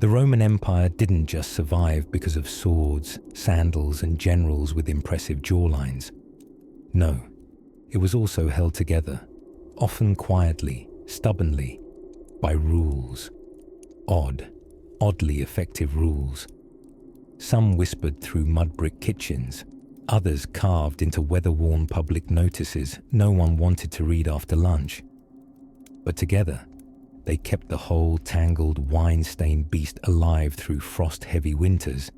The Roman Empire didn't just survive because of swords, sandals, and generals with impressive jawlines. No, it was also held together, often quietly, stubbornly, by rules. Oddly effective rules. Some whispered through mud-brick kitchens, others carved into weather-worn public notices no one wanted to read after lunch. But together, they kept the whole tangled, wine-stained beast alive through frost-heavy winters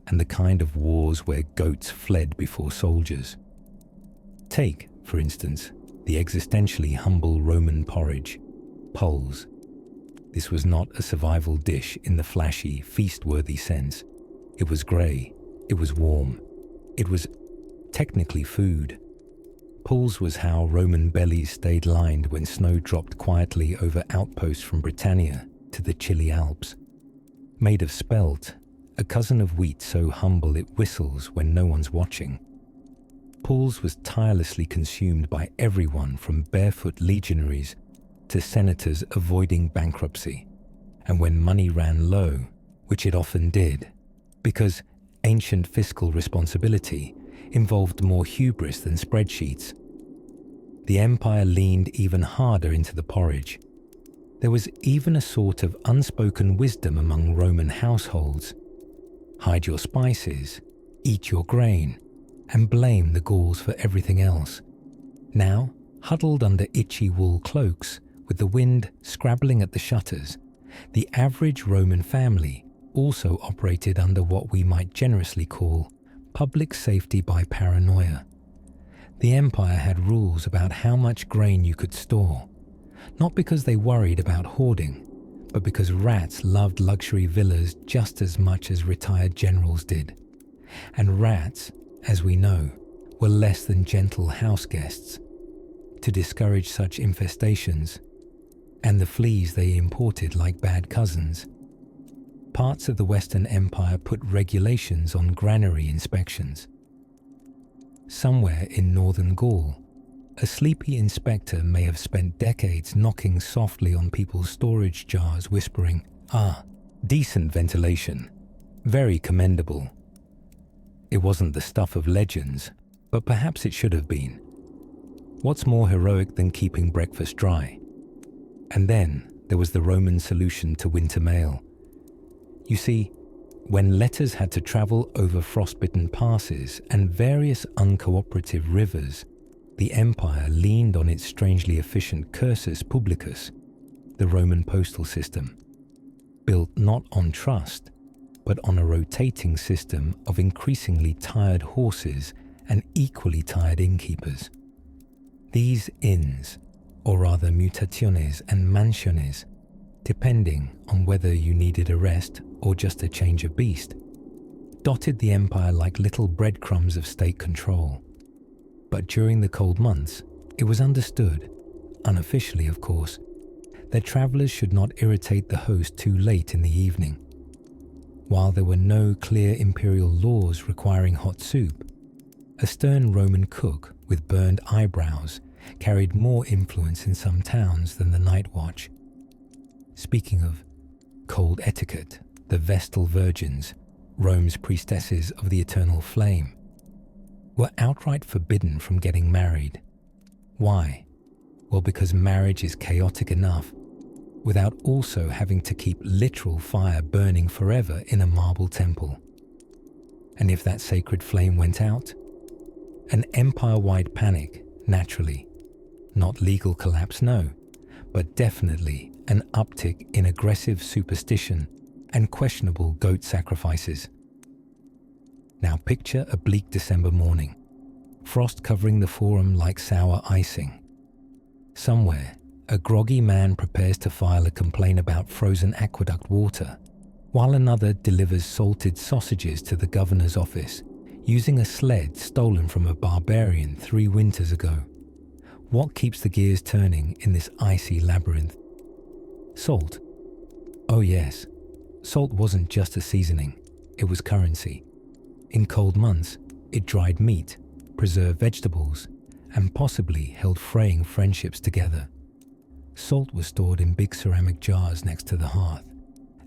and the kind of wars where goats fled before soldiers. Take, for instance, the existentially humble Roman porridge, pulse. This was not a survival dish in the flashy, feast-worthy sense. It was grey, it was warm, it was technically food. Pulse was how Roman bellies stayed lined when snow dropped quietly over outposts from Britannia to the chilly Alps. Made of spelt, a cousin of wheat so humble it whistles when no one's watching. Pulse was tirelessly consumed by everyone from barefoot legionaries to senators avoiding bankruptcy, and when money ran low, which it often did, because ancient fiscal responsibility involved more hubris than spreadsheets, the empire leaned even harder into the porridge. There was even a sort of unspoken wisdom among Roman households. Hide your spices, eat your grain, and blame the Gauls for everything else. Now, huddled under itchy wool cloaks, with the wind scrabbling at the shutters, the average Roman family also operated under what we might generously call public safety by paranoia. The empire had rules about how much grain you could store, not because they worried about hoarding, but because rats loved luxury villas just as much as retired generals did. And rats, as we know, were less than gentle house guests. To discourage such infestations, and the fleas they imported like bad cousins, parts of the Western Empire put regulations on granary inspections. Somewhere in northern Gaul, a sleepy inspector may have spent decades knocking softly on people's storage jars, whispering, decent ventilation, very commendable. It wasn't the stuff of legends, but perhaps it should have been. What's more heroic than keeping breakfast dry? And then there was the Roman solution to winter mail. You see, when letters had to travel over frostbitten passes and various uncooperative rivers, the empire leaned on its strangely efficient cursus publicus, the Roman postal system, built not on trust, but on a rotating system of increasingly tired horses and equally tired innkeepers. These inns, or rather mutationes and mansiones, depending on whether you needed a rest or just a change of beast, dotted the empire like little breadcrumbs of state control. But during the cold months, it was understood, unofficially of course, that travellers should not irritate the host too late in the evening. While there were no clear imperial laws requiring hot soup, a stern Roman cook with burned eyebrows carried more influence in some towns than the night watch. Speaking of cold etiquette, the Vestal Virgins, Rome's priestesses of the eternal flame, were outright forbidden from getting married. Why? Well, because marriage is chaotic enough without also having to keep literal fire burning forever in a marble temple. And if that sacred flame went out, an empire-wide panic, naturally. Not legal collapse, no, but definitely an uptick in aggressive superstition and questionable goat sacrifices. Now picture a bleak December morning, frost covering the forum like sour icing. Somewhere, a groggy man prepares to file a complaint about frozen aqueduct water, while another delivers salted sausages to the governor's office using a sled stolen from a barbarian 3 winters ago. What keeps the gears turning in this icy labyrinth? Salt. Oh yes, salt wasn't just a seasoning, it was currency. In cold months, it dried meat, preserved vegetables, and possibly held fraying friendships together. Salt was stored in big ceramic jars next to the hearth,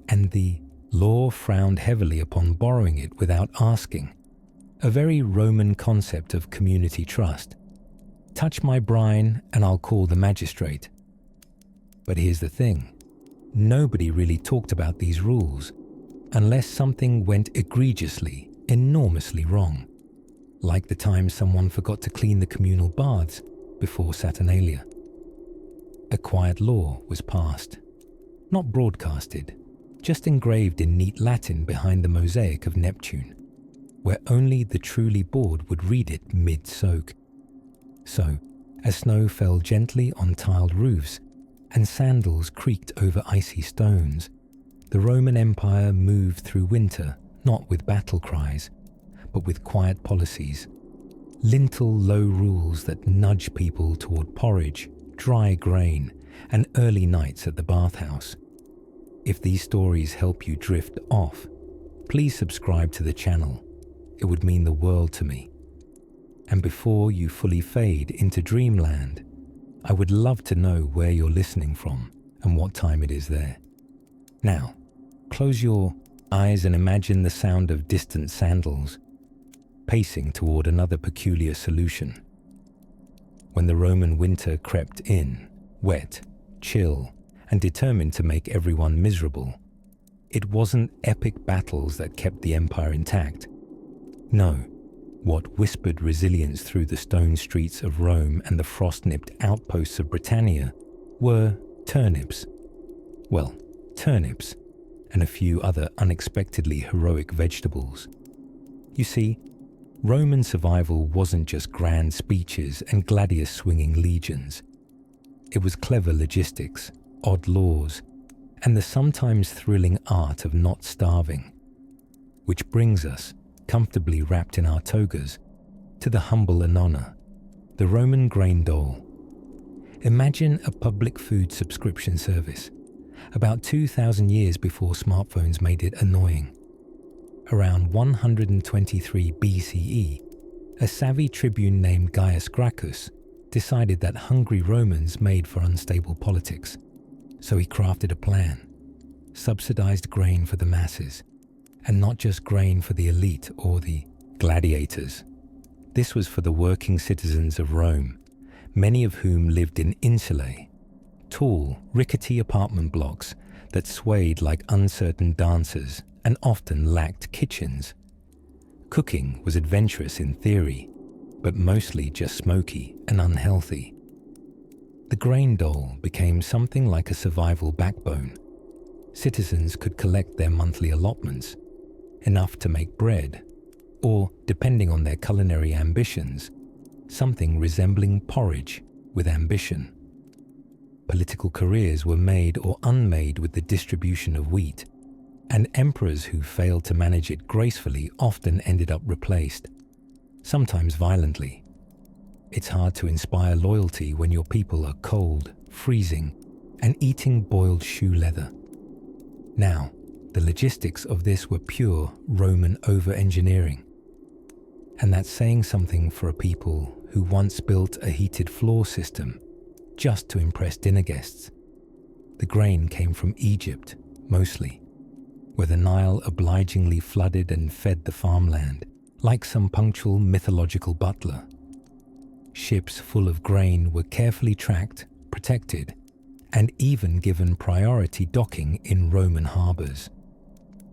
and the Law frowned heavily upon borrowing it without asking, a very Roman concept of community trust. Touch my brine and I'll call the magistrate. But here's the thing, nobody really talked about these rules unless something went egregiously, enormously wrong, like the time someone forgot to clean the communal baths before Saturnalia. A quiet law was passed, not broadcasted, just engraved in neat Latin behind the mosaic of Neptune, where only the truly bored would read it mid-soak. So, as snow fell gently on tiled roofs and sandals creaked over icy stones, the Roman Empire moved through winter not with battle cries, but with quiet policies, lintel-low rules that nudge people toward porridge, dry grain, and early nights at the bathhouse. If these stories help you drift off, please subscribe to the channel. It would mean the world to me. And before you fully fade into dreamland, I would love to know where you're listening from and what time it is there. Now, close your eyes and imagine the sound of distant sandals, pacing toward another peculiar solution. When the Roman winter crept in, wet, chill, and determined to make everyone miserable, it wasn't epic battles that kept the empire intact. No, what whispered resilience through the stone streets of Rome and the frost-nipped outposts of Britannia were turnips. Well, turnips, and a few other unexpectedly heroic vegetables. You see, Roman survival wasn't just grand speeches and gladius-swinging legions. It was clever logistics, odd laws, and the sometimes thrilling art of not starving. Which brings us, comfortably wrapped in our togas, to the humble annona, the Roman grain dole. Imagine a public food subscription service, about 2,000 years before smartphones made it annoying. Around 123 BCE, a savvy tribune named Gaius Gracchus decided that hungry Romans made for unstable politics. So he crafted a plan, subsidized grain for the masses, and not just grain for the elite or the gladiators. This was for the working citizens of Rome, many of whom lived in insulae, tall, rickety apartment blocks that swayed like uncertain dancers and often lacked kitchens. Cooking was adventurous in theory, but mostly just smoky and unhealthy. The grain dole became something like a survival backbone. Citizens could collect their monthly allotments, enough to make bread, or, depending on their culinary ambitions, something resembling porridge with ambition. Political careers were made or unmade with the distribution of wheat, and emperors who failed to manage it gracefully often ended up replaced, sometimes violently. It's hard to inspire loyalty when your people are cold, freezing, and eating boiled shoe leather. Now, the logistics of this were pure Roman over-engineering. And that's saying something for a people who once built a heated floor system just to impress dinner guests. The grain came from Egypt, mostly, where the Nile obligingly flooded and fed the farmland, like some punctual mythological butler. Ships full of grain were carefully tracked, protected, and even given priority docking in Roman harbours.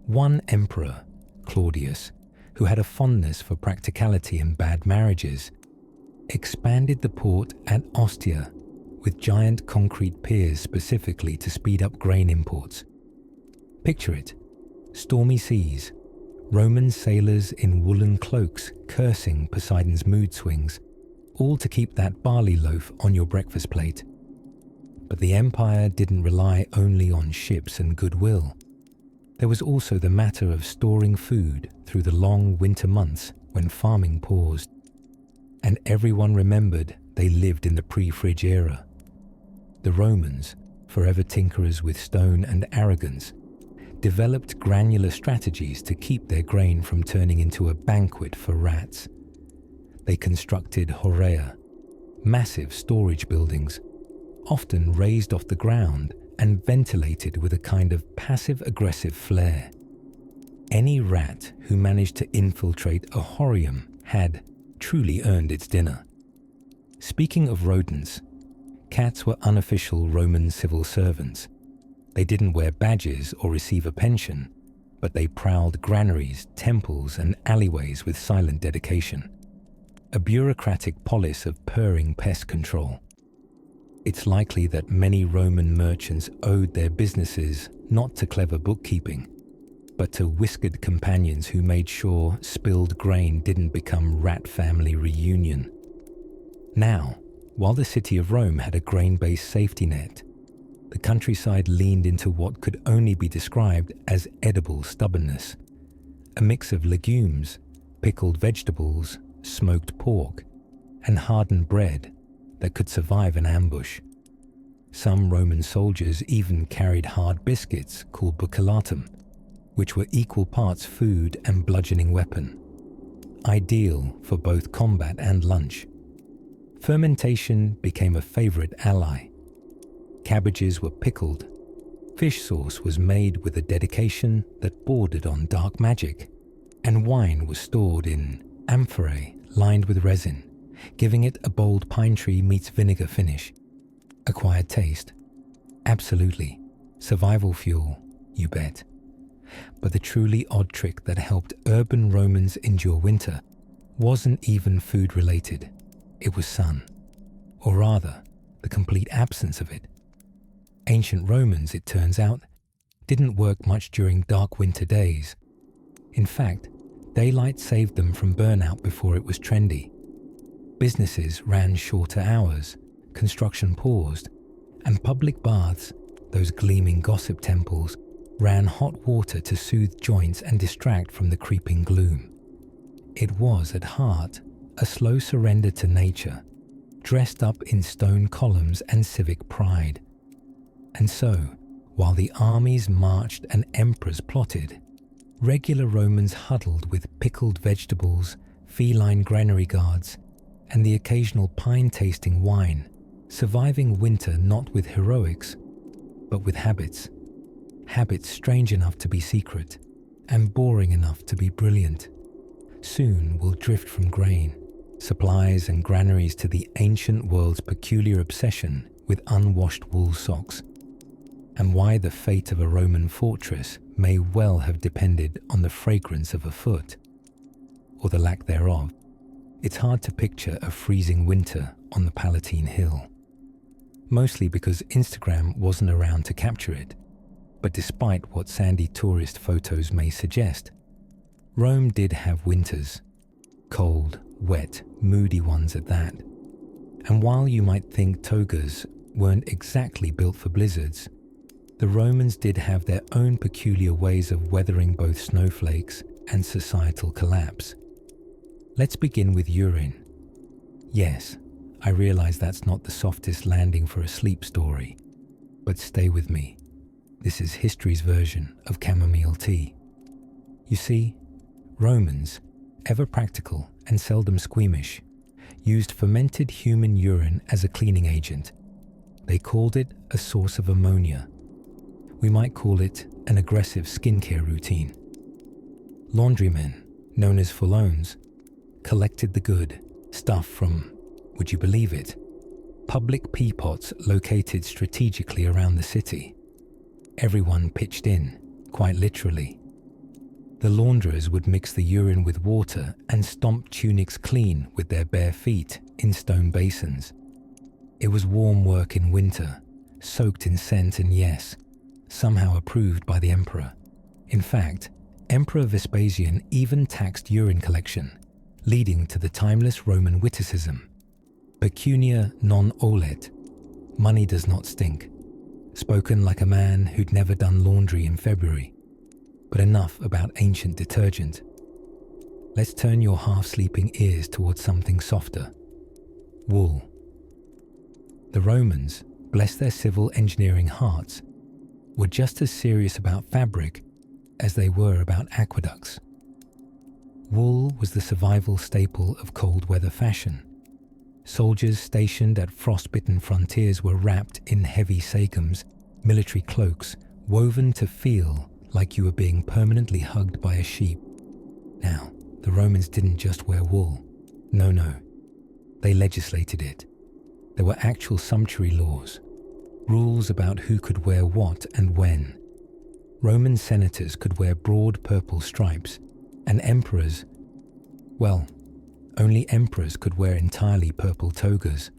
One emperor, Claudius, who had a fondness for practicality and bad marriages, expanded the port at Ostia with giant concrete piers specifically to speed up grain imports. Picture it, stormy seas, Roman sailors in woolen cloaks cursing Poseidon's mood swings, all to keep that barley loaf on your breakfast plate. But the empire didn't rely only on ships and goodwill. There was also the matter of storing food through the long winter months when farming paused. And everyone remembered they lived in the pre-fridge era. The Romans, forever tinkerers with stone and arrogance, developed granular strategies to keep their grain from turning into a banquet for rats. They constructed horea, massive storage buildings, often raised off the ground and ventilated with a kind of passive-aggressive flair. Any rat who managed to infiltrate a horium had truly earned its dinner. Speaking of rodents, cats were unofficial Roman civil servants. They didn't wear badges or receive a pension, but they prowled granaries, temples, and alleyways with silent dedication. A bureaucratic polis of purring pest control. It's likely that many Roman merchants owed their businesses not to clever bookkeeping, but to whiskered companions who made sure spilled grain didn't become rat family reunion. Now, while the city of Rome had a grain-based safety net, the countryside leaned into what could only be described as edible stubbornness, a mix of legumes, pickled vegetables, smoked pork, and hardened bread that could survive an ambush. Some Roman soldiers even carried hard biscuits called bucellatum, which were equal parts food and bludgeoning weapon, ideal for both combat and lunch. Fermentation became a favorite ally. Cabbages were pickled. Fish sauce was made with a dedication that bordered on dark magic, and wine was stored in amphorae lined with resin, giving it a bold pine tree meets vinegar finish. Acquired taste? Absolutely. Survival fuel? You bet. But the truly odd trick that helped urban Romans endure winter wasn't even food related. It was sun. Or rather, the complete absence of it. Ancient Romans, it turns out, didn't work much during dark winter days. In fact, daylight saved them from burnout before it was trendy. Businesses ran shorter hours, construction paused, and public baths, those gleaming gossip temples, ran hot water to soothe joints and distract from the creeping gloom. It was, at heart, a slow surrender to nature, dressed up in stone columns and civic pride. And so, while the armies marched and emperors plotted, regular Romans huddled with pickled vegetables, feline granary guards, and the occasional pine-tasting wine, surviving winter not with heroics, but with habits. Habits strange enough to be secret, and boring enough to be brilliant. Soon we'll drift from grain, supplies and granaries to the ancient world's peculiar obsession with unwashed wool socks, and why the fate of a Roman fortress may well have depended on the fragrance of a foot, or the lack thereof. It's hard to picture a freezing winter on the Palatine Hill, mostly because Instagram wasn't around to capture it. But despite what sandy tourist photos may suggest, Rome did have winters, cold, wet, moody ones at that. And while you might think togas weren't exactly built for blizzards, the Romans did have their own peculiar ways of weathering both snowflakes and societal collapse. Let's begin with urine. Yes, I realize that's not the softest landing for a sleep story, but stay with me. This is history's version of chamomile tea. You see, Romans, ever practical and seldom squeamish, used fermented human urine as a cleaning agent. They called it a source of ammonia. We might call it an aggressive skincare routine. Laundrymen, known as fullones, collected the good stuff from, would you believe it, public pee pots located strategically around the city. Everyone pitched in, quite literally. The launderers would mix the urine with water and stomp tunics clean with their bare feet in stone basins. It was warm work in winter, soaked in scent and yes, somehow approved by the emperor. In fact, Emperor Vespasian even taxed urine collection, leading to the timeless Roman witticism, pecunia non olet, money does not stink, spoken like a man who'd never done laundry in February. But enough about ancient detergent. Let's turn your half-sleeping ears towards something softer. Wool. The Romans, bless their civil engineering hearts, were just as serious about fabric as they were about aqueducts. Wool was the survival staple of cold weather fashion. Soldiers stationed at frostbitten frontiers were wrapped in heavy sagums, military cloaks, woven to feel like you were being permanently hugged by a sheep. Now, the Romans didn't just wear wool. No. They legislated it. There were actual sumptuary laws, rules about who could wear what and when. Roman senators could wear broad purple stripes, and emperors, well, only emperors could wear entirely purple togas,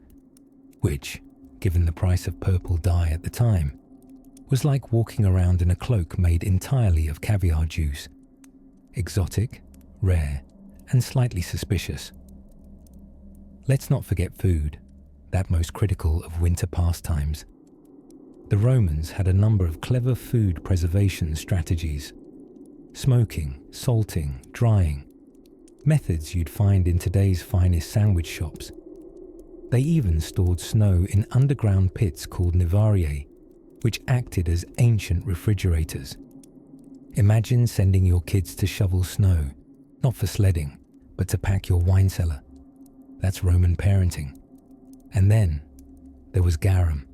which, given the price of purple dye at the time, was like walking around in a cloak made entirely of caviar juice. Exotic, rare, and slightly suspicious. Let's not forget food, that most critical of winter pastimes. The Romans had a number of clever food preservation strategies. Smoking, salting, drying, methods you'd find in today's finest sandwich shops. They even stored snow in underground pits called nivariae, which acted as ancient refrigerators. Imagine sending your kids to shovel snow, not for sledding, but to pack your wine cellar. That's Roman parenting. And then there was garum.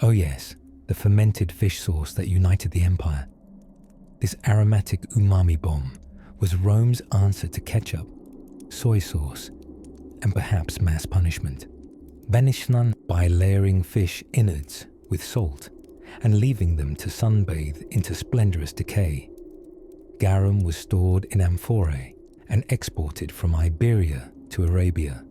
Oh yes, the fermented fish sauce that united the empire. This aromatic umami bomb was Rome's answer to ketchup, soy sauce, and perhaps mass punishment. Banishment by layering fish innards with salt and leaving them to sunbathe into splendorous decay. Garum was stored in amphorae and exported from Iberia to Arabia.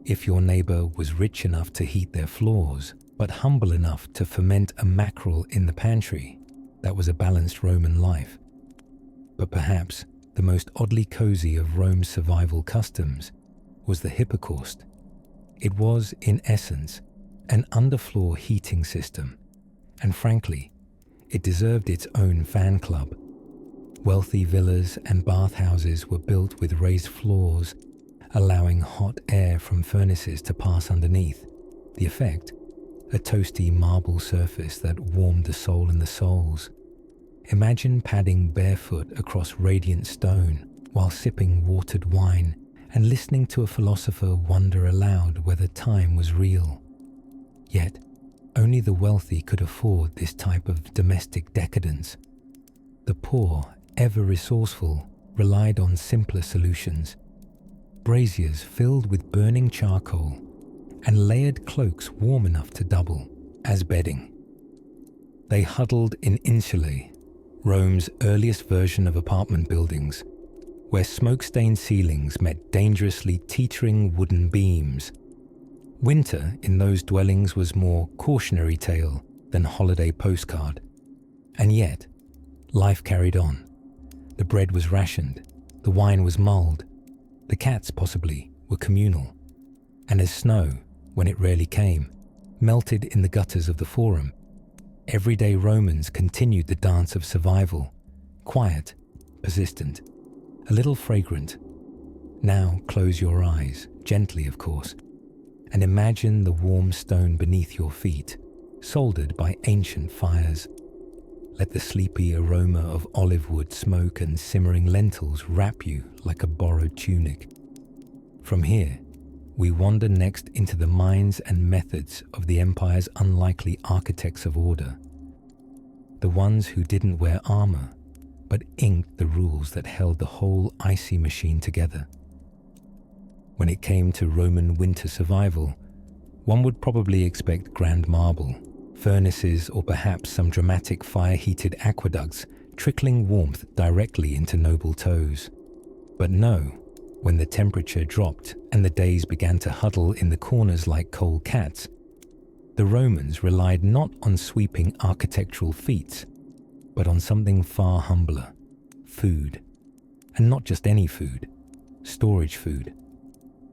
If your neighbor was rich enough to heat their floors, but humble enough to ferment a mackerel in the pantry, that was a balanced Roman life. But perhaps the most oddly cozy of Rome's survival customs was the hypocaust. It was, in essence, an underfloor heating system, and frankly, it deserved its own fan club. Wealthy villas and bathhouses were built with raised floors, allowing hot air from furnaces to pass underneath. The effect? A toasty marble surface that warmed the soul and the souls. Imagine padding barefoot across radiant stone while sipping watered wine and listening to a philosopher wonder aloud whether time was real. Yet, only the wealthy could afford this type of domestic decadence. The poor, ever resourceful, relied on simpler solutions. Braziers filled with burning charcoal and layered cloaks warm enough to double as bedding. They huddled in insulae, Rome's earliest version of apartment buildings, where smoke-stained ceilings met dangerously teetering wooden beams. Winter in those dwellings was more cautionary tale than holiday postcard. And yet, life carried on. The bread was rationed, the wine was mulled, the cats possibly were communal. And as snow, when it rarely came, melted in the gutters of the Forum, everyday Romans continued the dance of survival, quiet, persistent, a little fragrant. Now close your eyes, gently of course, and imagine the warm stone beneath your feet, soldered by ancient fires. Let the sleepy aroma of olive wood, smoke, and simmering lentils wrap you like a borrowed tunic. From here, we wander next into the minds and methods of the empire's unlikely architects of order. The ones who didn't wear armor, but inked the rules that held the whole icy machine together. When it came to Roman winter survival, one would probably expect grand marble, furnaces, or perhaps some dramatic fire-heated aqueducts trickling warmth directly into noble toes. But no, when the temperature dropped and the days began to huddle in the corners like cold cats, the Romans relied not on sweeping architectural feats, but on something far humbler: food. And not just any food, storage food.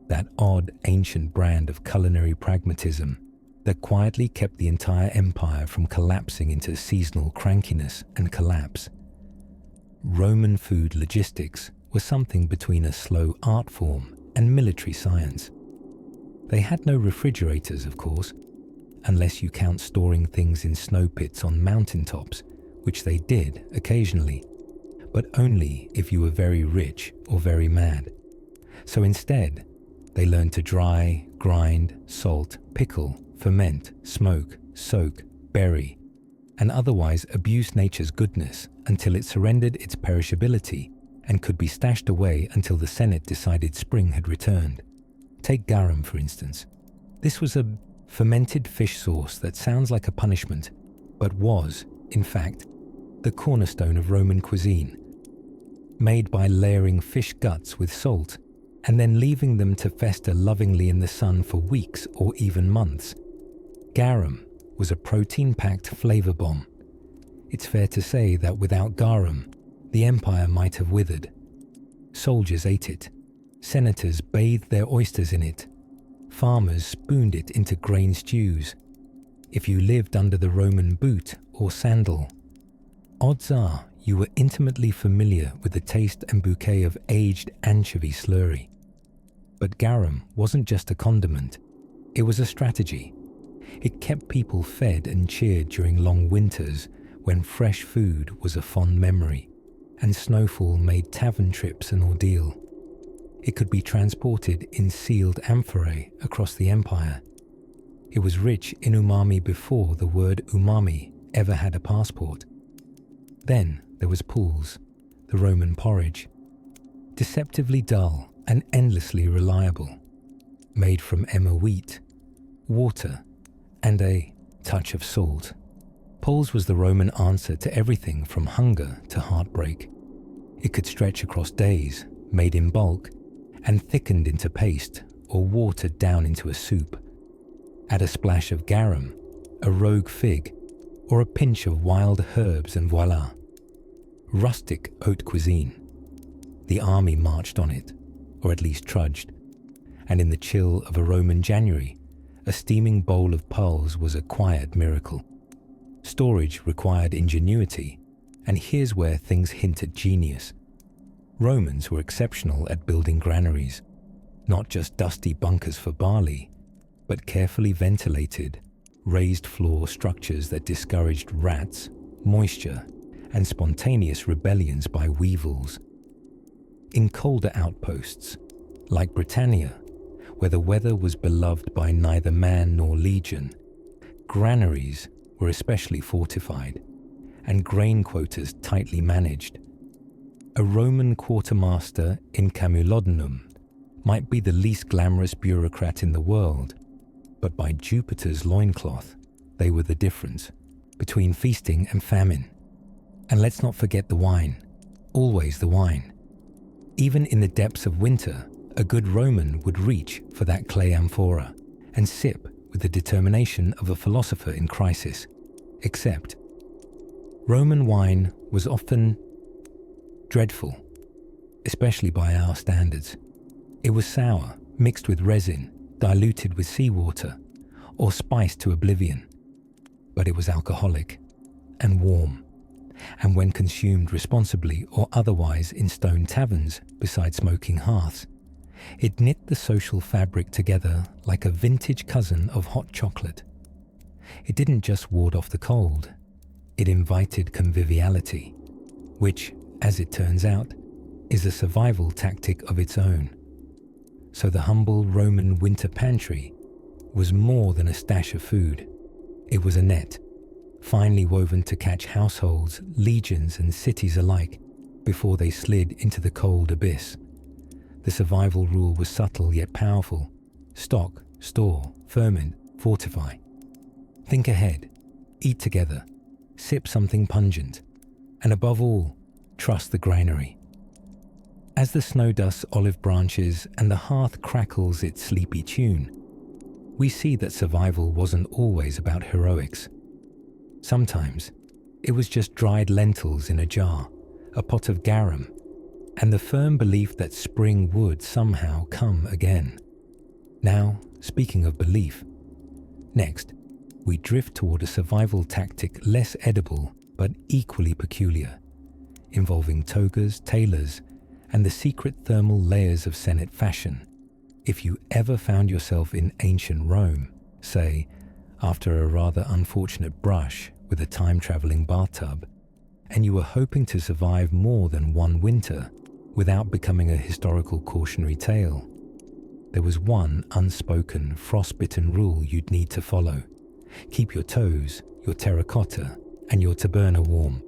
That odd ancient brand of culinary pragmatism that quietly kept the entire empire from collapsing into seasonal crankiness and collapse. Roman food logistics was something between a slow art form and military science. They had no refrigerators, of course, unless you count storing things in snow pits on mountaintops, which they did occasionally, but only if you were very rich or very mad. So instead, they learned to dry, grind, salt, pickle, ferment, smoke, soak, bury, and otherwise abuse nature's goodness until it surrendered its perishability and could be stashed away until the Senate decided spring had returned. Take garum, for instance. This was a fermented fish sauce that sounds like a punishment, but was, in fact, the cornerstone of Roman cuisine, made by layering fish guts with salt and then leaving them to fester lovingly in the sun for weeks or even months. Garum was a protein-packed flavor bomb. It's fair to say that without garum, the empire might have withered. Soldiers ate it. Senators bathed their oysters in it. Farmers spooned it into grain stews. If you lived under the Roman boot or sandal, odds are you were intimately familiar with the taste and bouquet of aged anchovy slurry. But garum wasn't just a condiment, it was a strategy. It kept people fed and cheered during long winters when fresh food was a fond memory, and snowfall made tavern trips an ordeal. It could be transported in sealed amphorae across the empire. It was rich in umami before the word umami ever had a passport. Then there was pools, the Roman porridge, deceptively dull and endlessly reliable, made from emmer wheat, water, and a touch of salt. Pools was the Roman answer to everything from hunger to heartbreak. It could stretch across days, made in bulk, and thickened into paste or watered down into a soup. Add a splash of garum, a rogue fig, or a pinch of wild herbs and voila. Rustic haute cuisine. The army marched on it, or at least trudged, and in the chill of a Roman January, a steaming bowl of pulse was a quiet miracle. Storage required ingenuity, and here's where things hint at genius. Romans were exceptional at building granaries, not just dusty bunkers for barley, but carefully ventilated, raised floor structures that discouraged rats, moisture, and spontaneous rebellions by weevils. In colder outposts, like Britannia, where the weather was beloved by neither man nor legion, granaries were especially fortified, and grain quotas tightly managed. A Roman quartermaster in Camulodunum might be the least glamorous bureaucrat in the world, but by Jupiter's loincloth, they were the difference between feasting and famine. And let's not forget the wine, always the wine. Even in the depths of winter, a good Roman would reach for that clay amphora and sip with the determination of a philosopher in crisis. Except, Roman wine was often dreadful, especially by our standards. It was sour, mixed with resin, diluted with seawater, or spiced to oblivion. But it was alcoholic and warm, and when consumed responsibly or otherwise in stone taverns beside smoking hearths, it knit the social fabric together like a vintage cousin of hot chocolate. It didn't just ward off the cold, it invited conviviality, which, as it turns out, is a survival tactic of its own. So the humble Roman winter pantry was more than a stash of food. It was a net, finely woven to catch households, legions, and cities alike before they slid into the cold abyss. The survival rule was subtle yet powerful. Stock, store, ferment, fortify. Think ahead, eat together, sip something pungent, and above all, trust the granary. As the snow dusts olive branches and the hearth crackles its sleepy tune, we see that survival wasn't always about heroics. Sometimes it was just dried lentils in a jar, a pot of garum, and the firm belief that spring would somehow come again. Now, speaking of belief, next, we drift toward a survival tactic less edible but equally peculiar, involving togas, tailors, and the secret thermal layers of Senate fashion. If you ever found yourself in ancient Rome, say, after a rather unfortunate brush with a time-traveling bathtub, and you were hoping to survive more than one winter without becoming a historical cautionary tale, there was one unspoken, frostbitten rule you'd need to follow. Keep your toes, your terracotta, and your taberna warm.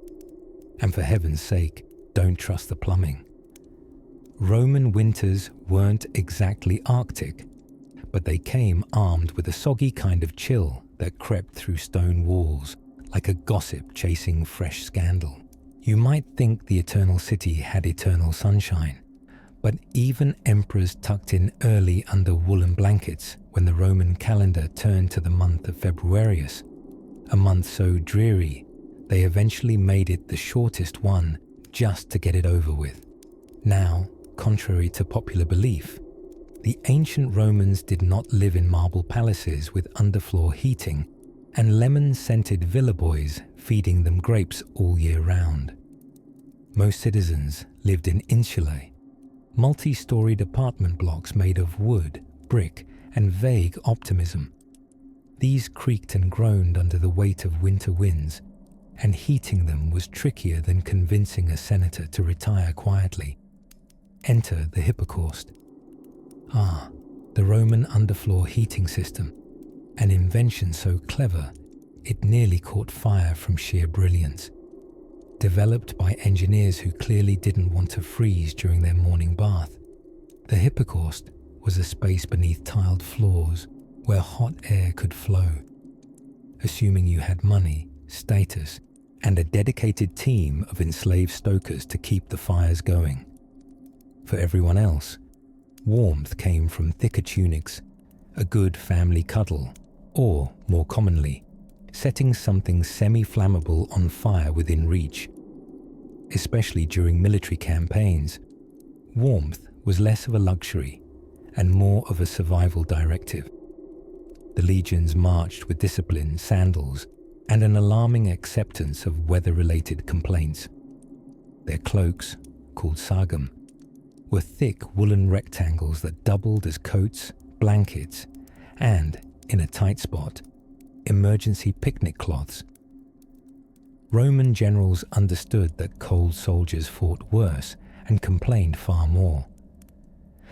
And for heaven's sake, don't trust the plumbing. Roman winters weren't exactly Arctic, but they came armed with a soggy kind of chill that crept through stone walls like a gossip chasing fresh scandal. You might think the Eternal City had eternal sunshine, but even emperors tucked in early under woolen blankets when the Roman calendar turned to the month of Februarius, a month so dreary they eventually made it the shortest one just to get it over with. Now, contrary to popular belief, the ancient Romans did not live in marble palaces with underfloor heating and lemon-scented villa boys feeding them grapes all year round. Most citizens lived in insulae, multi-storied apartment blocks made of wood, brick, and vague optimism. These creaked and groaned under the weight of winter winds, and heating them was trickier than convincing a senator to retire quietly. Enter the hypocaust. The Roman underfloor heating system, an invention so clever it nearly caught fire from sheer brilliance. Developed by engineers who clearly didn't want to freeze during their morning bath, the hypocaust was a space beneath tiled floors where hot air could flow. Assuming you had money, status, and a dedicated team of enslaved stokers to keep the fires going. For everyone else, warmth came from thicker tunics, a good family cuddle, or, more commonly, setting something semi-flammable on fire within reach. Especially during military campaigns, warmth was less of a luxury and more of a survival directive. The legions marched with discipline, sandals, and an alarming acceptance of weather-related complaints. Their cloaks, called sagum, were thick woolen rectangles that doubled as coats, blankets, and, in a tight spot, emergency picnic cloths. Roman generals understood that cold soldiers fought worse and complained far more.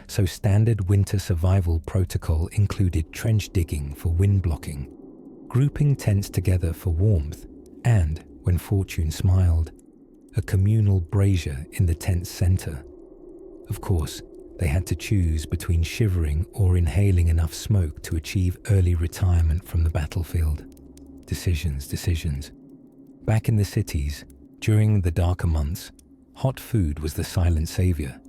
So standard winter survival protocol included trench digging for wind blocking, grouping tents together for warmth, and, when fortune smiled, a communal brazier in the tent's center. Of course, they had to choose between shivering or inhaling enough smoke to achieve early retirement from the battlefield. Decisions. Back in the cities, during the darker months, hot food was the silent savior.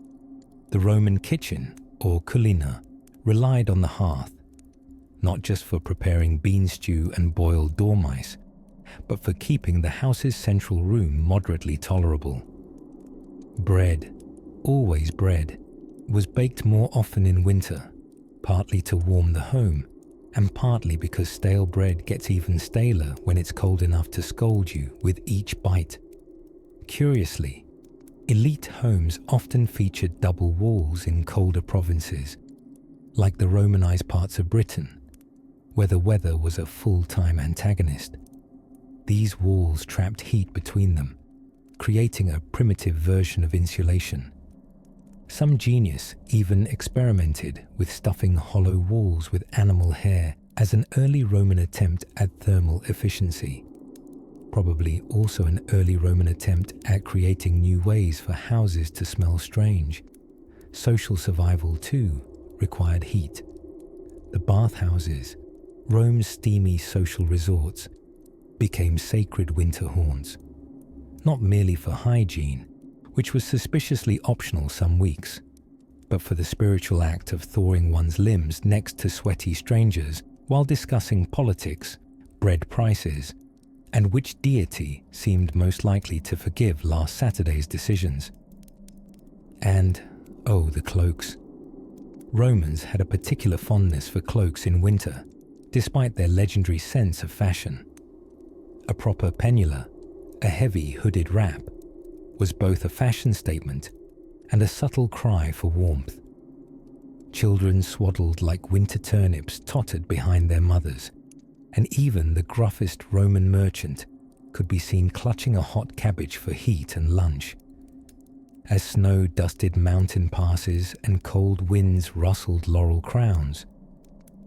The Roman kitchen, or culina, relied on the hearth, not just for preparing bean stew and boiled dormice, but for keeping the house's central room moderately tolerable. Bread, always bread, was baked more often in winter, partly to warm the home, and partly because stale bread gets even staler when it's cold enough to scold you with each bite. Curiously, elite homes often featured double walls in colder provinces, like the Romanized parts of Britain, where the weather was a full-time antagonist. These walls trapped heat between them, creating a primitive version of insulation. Some genius even experimented with stuffing hollow walls with animal hair as an early Roman attempt at thermal efficiency. Probably also an early Roman attempt at creating new ways for houses to smell strange. Social survival, too, required heat. The bathhouses, Rome's steamy social resorts, became sacred winter haunts, not merely for hygiene, which was suspiciously optional some weeks, but for the spiritual act of thawing one's limbs next to sweaty strangers while discussing politics, bread prices, and which deity seemed most likely to forgive last Saturday's decisions. And, oh, the cloaks. Romans had a particular fondness for cloaks in winter, despite their legendary sense of fashion. A proper pennula, a heavy hooded wrap, was both a fashion statement and a subtle cry for warmth. Children swaddled like winter turnips tottered behind their mothers, and even the gruffest Roman merchant could be seen clutching a hot cabbage for heat and lunch. As snow dusted mountain passes and cold winds rustled laurel crowns,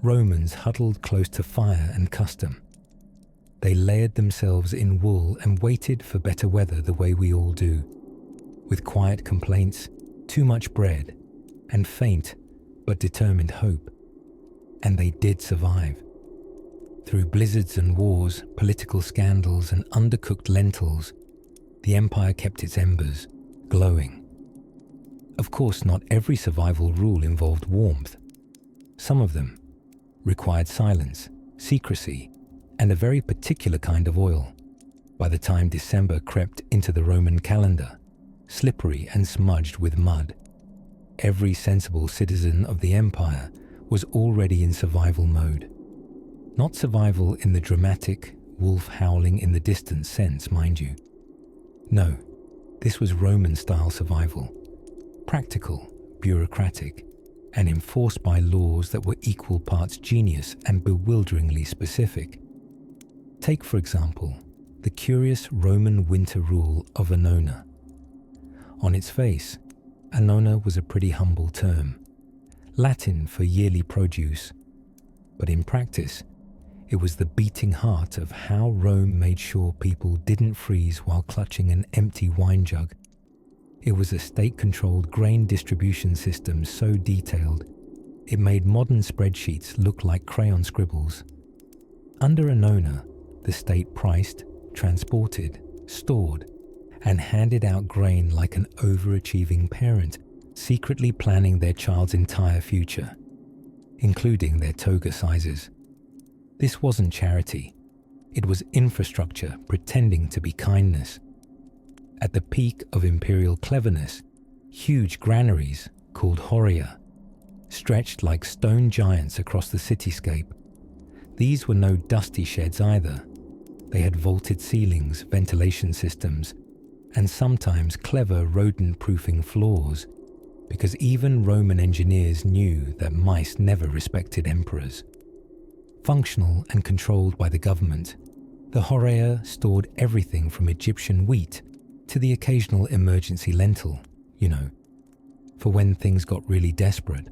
Romans huddled close to fire and custom. They layered themselves in wool and waited for better weather the way we all do, with quiet complaints, too much bread, and faint but determined hope. And they did survive. Through blizzards and wars, political scandals and undercooked lentils, the empire kept its embers glowing. Of course, not every survival rule involved warmth. Some of them required silence, secrecy, and a very particular kind of oil. By the time December crept into the Roman calendar, slippery and smudged with mud, every sensible citizen of the empire was already in survival mode. Not survival in the dramatic, wolf howling in the distance sense, mind you. No, this was Roman-style survival. Practical, bureaucratic, and enforced by laws that were equal parts genius and bewilderingly specific. Take, for example, the curious Roman winter rule of annona. On its face, annona was a pretty humble term, Latin for yearly produce, but in practice, it was the beating heart of how Rome made sure people didn't freeze while clutching an empty wine jug. It was a state-controlled grain distribution system so detailed, it made modern spreadsheets look like crayon scribbles. Under annona, the state priced, transported, stored, and handed out grain like an overachieving parent, secretly planning their child's entire future, including their toga sizes. This wasn't charity. It was infrastructure pretending to be kindness. At the peak of imperial cleverness, huge granaries, called horia, stretched like stone giants across the cityscape. These were no dusty sheds either. They had vaulted ceilings, ventilation systems, and sometimes clever rodent-proofing floors, because even Roman engineers knew that mice never respected emperors. Functional and controlled by the government, the horea stored everything from Egyptian wheat to the occasional emergency lentil, for when things got really desperate.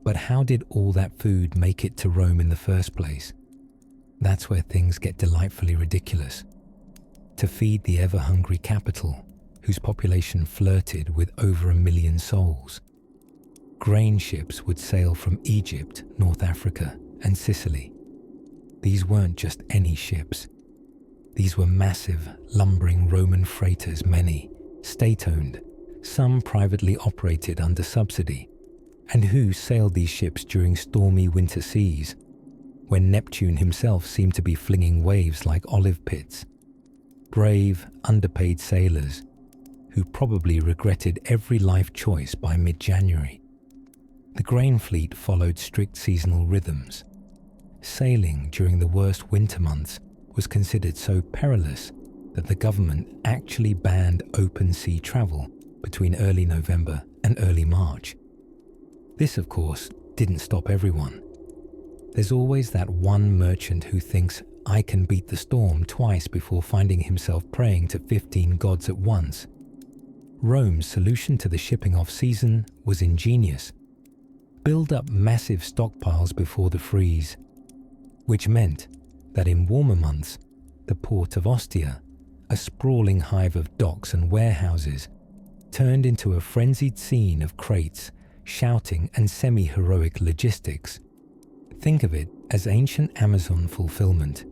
But how did all that food make it to Rome in the first place? That's where things get delightfully ridiculous. To feed the ever-hungry capital, whose population flirted with over 1 million souls, grain ships would sail from Egypt, North Africa, and Sicily. These weren't just any ships. These were massive, lumbering Roman freighters, many state-owned, some privately operated under subsidy, and who sailed these ships during stormy winter seas, when Neptune himself seemed to be flinging waves like olive pits. Brave, underpaid sailors who probably regretted every life choice by mid-January. The grain fleet followed strict seasonal rhythms. Sailing during the worst winter months was considered so perilous that the government actually banned open sea travel between early November and early March. This, of course, didn't stop everyone. There's always that one merchant who thinks, I can beat the storm twice before finding himself praying to 15 gods at once. Rome's solution to the shipping off-season was ingenious. Build up massive stockpiles before the freeze, which meant that in warmer months, the port of Ostia, a sprawling hive of docks and warehouses, turned into a frenzied scene of crates, shouting and semi-heroic logistics. Think of it as ancient Amazon fulfillment,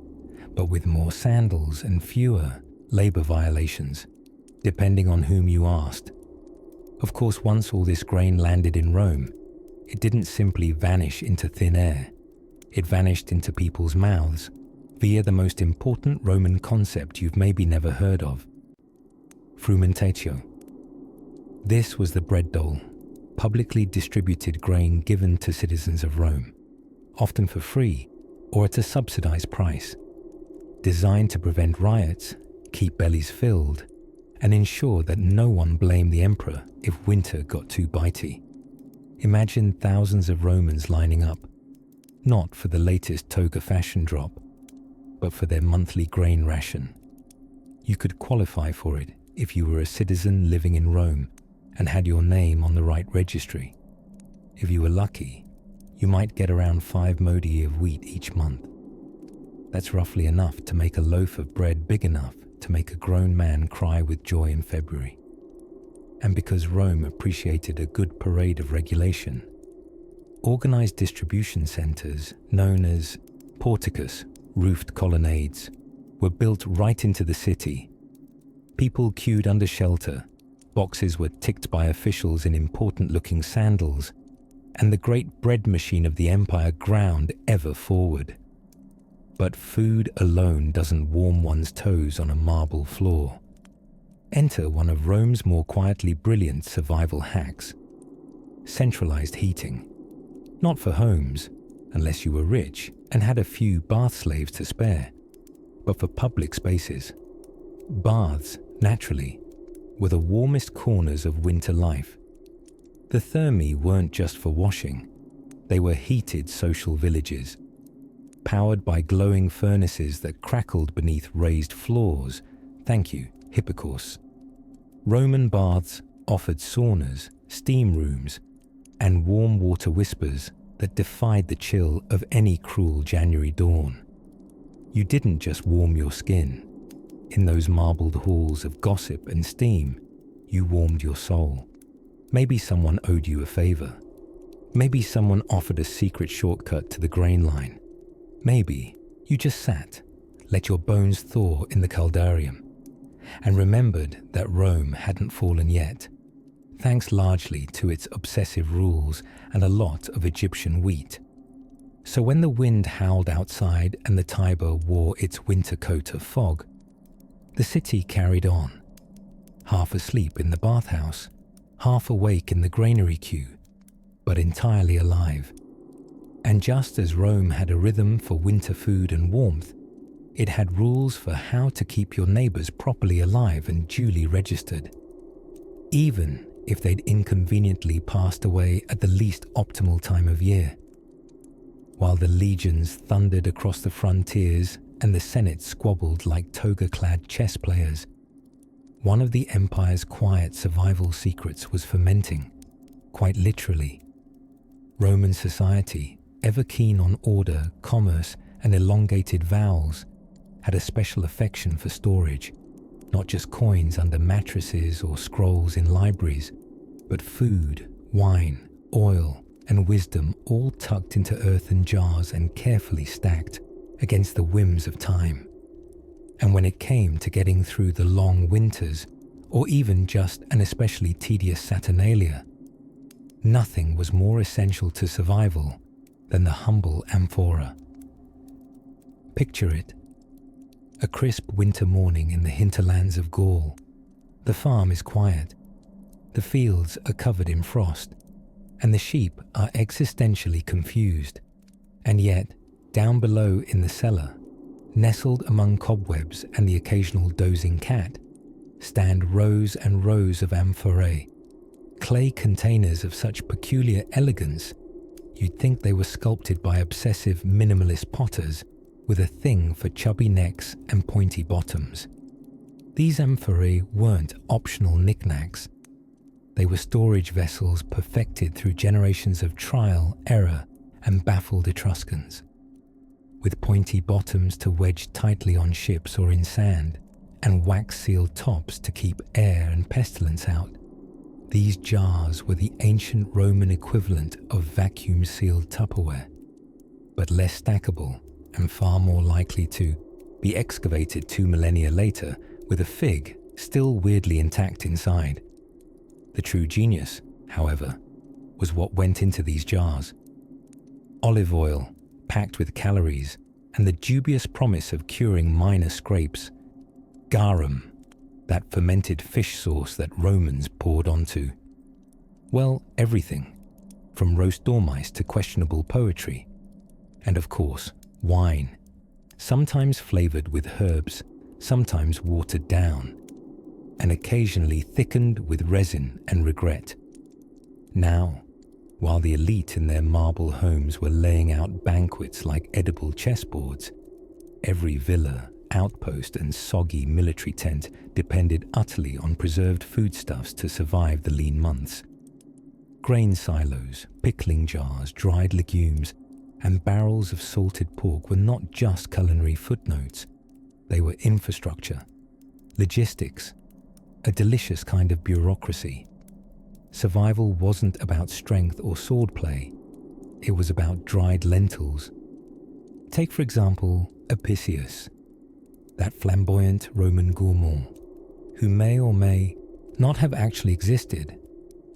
but with more sandals and fewer labor violations, depending on whom you asked. Of course, once all this grain landed in Rome, it didn't simply vanish into thin air. It vanished into people's mouths via the most important Roman concept you've maybe never heard of, frumentatio. This was the bread dole, publicly distributed grain given to citizens of Rome, often for free or at a subsidized price, designed to prevent riots, keep bellies filled, and ensure that no one blamed the emperor if winter got too bitey. Imagine thousands of Romans lining up, not for the latest toga fashion drop, but for their monthly grain ration. You could qualify for it if you were a citizen living in Rome and had your name on the right registry. If you were lucky, you might get around 5 modi of wheat each month. That's roughly enough to make a loaf of bread big enough to make a grown man cry with joy in February. And because Rome appreciated a good parade of regulation, organized distribution centers known as porticus, roofed colonnades, were built right into the city. People queued under shelter, boxes were ticked by officials in important-looking sandals, and the great bread machine of the empire ground ever forward. But food alone doesn't warm one's toes on a marble floor. Enter one of Rome's more quietly brilliant survival hacks: centralized heating. Not for homes, unless you were rich and had a few bath slaves to spare, but for public spaces. Baths, naturally, were the warmest corners of winter life. The thermi weren't just for washing, they were heated social villages, powered by glowing furnaces that crackled beneath raised floors. Thank you, Hippocrates. Roman baths offered saunas, steam rooms, and warm water whispers that defied the chill of any cruel January dawn. You didn't just warm your skin. In those marbled halls of gossip and steam, you warmed your soul. Maybe someone owed you a favor. Maybe someone offered a secret shortcut to the grain line. Maybe you just sat, let your bones thaw in the caldarium, and remembered that Rome hadn't fallen yet, thanks largely to its obsessive rules and a lot of Egyptian wheat. So when the wind howled outside and the Tiber wore its winter coat of fog, the city carried on, half asleep in the bathhouse, half awake in the granary queue, but entirely alive. And just as Rome had a rhythm for winter food and warmth, it had rules for how to keep your neighbors properly alive and duly registered, even if they'd inconveniently passed away at the least optimal time of year. While the legions thundered across the frontiers and the Senate squabbled like toga-clad chess players, one of the empire's quiet survival secrets was fermenting, quite literally. Roman society, ever keen on order, commerce, and elongated vowels, had a special affection for storage, not just coins under mattresses or scrolls in libraries, but food, wine, oil, and wisdom all tucked into earthen jars and carefully stacked against the whims of time. And when it came to getting through the long winters, or even just an especially tedious Saturnalia, nothing was more essential to survival than the humble amphora. Picture it. A crisp winter morning in the hinterlands of Gaul. The farm is quiet. The fields are covered in frost, and the sheep are existentially confused. And yet, down below in the cellar, nestled among cobwebs and the occasional dozing cat, stand rows and rows of amphorae, clay containers of such peculiar elegance you'd think they were sculpted by obsessive minimalist potters with a thing for chubby necks and pointy bottoms. These amphorae weren't optional knickknacks. They were storage vessels perfected through generations of trial, error, and baffled Etruscans. With pointy bottoms to wedge tightly on ships or in sand, and wax-sealed tops to keep air and pestilence out, these jars were the ancient Roman equivalent of vacuum-sealed Tupperware, but less stackable and far more likely to be excavated 2 millennia later with a fig still weirdly intact inside. The true genius, however, was what went into these jars. Olive oil, packed with calories, and the dubious promise of curing minor scrapes. Garum, that fermented fish sauce that Romans poured onto. Well, everything, from roast dormice to questionable poetry. And of course, wine, sometimes flavored with herbs, sometimes watered down, and occasionally thickened with resin and regret. Now, while the elite in their marble homes were laying out banquets like edible chessboards, every villa, outpost, and soggy military tent depended utterly on preserved foodstuffs to survive the lean months. Grain silos, pickling jars, dried legumes, and barrels of salted pork were not just culinary footnotes. They were infrastructure, logistics, a delicious kind of bureaucracy. Survival wasn't about strength or swordplay. It was about dried lentils. Take, for example, Apicius, that flamboyant Roman gourmand, who may or may not have actually existed,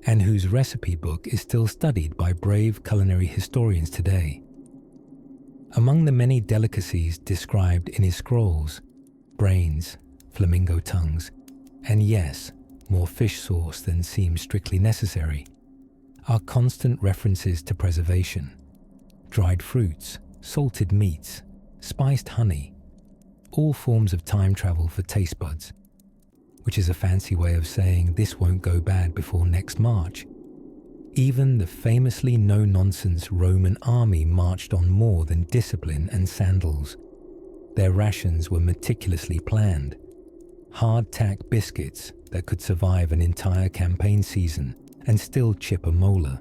and whose recipe book is still studied by brave culinary historians today. Among the many delicacies described in his scrolls, brains, flamingo tongues, and yes, more fish sauce than seems strictly necessary, are constant references to preservation. Dried fruits, salted meats, spiced honey, all forms of time travel for taste buds, which is a fancy way of saying this won't go bad before next March. Even the famously no-nonsense Roman army marched on more than discipline and sandals. Their rations were meticulously planned. Hard-tack biscuits that could survive an entire campaign season and still chip a molar.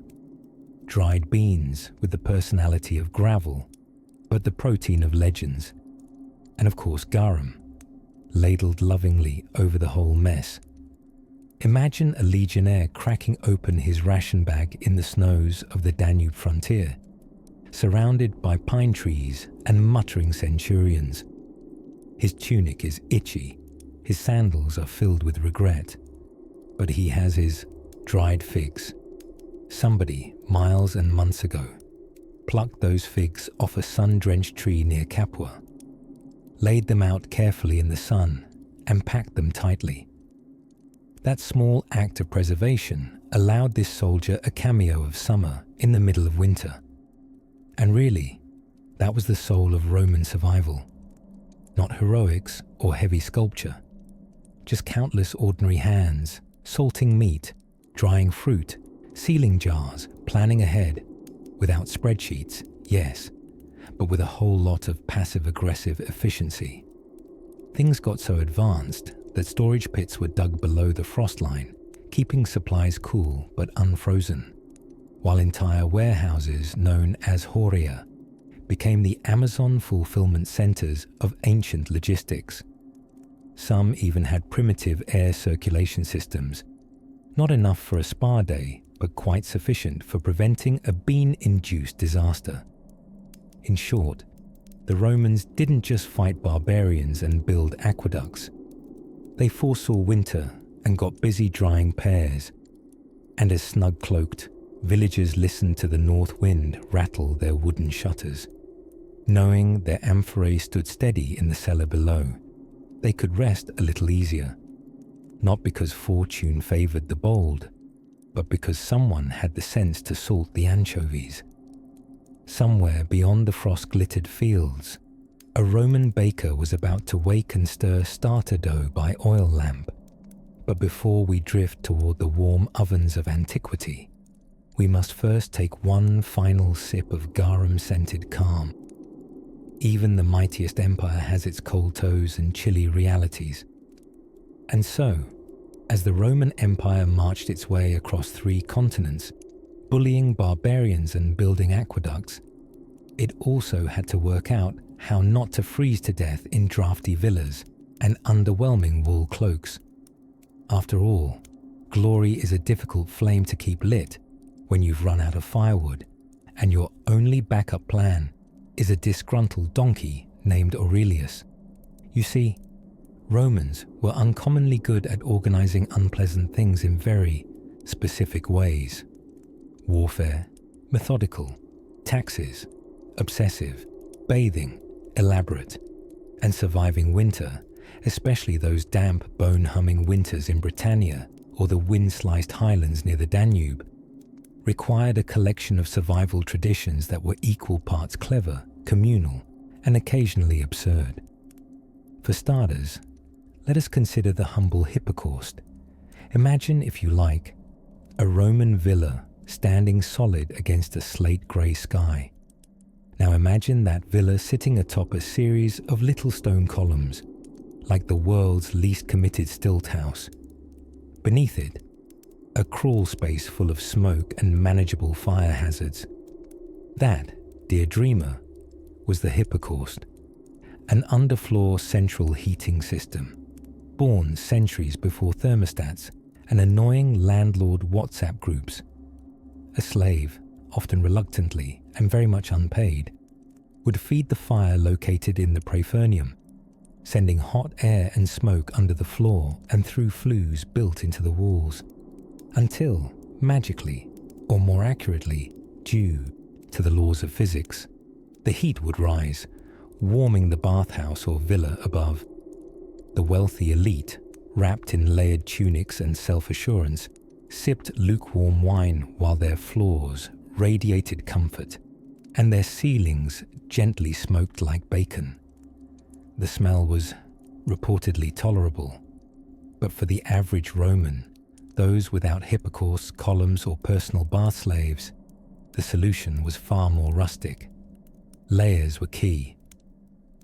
Dried beans with the personality of gravel, but the protein of legends. And of course garum, ladled lovingly over the whole mess. Imagine a legionnaire cracking open his ration bag in the snows of the Danube frontier, surrounded by pine trees and muttering centurions. His tunic is itchy, his sandals are filled with regret, but he has his dried figs. Somebody, miles and months ago, plucked those figs off a sun-drenched tree near Capua, laid them out carefully in the sun, and packed them tightly. That small act of preservation allowed this soldier a cameo of summer in the middle of winter. And really, that was the soul of Roman survival. Not heroics or heavy sculpture, just countless ordinary hands, salting meat, drying fruit, sealing jars, planning ahead, without spreadsheets, yes, but with a whole lot of passive-aggressive efficiency. Things got so advanced that storage pits were dug below the frost line, keeping supplies cool but unfrozen, while entire warehouses known as horia became the Amazon fulfillment centers of ancient logistics. Some even had primitive air circulation systems, not enough for a spa day, but quite sufficient for preventing a bean-induced disaster. In short, the Romans didn't just fight barbarians and build aqueducts. They foresaw winter and got busy drying pears. And as snug-cloaked, villagers listened to the north wind rattle their wooden shutters. Knowing their amphorae stood steady in the cellar below, they could rest a little easier. Not because fortune favored the bold, but because someone had the sense to salt the anchovies. Somewhere beyond the frost-glittered fields, a Roman baker was about to wake and stir starter dough by oil lamp. But before we drift toward the warm ovens of antiquity, we must first take one final sip of garum-scented calm. Even the mightiest empire has its cold toes and chilly realities. And so, as the Roman Empire marched its way across 3 continents, bullying barbarians and building aqueducts, it also had to work out how not to freeze to death in drafty villas and underwhelming wool cloaks. After all, glory is a difficult flame to keep lit when you've run out of firewood, and your only backup plan is a disgruntled donkey named Aurelius. You see, Romans were uncommonly good at organizing unpleasant things in very specific ways. Warfare, methodical, taxes, obsessive, bathing, elaborate, and surviving winter, especially those damp, bone-humming winters in Britannia or the wind-sliced highlands near the Danube, required a collection of survival traditions that were equal parts clever, communal, and occasionally absurd. For starters, let us consider the humble hippocaust. Imagine, if you like, a Roman villa standing solid against a slate-grey sky. Now imagine that villa sitting atop a series of little stone columns, like the world's least committed stilt house. Beneath it, a crawl space full of smoke and manageable fire hazards. That, dear dreamer was the hypocaust, an underfloor central heating system, born centuries before thermostats and annoying landlord WhatsApp groups. A slave, often reluctantly and very much unpaid, would feed the fire located in the prefurnium, sending hot air and smoke under the floor and through flues built into the walls, until, magically, or more accurately, due to the laws of physics, the heat would rise, warming the bathhouse or villa above. The wealthy elite, wrapped in layered tunics and self-assurance, sipped lukewarm wine while their floors radiated comfort and their ceilings gently smoked like bacon. The smell was reportedly tolerable, but for the average Roman, those without hypocausts, columns, or personal bath slaves, the solution was far more rustic. Layers were key.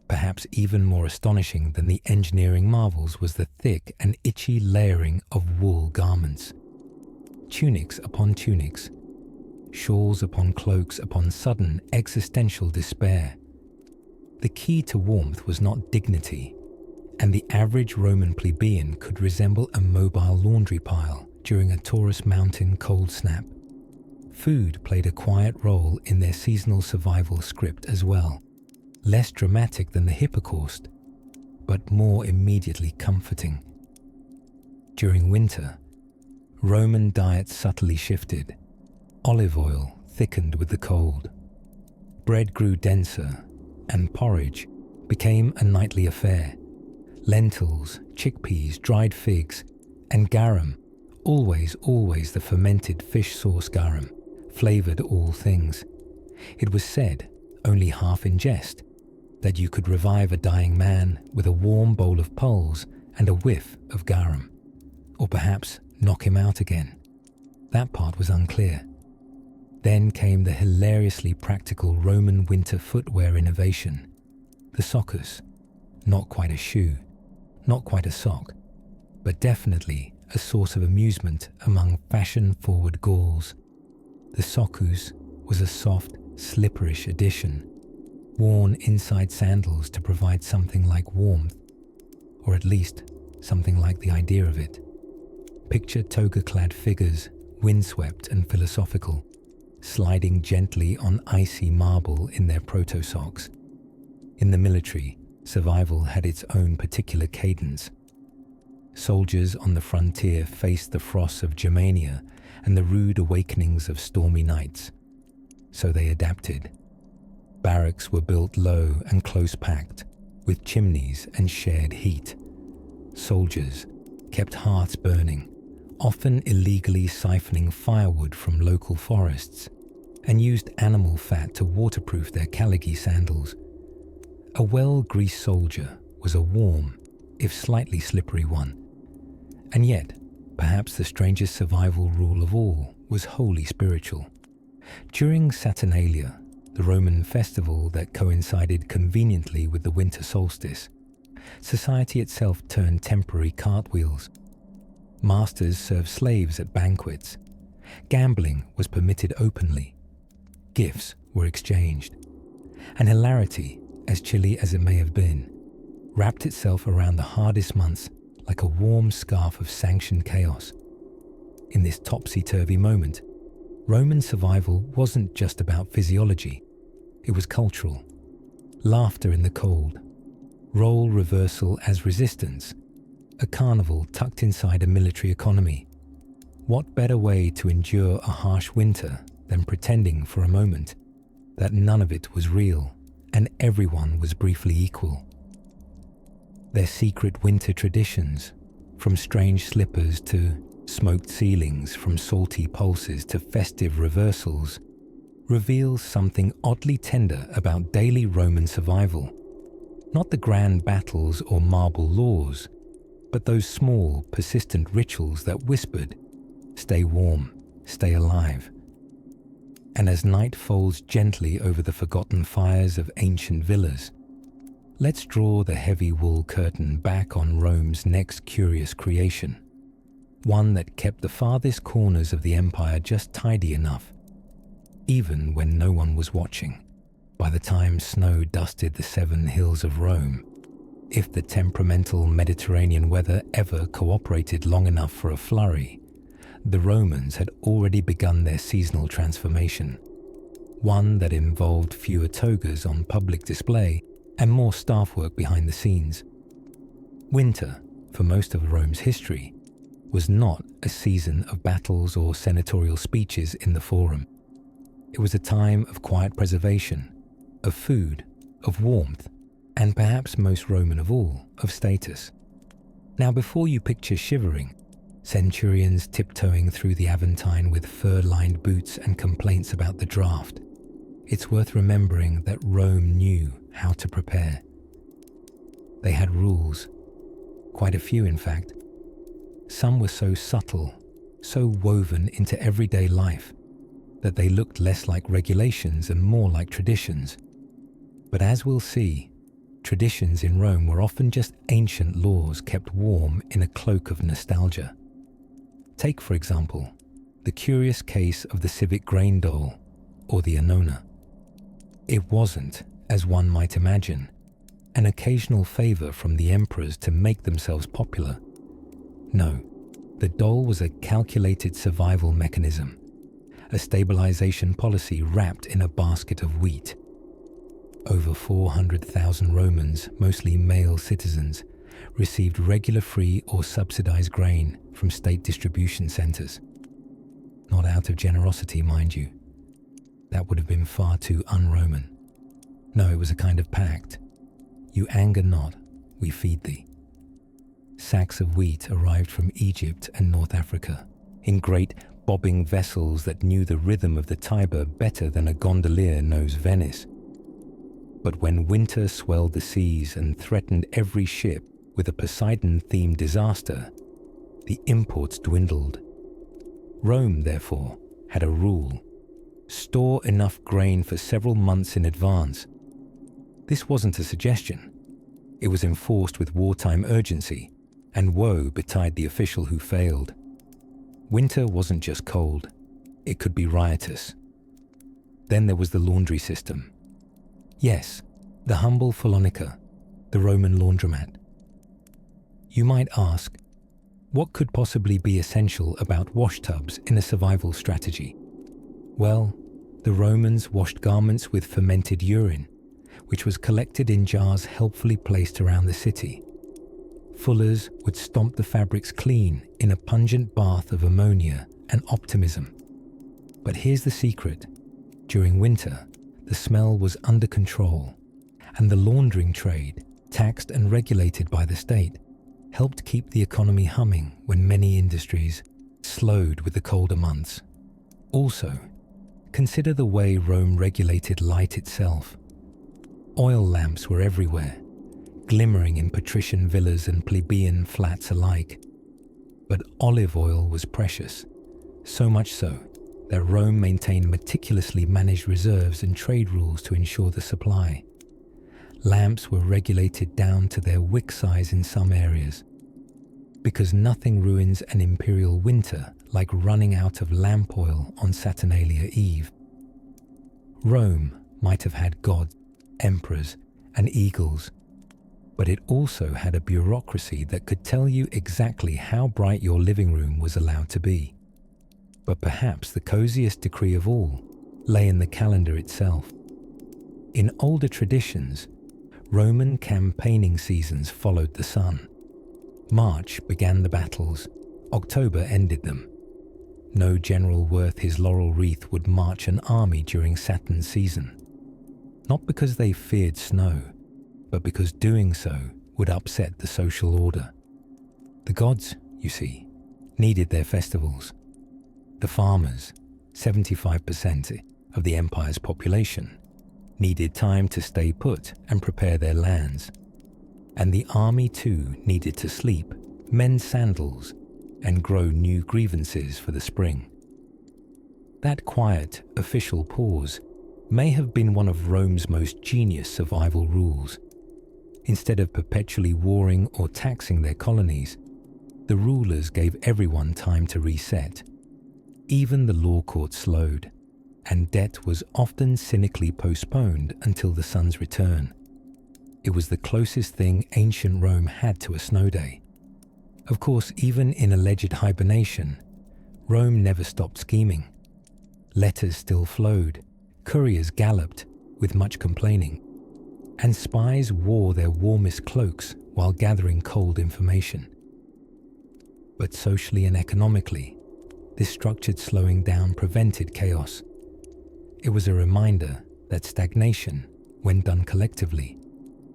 Perhaps even more astonishing than the engineering marvels was the thick and itchy layering of wool garments. Tunics upon tunics, shawls upon cloaks upon sudden existential despair. The key to warmth was not dignity, and the average Roman plebeian could resemble a mobile laundry pile during a Taurus mountain cold snap. Food played a quiet role in their seasonal survival script as well, less dramatic than the hypocaust, but more immediately comforting. During winter, Roman diet subtly shifted. Olive oil thickened with the cold. Bread grew denser, and porridge became a nightly affair. Lentils, chickpeas, dried figs, and garum, always the fermented fish sauce garum, flavored all things. It was said, only half in jest, that you could revive a dying man with a warm bowl of pulse and a whiff of garum, or perhaps knock him out again. That part was unclear. Then came the hilariously practical Roman winter footwear innovation, the soccus, not quite a shoe, not quite a sock, but definitely a source of amusement among fashion-forward Gauls. The soccus was a soft, slipperish addition, worn inside sandals to provide something like warmth, or at least something like the idea of it. Picture toga-clad figures, windswept and philosophical, sliding gently on icy marble in their proto-socks. In the military, survival had its own particular cadence. Soldiers on the frontier faced the frosts of Germania and the rude awakenings of stormy nights. So they adapted. Barracks were built low and close-packed, with chimneys and shared heat. Soldiers kept hearths burning, often illegally siphoning firewood from local forests, and used animal fat to waterproof their caligy sandals. A well-greased soldier was a warm, if slightly slippery one. And yet, perhaps the strangest survival rule of all was wholly spiritual. During Saturnalia, the Roman festival that coincided conveniently with the winter solstice, society itself turned temporary cartwheels. Masters served slaves at banquets. Gambling was permitted openly. Gifts were exchanged. And hilarity, as chilly as it may have been, wrapped itself around the hardest months like a warm scarf of sanctioned chaos. In this topsy-turvy moment, Roman survival wasn't just about physiology. It was cultural. Laughter in the cold, role reversal as resistance, a carnival tucked inside a military economy. What better way to endure a harsh winter than pretending for a moment that none of it was real and everyone was briefly equal? Their secret winter traditions, from strange slippers to smoked ceilings, from salty pulses to festive reversals, reveals something oddly tender about daily Roman survival. Not the grand battles or marble laws, but those small, persistent rituals that whispered, "Stay warm, stay alive." And as night folds gently over the forgotten fires of ancient villas, let's draw the heavy wool curtain back on Rome's next curious creation, one that kept the farthest corners of the empire just tidy enough, even when no one was watching. By the time snow dusted the 7 hills of Rome, if the temperamental Mediterranean weather ever cooperated long enough for a flurry, the Romans had already begun their seasonal transformation, one that involved fewer togas on public display and more staff work behind the scenes. Winter, for most of Rome's history, was not a season of battles or senatorial speeches in the Forum. It was a time of quiet preservation, of food, of warmth, and perhaps most Roman of all, of status. Now, before you picture shivering, centurions tiptoeing through the Aventine with fur-lined boots and complaints about the draft, it's worth remembering that Rome knew how to prepare. They had rules, quite a few in fact. Some were so subtle, so woven into everyday life, that they looked less like regulations and more like traditions. But as we'll see, traditions in Rome were often just ancient laws kept warm in a cloak of nostalgia. Take, for example, the curious case of the civic grain dole, or the annona. It wasn't, as one might imagine, an occasional favor from the emperors to make themselves popular. No, the dole was a calculated survival mechanism, a stabilization policy wrapped in a basket of wheat. Over 400,000 Romans, mostly male citizens, received regular free or subsidized grain from state distribution centers. Not out of generosity, mind you. That would have been far too un-Roman. No, it was a kind of pact. You anger not, we feed thee. Sacks of wheat arrived from Egypt and North Africa, in great bobbing vessels that knew the rhythm of the Tiber better than a gondolier knows Venice. But when winter swelled the seas and threatened every ship with a Poseidon-themed disaster, the imports dwindled. Rome, therefore, had a rule: store enough grain for several months in advance. This wasn't a suggestion. It was enforced with wartime urgency, and woe betide the official who failed. Winter wasn't just cold, it could be riotous. Then there was the laundry system. Yes, the humble Polonica, the Roman laundromat. You might ask, what could possibly be essential about wash tubs in a survival strategy? Well, the Romans washed garments with fermented urine, which was collected in jars helpfully placed around the city. Fullers would stomp the fabrics clean in a pungent bath of ammonia and optimism. But here's the secret. During winter, the smell was under control, and the laundering trade, taxed and regulated by the state, helped keep the economy humming when many industries slowed with the colder months. Also, consider the way Rome regulated light itself. Oil lamps were everywhere, glimmering in patrician villas and plebeian flats alike. But olive oil was precious, so much so that Rome maintained meticulously managed reserves and trade rules to ensure the supply. Lamps were regulated down to their wick size in some areas, because nothing ruins an imperial winter like running out of lamp oil on Saturnalia Eve. Rome might have had gods, emperors, and eagles, but it also had a bureaucracy that could tell you exactly how bright your living room was allowed to be. But perhaps the coziest decree of all lay in the calendar itself. In older traditions, Roman campaigning seasons followed the sun. March began the battles, October ended them. No general worth his laurel wreath would march an army during Saturn's season. Not because they feared snow, but because doing so would upset the social order. The gods, you see, needed their festivals. The farmers, 75% of the empire's population, needed time to stay put and prepare their lands. And the army too needed to sleep, mend sandals, and grow new grievances for the spring. That quiet, official pause may have been one of Rome's most genius survival rules. Instead of perpetually warring or taxing their colonies, the rulers gave everyone time to reset. Even the law court slowed, and debt was often cynically postponed until the sun's return. It was the closest thing ancient Rome had to a snow day. Of course, even in alleged hibernation, Rome never stopped scheming. Letters still flowed, couriers galloped with much complaining, and spies wore their warmest cloaks while gathering cold information. But socially and economically, this structured slowing down prevented chaos. It was a reminder that stagnation, when done collectively,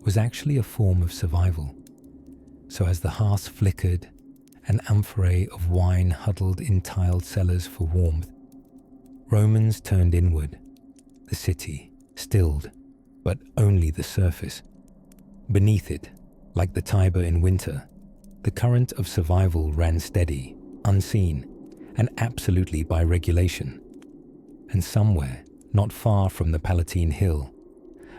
was actually a form of survival. So as the hearths flickered, an amphorae of wine huddled in tiled cellars for warmth, Romans turned inward, the city stilled, but only the surface. Beneath it, like the Tiber in winter, the current of survival ran steady, unseen, and absolutely by regulation. And somewhere, not far from the Palatine Hill,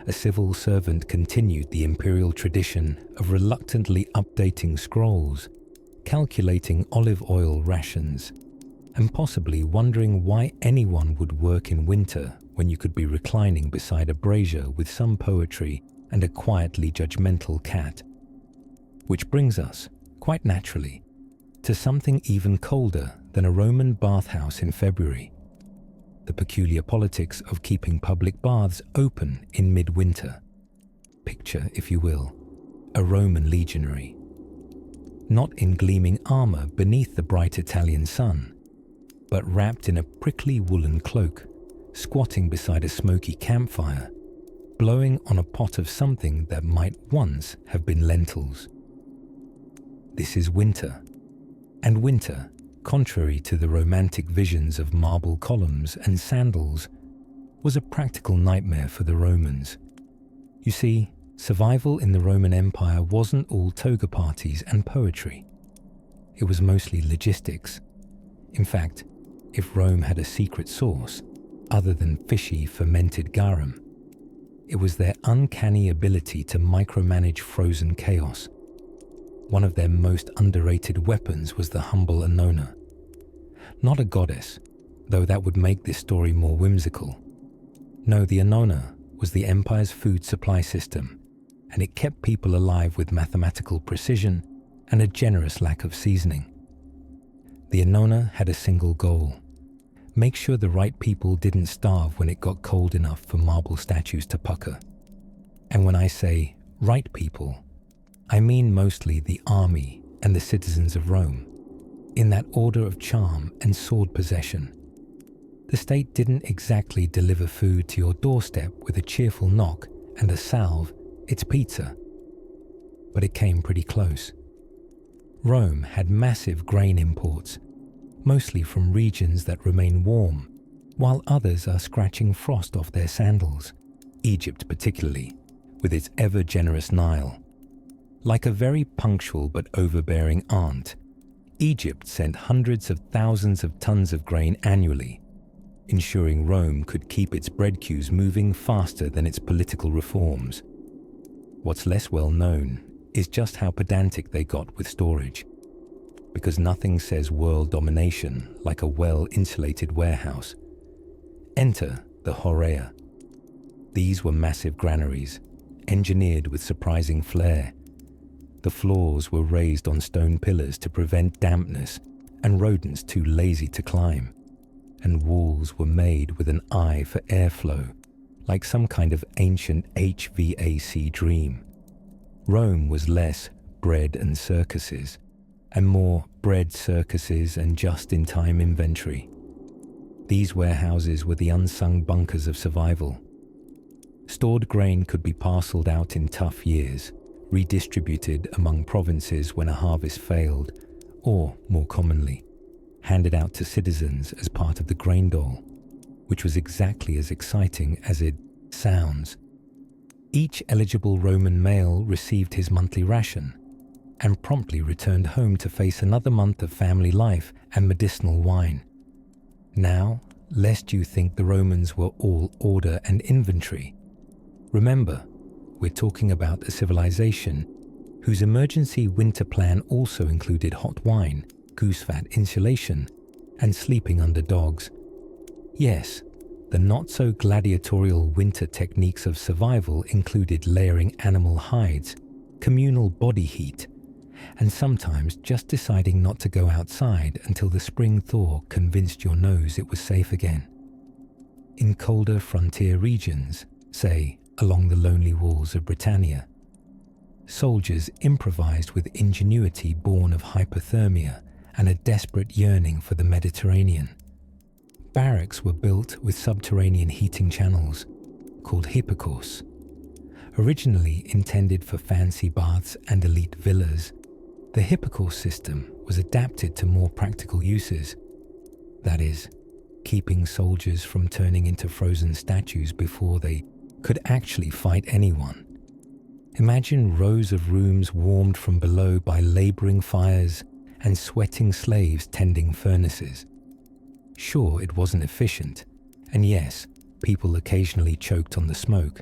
a civil servant continued the imperial tradition of reluctantly updating scrolls, calculating olive oil rations, and possibly wondering why anyone would work in winter when you could be reclining beside a brazier with some poetry and a quietly judgmental cat. Which brings us, quite naturally, to something even colder than a Roman bathhouse in February: the peculiar politics of keeping public baths open in midwinter. Picture, if you will, a Roman legionary. Not in gleaming armor beneath the bright Italian sun, but wrapped in a prickly woolen cloak, squatting beside a smoky campfire, blowing on a pot of something that might once have been lentils. This is winter, and winter, contrary to the romantic visions of marble columns and sandals, was a practical nightmare for the Romans. You see, survival in the Roman Empire wasn't all toga parties and poetry. It was mostly logistics. In fact, if Rome had a secret sauce, other than fishy fermented garum, it was their uncanny ability to micromanage frozen chaos. One of their most underrated weapons was the humble Annona. Not a goddess, though that would make this story more whimsical. No, the Annona was the empire's food supply system, and it kept people alive with mathematical precision and a generous lack of seasoning. The Annona had a single goal: make sure the right people didn't starve when it got cold enough for marble statues to pucker. And when I say right people, I mean mostly the army and the citizens of Rome, in that order of charm and sword possession. The state didn't exactly deliver food to your doorstep with a cheerful knock and a salve, "It's pizza." But it came pretty close. Rome had massive grain imports, mostly from regions that remain warm, while others are scratching frost off their sandals, Egypt particularly, with its ever-generous Nile. Like a very punctual but overbearing aunt, Egypt sent hundreds of thousands of tons of grain annually, ensuring Rome could keep its bread queues moving faster than its political reforms. What's less well known is just how pedantic they got with storage, because nothing says world domination like a well-insulated warehouse. Enter the Horea. These were massive granaries, engineered with surprising flair. The floors were raised on stone pillars to prevent dampness and rodents too lazy to climb, and walls were made with an eye for airflow, like some kind of ancient HVAC dream. Rome was less bread and circuses, and more bread, circuses, and just-in-time inventory. These warehouses were the unsung bunkers of survival. Stored grain could be parceled out in tough years, redistributed among provinces when a harvest failed, or, more commonly, handed out to citizens as part of the grain dole, which was exactly as exciting as it sounds. Each eligible Roman male received his monthly ration and promptly returned home to face another month of family life and medicinal wine. Now, lest you think the Romans were all order and inventory, remember, we're talking about a civilization whose emergency winter plan also included hot wine, goose fat insulation, and sleeping under dogs. Yes, The not-so-gladiatorial winter techniques of survival included layering animal hides, communal body heat, and sometimes just deciding not to go outside until the spring thaw convinced your nose it was safe again. In colder frontier regions, say along the lonely walls of Britannia, soldiers improvised with ingenuity born of hypothermia and a desperate yearning for the Mediterranean. Barracks were built with subterranean heating channels, called hypocores. Originally intended for fancy baths and elite villas, the hypocore system was adapted to more practical uses. That is, keeping soldiers from turning into frozen statues before they could actually fight anyone. Imagine rows of rooms warmed from below by labouring fires and sweating slaves tending furnaces. Sure, it wasn't efficient, and yes, people occasionally choked on the smoke,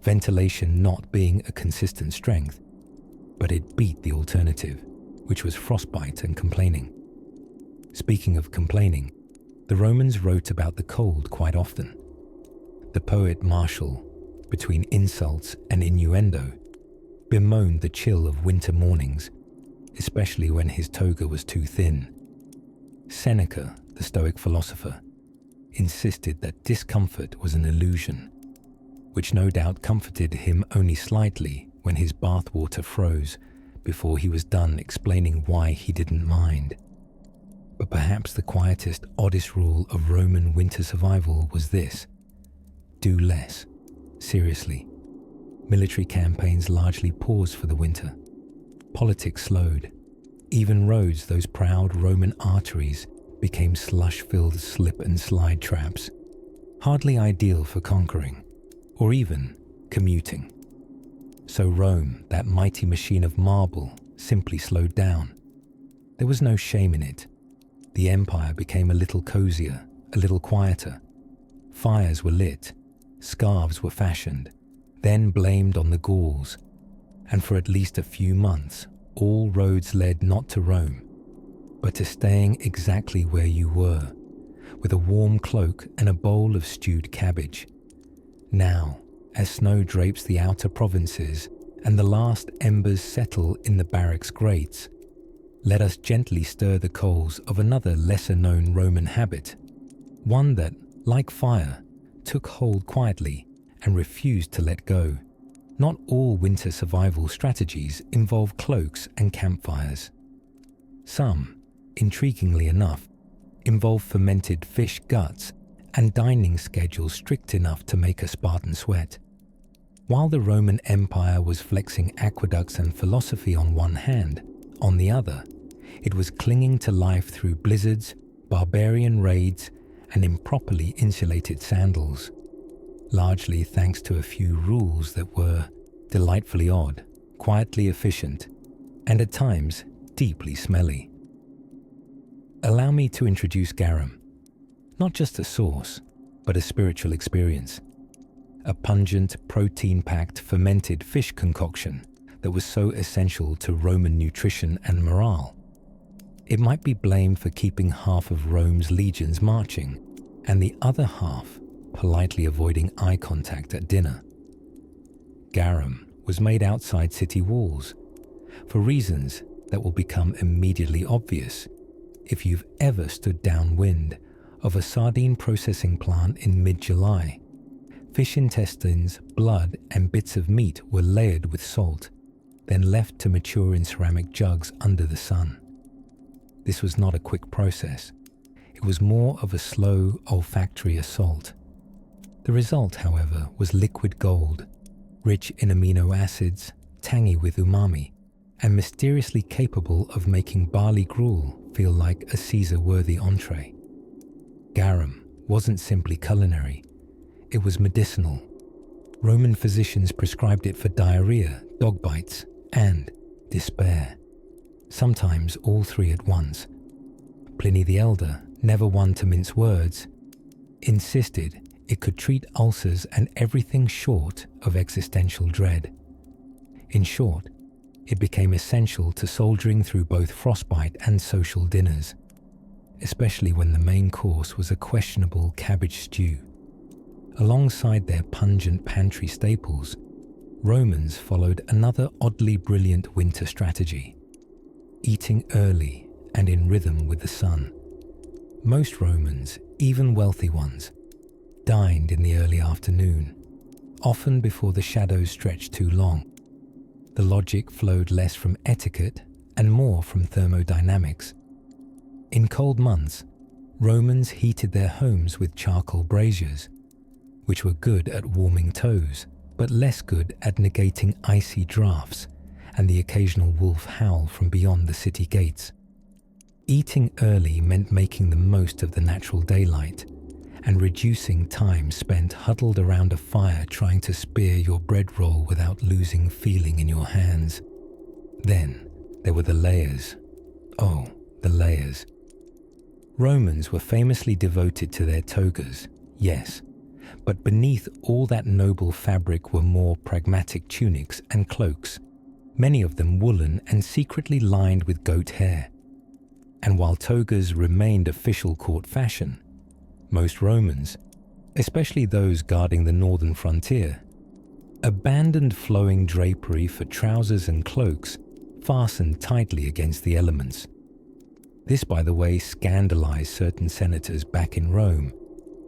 ventilation not being a consistent strength, but it beat the alternative, which was frostbite and complaining. Speaking of complaining, the Romans wrote about the cold quite often. The poet Martial, between insults and innuendo, bemoaned the chill of winter mornings, especially when his toga was too thin. Seneca, the Stoic philosopher, insisted that discomfort was an illusion, which no doubt comforted him only slightly when his bathwater froze before he was done explaining why he didn't mind. But perhaps the quietest, oddest rule of Roman winter survival was this: do less. Seriously. Military campaigns largely paused for the winter. Politics slowed. Even roads, those proud Roman arteries, became slush-filled slip and slide traps, hardly ideal for conquering, or even commuting. So Rome, that mighty machine of marble, simply slowed down. There was no shame in it. The empire became a little cozier, a little quieter. Fires were lit, scarves were fashioned, then blamed on the Gauls, and for at least a few months, all roads led not to Rome, but to staying exactly where you were, with a warm cloak and a bowl of stewed cabbage. Now, as snow drapes the outer provinces and the last embers settle in the barracks grates, let us gently stir the coals of another lesser-known Roman habit, one that, like fire, took hold quietly and refused to let go. Not all winter survival strategies involve cloaks and campfires. Some, intriguingly enough, involve fermented fish guts and dining schedules strict enough to make a Spartan sweat. While the Roman Empire was flexing aqueducts and philosophy on one hand, on the other, it was clinging to life through blizzards, barbarian raids, and improperly insulated sandals, largely thanks to a few rules that were delightfully odd, quietly efficient, and at times deeply smelly. Allow me to introduce garum, not just a sauce, but a spiritual experience. A pungent, protein-packed, fermented fish concoction that was so essential to Roman nutrition and morale. It might be blamed for keeping half of Rome's legions marching, and the other half politely avoiding eye contact at dinner. Garum was made outside city walls, for reasons that will become immediately obvious if you've ever stood downwind of a sardine processing plant in mid-July. Fish intestines, blood, and bits of meat were layered with salt, then left to mature in ceramic jugs under the sun. This was not a quick process. It was more of a slow, olfactory assault. The result, however, was liquid gold, rich in amino acids, tangy with umami, and mysteriously capable of making barley gruel feel like a Caesar-worthy entree. Garum wasn't simply culinary, it was medicinal. Roman physicians prescribed it for diarrhea, dog bites, and despair. Sometimes all three at once. Pliny the Elder, never one to mince words, insisted it could treat ulcers and everything short of existential dread. In short, it became essential to soldiering through both frostbite and social dinners, especially when the main course was a questionable cabbage stew. Alongside their pungent pantry staples, Romans followed another oddly brilliant winter strategy: eating early and in rhythm with the sun. Most Romans, even wealthy ones, dined in the early afternoon, often before the shadows stretched too long. The logic flowed less from etiquette and more from thermodynamics. In cold months, Romans heated their homes with charcoal braziers, which were good at warming toes, but less good at negating icy drafts and the occasional wolf howl from beyond the city gates. Eating early meant making the most of the natural daylight and reducing time spent huddled around a fire trying to spear your bread roll without losing feeling in your hands. Then there were the layers. Oh, the layers. Romans were famously devoted to their togas, yes, but beneath all that noble fabric were more pragmatic tunics and cloaks, many of them woolen and secretly lined with goat hair. And while togas remained official court fashion, most Romans, especially those guarding the northern frontier, abandoned flowing drapery for trousers and cloaks fastened tightly against the elements. This, by the way, scandalized certain senators back in Rome,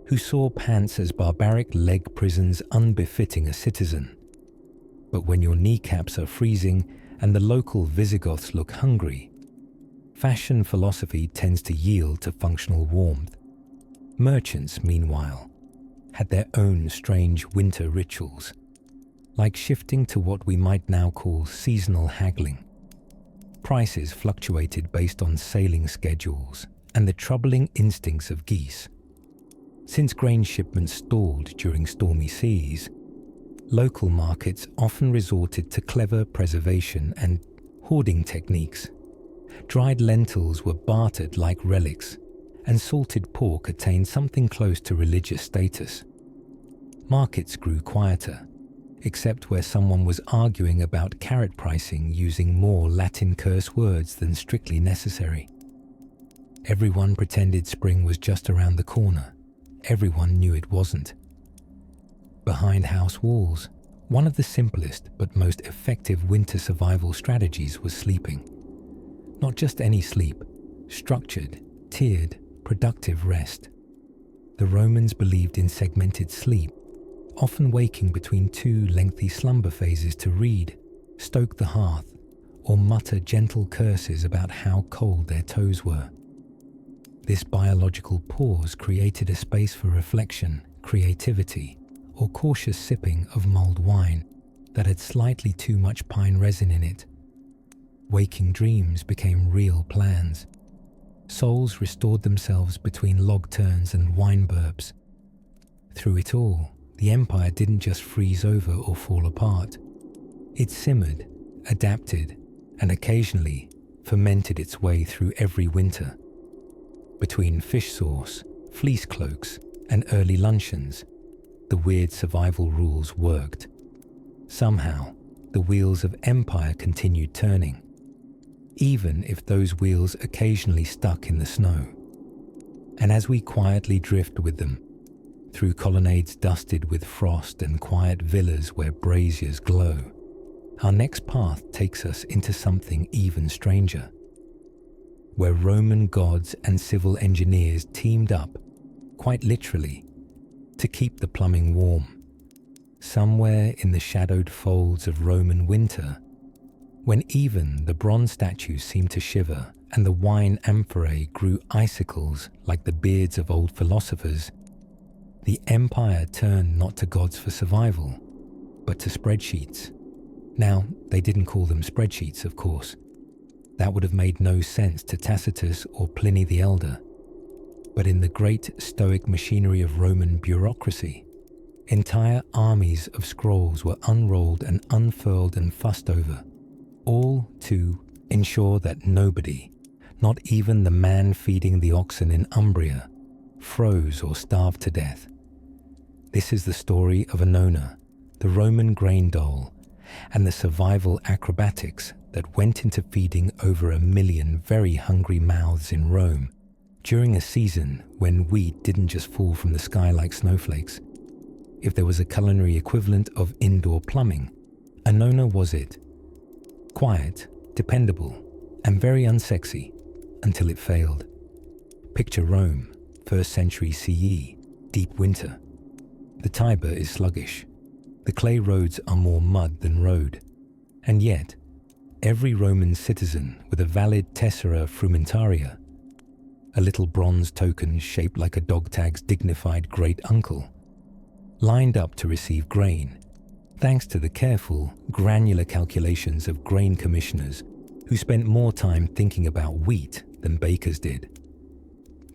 who saw pants as barbaric leg prisons unbefitting a citizen. But when your kneecaps are freezing and the local Visigoths look hungry, fashion philosophy tends to yield to functional warmth. Merchants, meanwhile, had their own strange winter rituals, like shifting to what we might now call seasonal haggling. Prices fluctuated based on sailing schedules and the troubling instincts of geese. Since grain shipments stalled during stormy seas, local markets often resorted to clever preservation and hoarding techniques. Dried lentils were bartered like relics, and salted pork attained something close to religious status. Markets grew quieter, except where someone was arguing about carrot pricing using more Latin curse words than strictly necessary. Everyone pretended spring was just around the corner. Everyone knew it wasn't. Behind house walls, one of the simplest but most effective winter survival strategies was sleeping. Not just any sleep, structured, tiered, productive rest. The Romans believed in segmented sleep, often waking between two lengthy slumber phases to read, stoke the hearth, or mutter gentle curses about how cold their toes were. This biological pause created a space for reflection, creativity, or cautious sipping of mulled wine that had slightly too much pine resin in it. Waking dreams became real plans. Souls restored themselves between log turns and wine burps. Through it all, the empire didn't just freeze over or fall apart. It simmered, adapted, and occasionally fermented its way through every winter. Between fish sauce, fleece cloaks, and early luncheons, the weird survival rules worked. Somehow, the wheels of empire continued turning, even if those wheels occasionally stuck in the snow. And as we quietly drift with them, through colonnades dusted with frost and quiet villas where braziers glow, our next path takes us into something even stranger, where Roman gods and civil engineers teamed up, quite literally, to keep the plumbing warm. Somewhere in the shadowed folds of Roman winter, when even the bronze statues seemed to shiver and the wine amphorae grew icicles like the beards of old philosophers, the empire turned not to gods for survival, but to spreadsheets. Now, they didn't call them spreadsheets, of course. That would have made no sense to Tacitus or Pliny the Elder. But in the great stoic machinery of Roman bureaucracy, entire armies of scrolls were unrolled and unfurled and fussed over, all to ensure that nobody, not even the man feeding the oxen in Umbria, froze or starved to death. This is the story of Annona, the Roman grain dole, and the survival acrobatics that went into feeding over 1 million very hungry mouths in Rome during a season when wheat didn't just fall from the sky like snowflakes. If there was a culinary equivalent of indoor plumbing, Annona was it. Quiet, dependable, and very unsexy until it failed. Picture Rome, 1st century CE, deep winter. The Tiber is sluggish. The clay roads are more mud than road. And yet, every Roman citizen with a valid tessera frumentaria, a little bronze token shaped like a dog tag's dignified great-uncle, lined up to receive grain, thanks to the careful, granular calculations of grain commissioners who spent more time thinking about wheat than bakers did.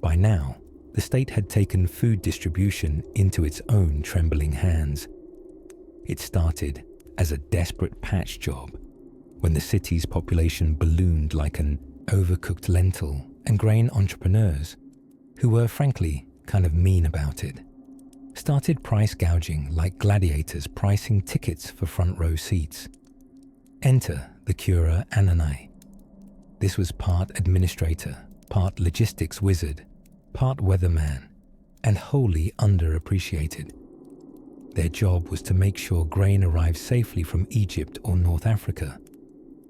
By now, the state had taken food distribution into its own trembling hands. It started as a desperate patch job when the city's population ballooned like an overcooked lentil, and grain entrepreneurs, who were frankly kind of mean about it, started price gouging like gladiators pricing tickets for front row seats. Enter the Cura Annanae. This was part administrator, part logistics wizard, part weatherman, and wholly underappreciated. Their job was to make sure grain arrived safely from Egypt or North Africa,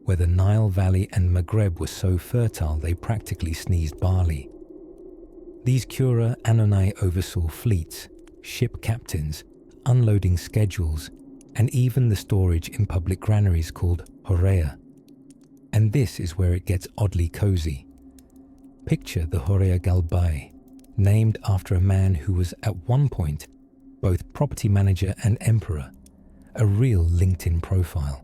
where the Nile Valley and Maghreb were so fertile they practically sneezed barley. These Cura Annanae oversaw fleets, ship captains, unloading schedules, and even the storage in public granaries called Horea. And this is where it gets oddly cozy. Picture the Horea Galbae, named after a man who was at one point both property manager and emperor, a real LinkedIn profile.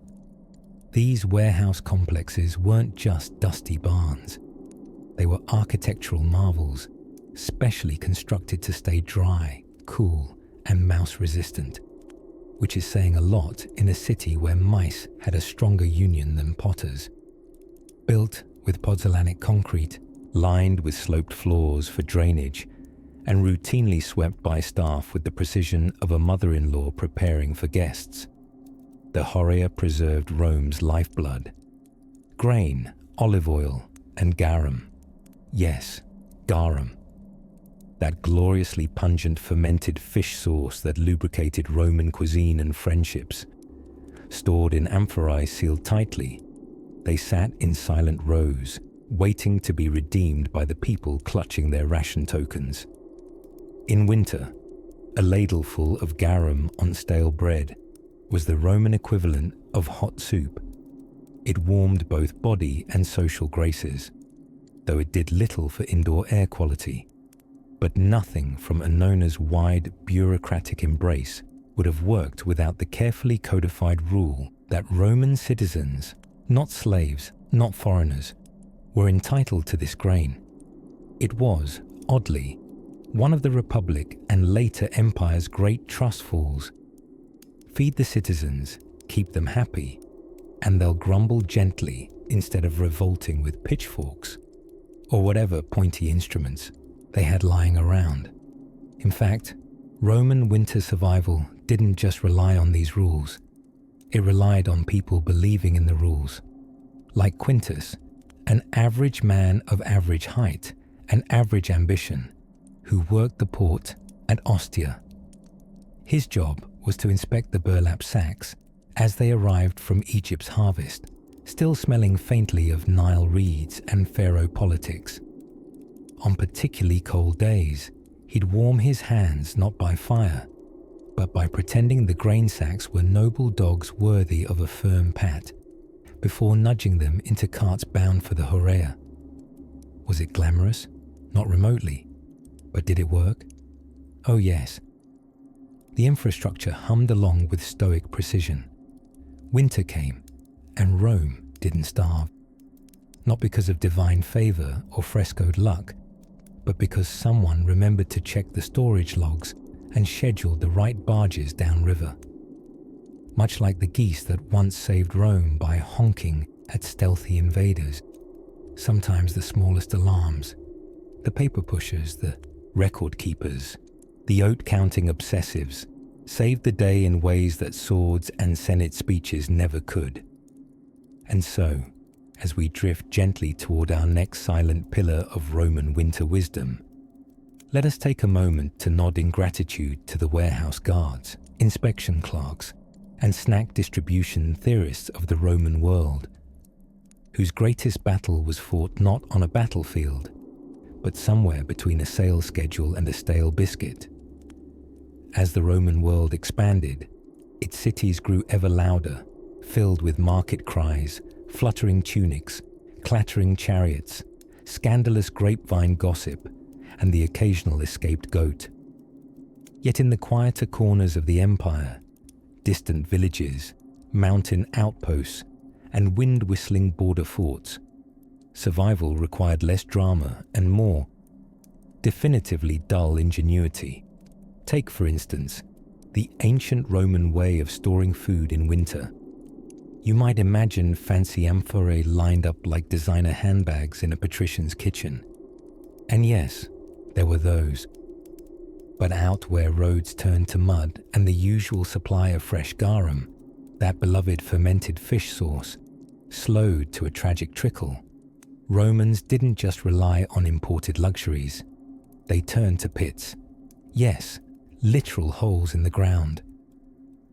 These warehouse complexes weren't just dusty barns. They were architectural marvels, specially constructed to stay dry, cool, and mouse-resistant, which is saying a lot in a city where mice had a stronger union than potters. Built with pozzolanic concrete, lined with sloped floors for drainage, and routinely swept by staff with the precision of a mother-in-law preparing for guests. The Horea preserved Rome's lifeblood. Grain, olive oil, and garum. Yes, garum. That gloriously pungent fermented fish sauce that lubricated Roman cuisine and friendships. Stored in amphorae sealed tightly, they sat in silent rows, waiting to be redeemed by the people clutching their ration tokens. In winter, a ladleful of garum on stale bread was the Roman equivalent of hot soup. It warmed both body and social graces, though it did little for indoor air quality. But nothing from Annona's wide, bureaucratic embrace would have worked without the carefully codified rule that Roman citizens, not slaves, not foreigners, were entitled to this grain. It was, oddly, one of the Republic and later Empire's great trust falls. Feed the citizens, keep them happy, and they'll grumble gently instead of revolting with pitchforks or whatever pointy instruments they had lying around. In fact, Roman winter survival didn't just rely on these rules. It relied on people believing in the rules. Like Quintus, an average man of average height and average ambition who worked the port at Ostia. His job was to inspect the burlap sacks as they arrived from Egypt's harvest, still smelling faintly of Nile reeds and pharaoh politics. On particularly cold days, he'd warm his hands not by fire, but by pretending the grain sacks were noble dogs worthy of a firm pat, before nudging them into carts bound for the Horea. Was it glamorous? Not remotely. But did it work? Oh yes. The infrastructure hummed along with stoic precision. Winter came, and Rome didn't starve. Not because of divine favor or frescoed luck, but because someone remembered to check the storage logs and scheduled the right barges downriver. Much like the geese that once saved Rome by honking at stealthy invaders, sometimes the smallest alarms, the paper pushers, the record keepers, the oat-counting obsessives, saved the day in ways that swords and Senate speeches never could. And so, as we drift gently toward our next silent pillar of Roman winter wisdom, Let us take a moment to nod in gratitude to the warehouse guards, inspection clerks, and snack distribution theorists of the Roman world, whose greatest battle was fought not on a battlefield, but somewhere between a sales schedule and a stale biscuit. As the Roman world expanded, its cities grew ever louder, filled with market cries, fluttering tunics, clattering chariots, scandalous grapevine gossip, and the occasional escaped goat. Yet in the quieter corners of the empire, distant villages, mountain outposts, and wind-whistling border forts, survival required less drama and more definitively dull ingenuity. Take, for instance, the ancient Roman way of storing food in winter. You might imagine fancy amphorae lined up like designer handbags in a patrician's kitchen. And yes, there were those. But out where roads turned to mud and the usual supply of fresh garum, that beloved fermented fish sauce, slowed to a tragic trickle, Romans didn't just rely on imported luxuries. They turned to pits. Yes, literal holes in the ground.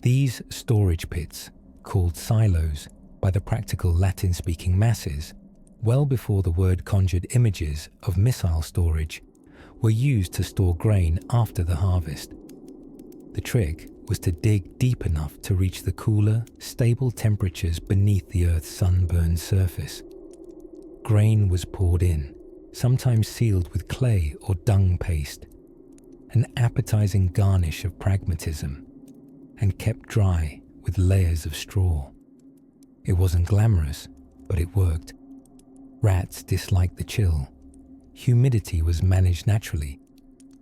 These storage pits, called silos by the practical Latin-speaking masses, well before the word conjured images of missile storage, were used to store grain after the harvest. The trick was to dig deep enough to reach the cooler, stable temperatures beneath the Earth's sunburned surface. Grain was poured in, sometimes sealed with clay or dung paste, an appetizing garnish of pragmatism, and kept dry with layers of straw. It wasn't glamorous, but it worked. Rats disliked the chill. Humidity was managed naturally,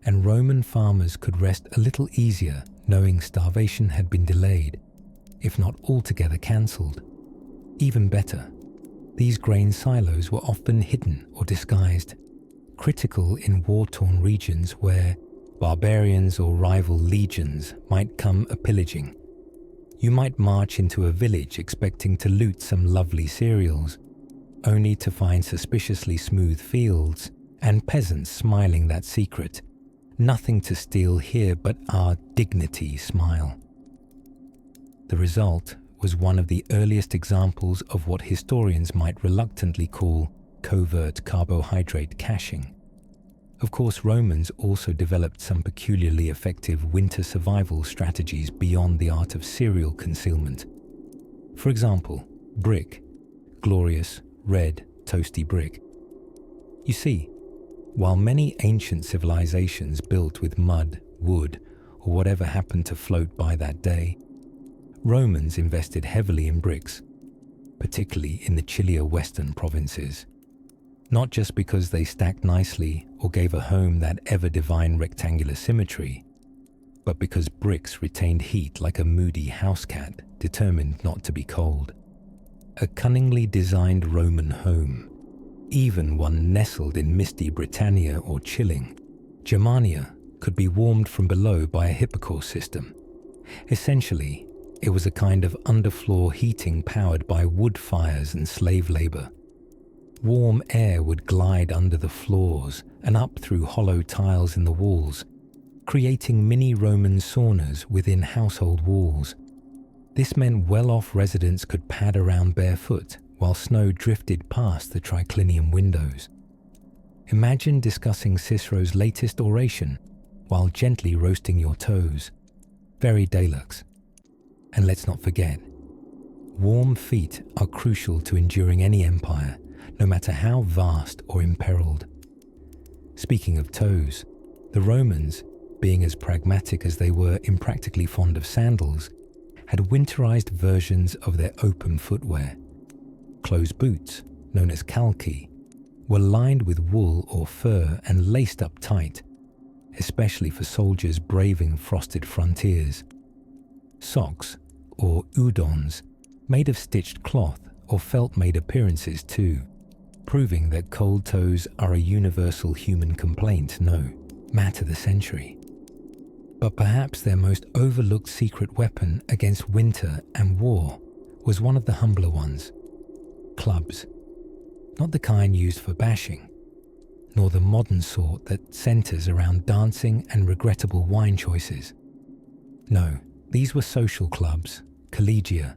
and Roman farmers could rest a little easier knowing starvation had been delayed, if not altogether cancelled. Even better, these grain silos were often hidden or disguised, critical in war-torn regions where barbarians or rival legions might come a-pillaging. You might march into a village expecting to loot some lovely cereals, only to find suspiciously smooth fields and peasants smiling that secret, "Nothing to steal here but our dignity" smile. The result was one of the earliest examples of what historians might reluctantly call covert carbohydrate caching. Of course, Romans also developed some peculiarly effective winter survival strategies beyond the art of cereal concealment. For example, brick, glorious, red, toasty brick. You see, while many ancient civilizations built with mud, wood, or whatever happened to float by that day, Romans invested heavily in bricks, particularly in the chillier western provinces. Not just because they stacked nicely or gave a home that ever-divine rectangular symmetry, but because bricks retained heat like a moody house cat determined not to be cold. A cunningly designed Roman home, even one nestled in misty Britannia or chilling Germania, could be warmed from below by a hypocaust system. Essentially, it was a kind of underfloor heating powered by wood fires and slave labor. Warm air would glide under the floors and up through hollow tiles in the walls, creating mini Roman saunas within household walls. This meant well-off residents could pad around barefoot while snow drifted past the triclinium windows. Imagine discussing Cicero's latest oration while gently roasting your toes. Very deluxe. And let's not forget, warm feet are crucial to enduring any empire, no matter how vast or imperiled. Speaking of toes, the Romans, being as pragmatic as they were impractically fond of sandals, had winterized versions of their open footwear. Closed boots, known as calci, were lined with wool or fur and laced up tight, especially for soldiers braving frosted frontiers. Socks, or udons, made of stitched cloth or felt made appearances too, proving that cold toes are a universal human complaint, no matter the century. But perhaps their most overlooked secret weapon against winter and war was one of the humbler ones: clubs. Not the kind used for bashing. nor the modern sort that centers around dancing and regrettable wine choices. No, these were social clubs, collegia,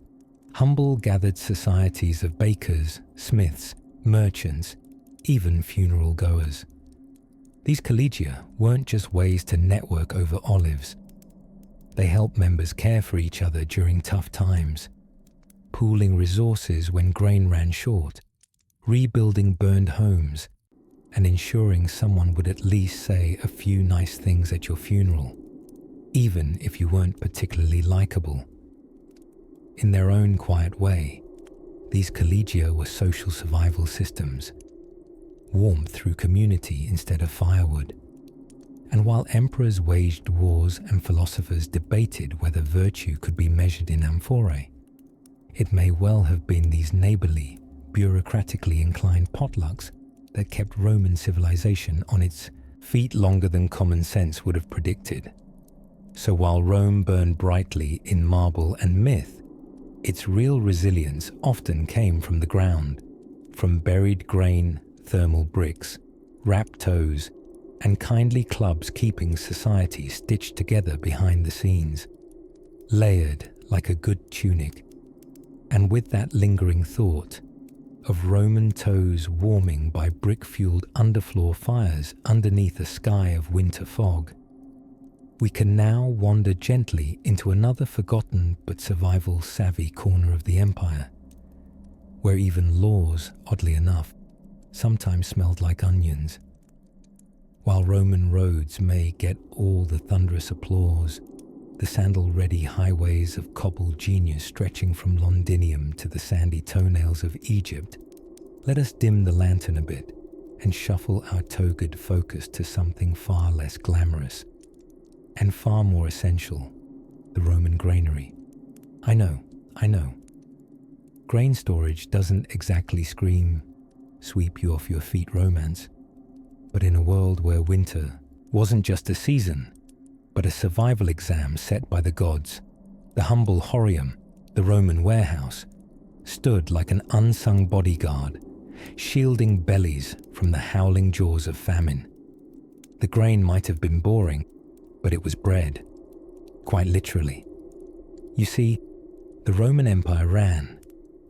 humble gathered societies of bakers, smiths, merchants, even funeral goers. These collegia weren't just ways to network over olives. They helped members care for each other during tough times, pooling resources when grain ran short, rebuilding burned homes, and ensuring someone would at least say a few nice things at your funeral, even if you weren't particularly likable. In their own quiet way, these collegia were social survival systems, warmth through community instead of firewood. And while emperors waged wars and philosophers debated whether virtue could be measured in amphorae, it may well have been these neighborly, bureaucratically inclined potlucks that kept Roman civilization on its feet longer than common sense would have predicted. So while Rome burned brightly in marble and myth, its real resilience often came from the ground, from buried grain, thermal bricks, wrapped toes, and kindly clubs keeping society stitched together behind the scenes, layered like a good tunic, and with that lingering thought of Roman toes warming by brick-fueled underfloor fires underneath a sky of winter fog, we can now wander gently into another forgotten but survival-savvy corner of the empire, where even laws, oddly enough, sometimes smelled like onions. While Roman roads may get all the thunderous applause, the sandal-ready highways of cobbled genius stretching from Londinium to the sandy toenails of Egypt, let us dim the lantern a bit and shuffle our togaed focus to something far less glamorous and far more essential, the Roman granary. I know. Grain storage doesn't exactly scream, sweep you off your feet romance, but in a world where winter wasn't just a season, but a survival exam set by the gods, the humble horium, the Roman warehouse, stood like an unsung bodyguard, shielding bellies from the howling jaws of famine. The grain might have been boring, but it was bread, quite literally. You see, the Roman Empire ran,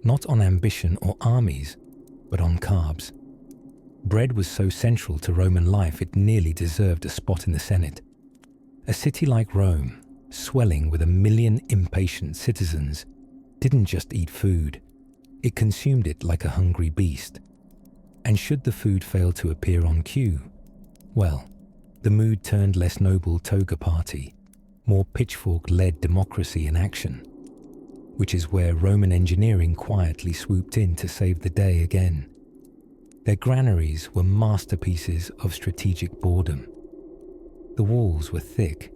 not on ambition or armies, but on carbs. Bread was so central to Roman life it nearly deserved a spot in the Senate. A city like Rome, swelling with 1 million impatient citizens, didn't just eat food, it consumed it like a hungry beast. And should the food fail to appear on cue, well, the mood turned less noble toga party, more pitchfork-led democracy in action, which is where Roman engineering quietly swooped in to save the day again. Their granaries were masterpieces of strategic boredom. The walls were thick,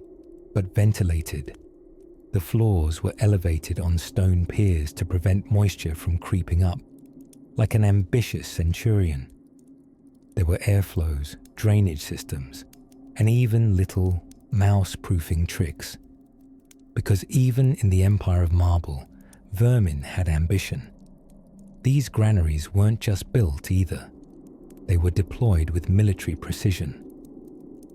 but ventilated. The floors were elevated on stone piers to prevent moisture from creeping up, like an ambitious centurion. There were airflows, drainage systems, and even little mouse-proofing tricks. Because even in the Empire of Marble, vermin had ambition. These granaries weren't just built either. They were deployed with military precision.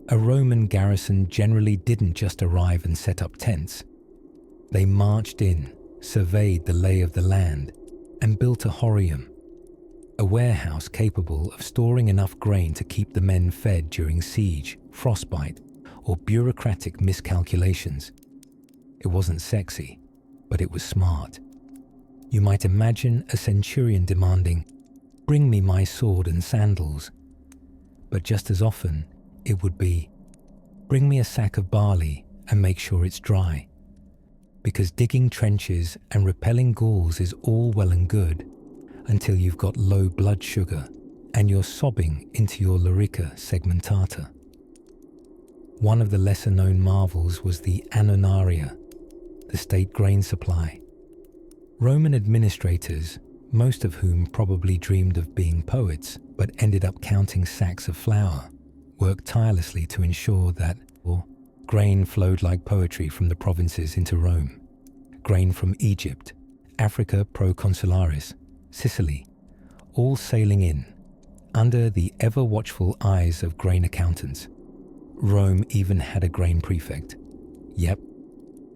A Roman garrison generally didn't just arrive and set up tents. They marched in, surveyed the lay of the land, and built a horium, a warehouse capable of storing enough grain to keep the men fed during siege, frostbite, or bureaucratic miscalculations. It wasn't sexy, but it was smart. You might imagine a centurion demanding, "Bring me my sword and sandals." But just as often, it would be, "Bring me a sack of barley and make sure it's dry." Because digging trenches and repelling Gauls is all well and good until you've got low blood sugar and you're sobbing into your lorica segmentata. One of the lesser-known marvels was the annonaria, the state grain supply. Roman administrators, most of whom probably dreamed of being poets but ended up counting sacks of flour, worked tirelessly to ensure that grain flowed like poetry from the provinces into Rome. Grain from Egypt, Africa Proconsularis, Sicily, all sailing in, under the ever-watchful eyes of grain accountants. Rome even had a grain prefect. Yep,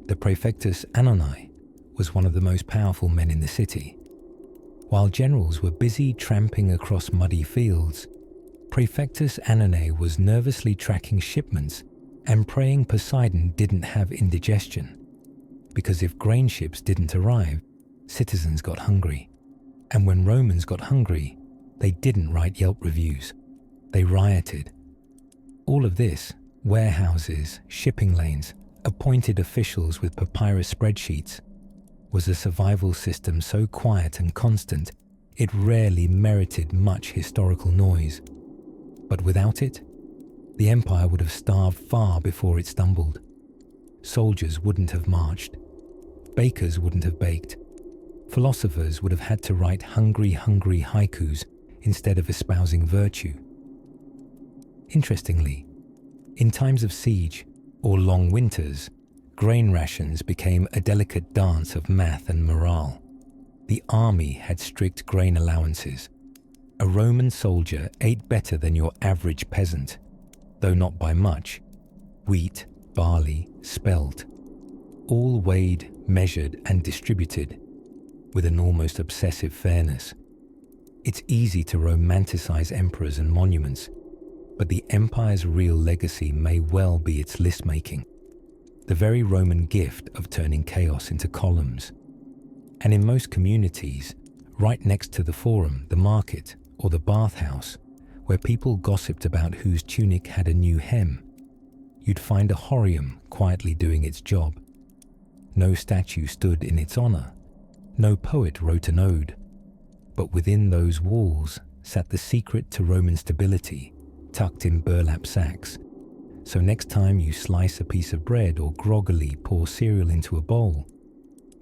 the praefectus Annoni was one of the most powerful men in the city. While generals were busy tramping across muddy fields, Praefectus Annoni was nervously tracking shipments and praying Poseidon didn't have indigestion. Because if grain ships didn't arrive, citizens got hungry. And when Romans got hungry, they didn't write Yelp reviews. They rioted. All of this, warehouses, shipping lanes, appointed officials with papyrus spreadsheets, was a survival system so quiet and constant it rarely merited much historical noise. But without it, the empire would have starved far before it stumbled. Soldiers wouldn't have marched. Bakers wouldn't have baked. Philosophers would have had to write hungry haikus instead of espousing virtue. Interestingly, in times of siege or long winters, grain rations became a delicate dance of math and morale. The army had strict grain allowances. A Roman soldier ate better than your average peasant, though not by much. Wheat, barley, spelt, all weighed, measured, and distributed with an almost obsessive fairness. It's easy to romanticize emperors and monuments, but the empire's real legacy may well be its list-making, the very Roman gift of turning chaos into columns. And in most communities, right next to the forum, the market, or the bathhouse, where people gossiped about whose tunic had a new hem, you'd find a horium quietly doing its job. No statue stood in its honor. No poet wrote an ode. But within those walls sat the secret to Roman stability, tucked in burlap sacks. So next time you slice a piece of bread or groggily pour cereal into a bowl,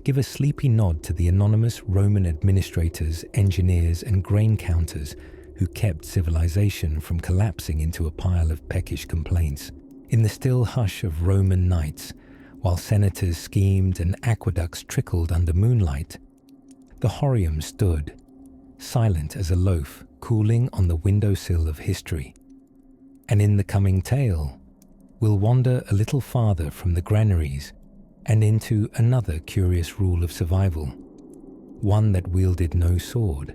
give a sleepy nod to the anonymous Roman administrators, engineers, and grain counters who kept civilization from collapsing into a pile of peckish complaints. In the still hush of Roman nights, while senators schemed and aqueducts trickled under moonlight, the horium stood, silent as a loaf cooling on the windowsill of history. And in the coming tale, we'll wander a little farther from the granaries and into another curious rule of survival, one that wielded no sword,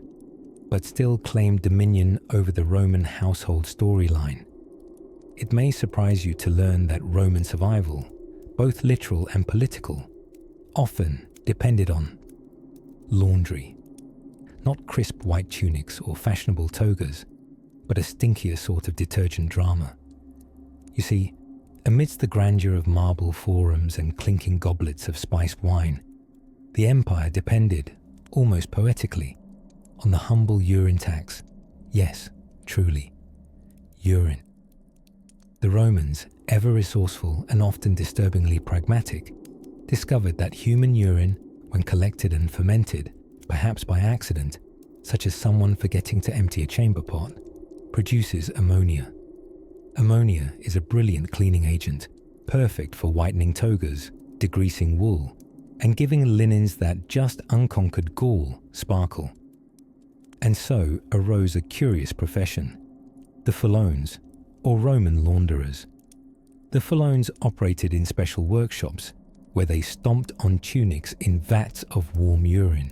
but still claimed dominion over the Roman household storyline. It may surprise you to learn that Roman survival, both literal and political, often depended on laundry. Not crisp white tunics or fashionable togas, but a stinkier sort of detergent drama. You see, amidst the grandeur of marble forums and clinking goblets of spiced wine, the empire depended, almost poetically, on the humble urine tax. Yes, truly, urine. The Romans, ever resourceful and often disturbingly pragmatic, discovered that human urine, when collected and fermented, perhaps by accident, such as someone forgetting to empty a chamber pot, produces ammonia. Ammonia is a brilliant cleaning agent, perfect for whitening togas, degreasing wool, and giving linens that just unconquered gall sparkle. And so arose a curious profession, the Pholones, or Roman launderers. The Pholones operated in special workshops where they stomped on tunics in vats of warm urine.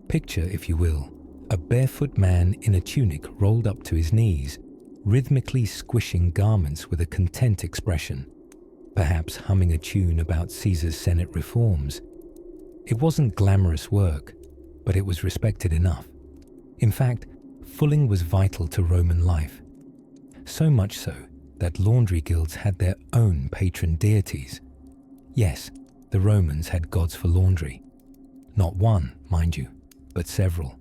Picture, if you will, a barefoot man in a tunic rolled up to his knees, rhythmically squishing garments with a content expression, perhaps humming a tune about Caesar's Senate reforms. It wasn't glamorous work, but it was respected enough. In fact, fulling was vital to Roman life. So much so that laundry guilds had their own patron deities. Yes, the Romans had gods for laundry. Not one, mind you, but several.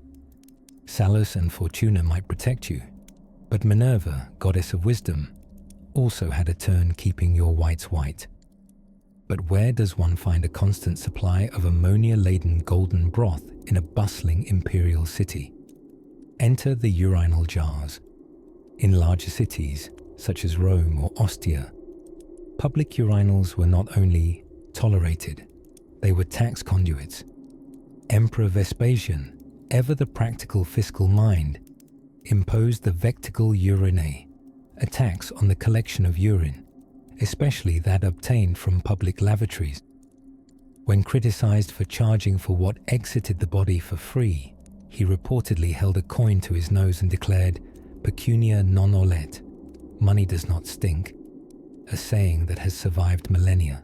Salus and Fortuna might protect you, but Minerva, goddess of wisdom, also had a turn keeping your whites white. But where does one find a constant supply of ammonia-laden golden broth in a bustling imperial city? Enter the urinal jars. In larger cities, such as Rome or Ostia, public urinals were not only tolerated, they were tax conduits. Emperor Vespasian, ever the practical fiscal mind, imposed the vectigal urinae, a tax on the collection of urine, especially that obtained from public lavatories. When criticized for charging for what exited the body for free, he reportedly held a coin to his nose and declared, "Pecunia non olet," money does not stink, a saying that has survived millennia.